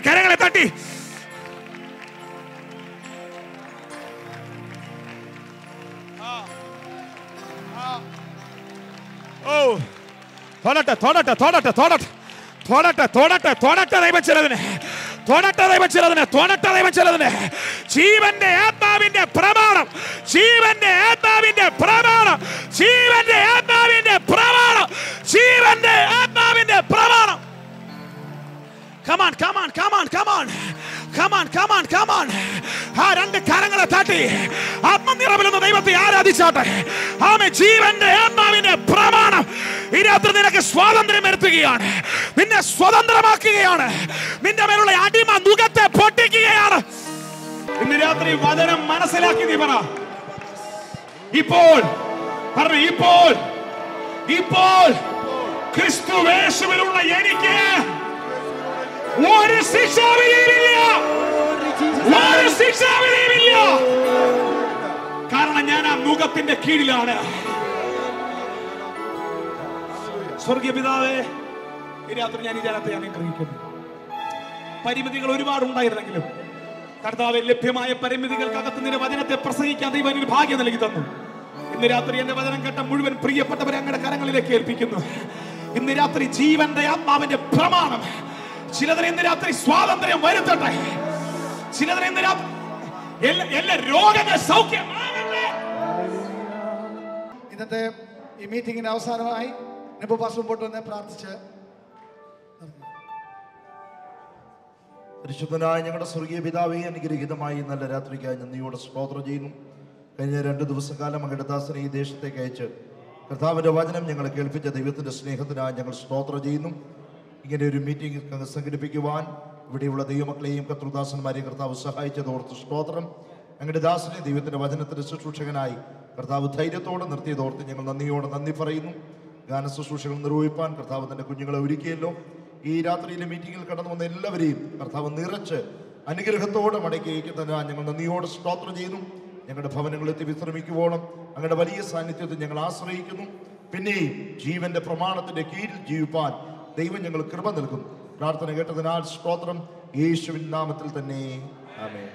ദൈവചിലതിന് ജീവന്റെ ആത്മാവിന്റെ പ്രമാണം, ജീവന്റെ ആത്മാവിന്റെ പ്രമാണം, ജീവന്റെ ആത്മാവിന്റെ പ്രമാണം, ജീവന്റെ ആത്മാവിന്റെ പ്രമാണം. Come on. ആ രണ്ട് കരങ്ങളെ തട്ടി ആത്മനിറവിലെന്ന ദൈവത്തെ ആരാധിച്ചാട്ടെ. ആമേൻ. ജീവന്റെ ആത്മാവിന്റെ പ്രമാണം ഈ രാത്രി നിനക്ക് സ്വാതന്ത്ര്യം വരുത്തുകയാണ്, നിന്നെ സ്വതന്ത്രമാക്കുകയാണ്, നിന്റെ മേലുള്ള അടിമ നുകത്തെ പൊട്ടിക്കുകയാണ്. ഇന്ന് രാത്രി വചനം മനസ്സിലാക്കി നീ പറ, ഇപ്പോൾ ക്രിസ്തുവേശുവിലുള്ള എനിക്ക് ഒരു ശിക്ഷാവിധിയുമില്ല. കാരണം ഞാൻ ആ മുഖത്തിന്റെ കീഴിലാണ്. സ്വർഗീയ പിതാവേ, ഈ രാത്രി ഞാൻ ഈ ജനത്തെ അനുഗ്രഹിക്കുന്നു. പരിമിതികൾ ഒരുപാടുണ്ടായിരുന്നെങ്കിലും കർത്താവേ, ലഭ്യമായ പരിമിതികൾക്കകത്ത് നിന്റെ വചനത്തെ പ്രസംഗിക്കാൻ ദൈവം ഒരു ഭാഗ്യം നൽകി തന്നു. ഇന്ന് രാത്രി എന്റെ വചനം കേട്ട മുഴുവൻ പ്രിയപ്പെട്ടവരെ അങ്ങയുടെ കരങ്ങളിലേക്ക് ഏൽപ്പിക്കുന്നു. ഇന്ന് രാത്രി ജീവന്റെ ആത്മാവിന്റെ പ്രമാണം ചിലതിന് ഇന്ന് രാത്രി സ്വാതന്ത്ര്യം വരുത്തട്ടെ. ചിലതിന് ഇന്ന് രാത്രി എല്ലാ രോഗങ്ങൾ സൗഖ്യമാകട്ടെ. ഇന്നത്തെ ഈ മീറ്റിംഗിന്റെ അവസാനമായി മുമ്പോട്ട് വന്ന് പ്രാർത്ഥിച്ച് പരിശുദ്ധനായ ഞങ്ങളുടെ സ്വർഗീയ പിതാവേ, അനുഗ്രഹീതമായി നല്ല രാത്രിക്കായി നന്ദിയോടെ സ്തോത്രം ചെയ്യുന്നു. കഴിഞ്ഞ 2 ദിവസക്കാലം അങ്ങയുടെ ദാസനെ ഈ ദേശത്തേക്ക് അയച്ച് കർത്താവിന്റെ വചനം ഞങ്ങളെ കേൾപ്പിച്ച ദൈവത്തിന്റെ സ്നേഹത്തിനായി ഞങ്ങൾ സ്തോത്രം ചെയ്യുന്നു. ഇങ്ങനെ ഒരു മീറ്റിംഗ് സംഘടിപ്പിക്കുവാൻ ഇവിടെയുള്ള ദൈവമക്കളെയും കർത്തൃദാസന്മാരെയും കർത്താവ് സഹായിച്ചതോർത്ത് സ്തോത്രം. അങ്ങയുടെ ദാസനെ ദൈവത്തിന്റെ വചനത്തിന്റെ ശുശ്രൂഷകനായി കർത്താവ് ധൈര്യത്തോടെ നിർത്തിയതോർത്ത് ഞങ്ങൾ നന്ദി പറയുന്നു. ഗാന ശുശ്രൂഷകൾ നിർവഹിപ്പാൻ കർത്താവ് തന്റെ കുഞ്ഞുങ്ങളെ ഒരുക്കിയല്ലോ. ഈ രാത്രിയിലെ മീറ്റിംഗിൽ കടന്നു വന്ന എല്ലാവരെയും കർത്താവ് നിറച്ച് അനുഗ്രഹത്തോടെ മടക്കി അയക്കുന്നതിനാൽ ഞങ്ങൾ നന്ദിയോടെ സ്തോത്രം ചെയ്യുന്നു. ഞങ്ങളുടെ ഭവനങ്ങളെത്തി വിശ്രമിക്കുവോളം അങ്ങയുടെ വലിയ സാന്നിധ്യത്തെ ഞങ്ങൾ ആശ്രയിക്കുന്നു. പിന്നെയും ജീവന്റെ പ്രമാണത്തിന്റെ കീഴിൽ ജീവിപ്പാൻ ദൈവം ഞങ്ങൾ കൃപ നൽകും. പ്രാർത്ഥന കേട്ടതിനാൽ സ്തോത്രം. യേശുവിൻ നാമത്തിൽ തന്നെ ആമേൻ.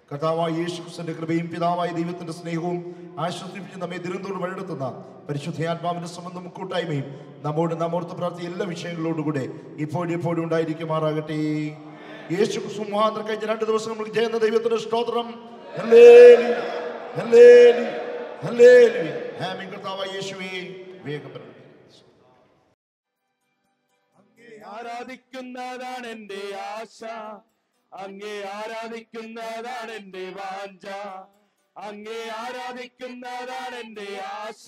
കർത്താവായ യേശു ക്രിസ്തുവിന്റെ കൃപയും പിതാവായ ദൈവത്തിന്റെ സ്നേഹവും ആശ്വസിപ്പിച്ച് നമ്മെ ദുരന്തോട് വഴിയെടുത്തുന്ന പരിശുദ്ധാത്മാവിന്റെ സംബന്ധം കൂട്ടായ്മയും നമ്മോട് പ്രാർത്ഥിച്ച എല്ലാ വിഷയങ്ങളോടുകൂടെ ഇപ്പോഴും ഉണ്ടായിരിക്കുമാറാകട്ടെ. യേശു ക്രിസ്തു മുഖാന്തരം കഴിഞ്ഞ 2 ദിവസം നമ്മൾ ചെയ്യുന്ന ദൈവത്തിന്റെ സ്തോത്രം. ഹല്ലേലൂയ, ഹല്ലേലൂയ, ഹല്ലേലൂയ. ആമേൻ. കർത്താവായ യേശുവേ, വേഗം വരണമേ. ആരാധിക്കുന്നതാണ് എന്റെ ആശ, അങ്ങേ ആരാധിക്കുന്നതാണ് എന്റെ വാഞ്ച, അങ്ങേ ആരാധിക്കുന്നതാണ് എന്റെ ആശ,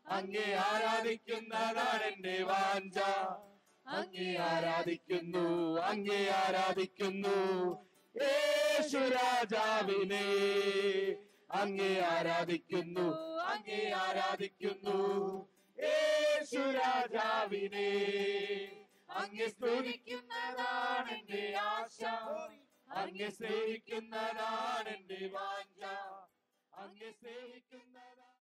അങ്ങേ ആരാധിക്കുന്നതാണ് എന്റെ വാഞ്ച. അങ്ങേ ആരാധിക്കുന്നു യേശു രാജാവിനെ, അങ്ങേ ആരാധിക്കുന്നു, അങ്ങേ ആരാധിക്കുന്നു. യേശു രാജാവിനെ അങ്ങേ സ്തുതിക്കുന്നതാണ് എന്റെ ആശ, അങ്ങേ സ്നേഹിക്കുന്നതാണ് എന്റെ വാഞ്ച, അങ്ങേ സ്നേഹിക്കുന്നതാണ്.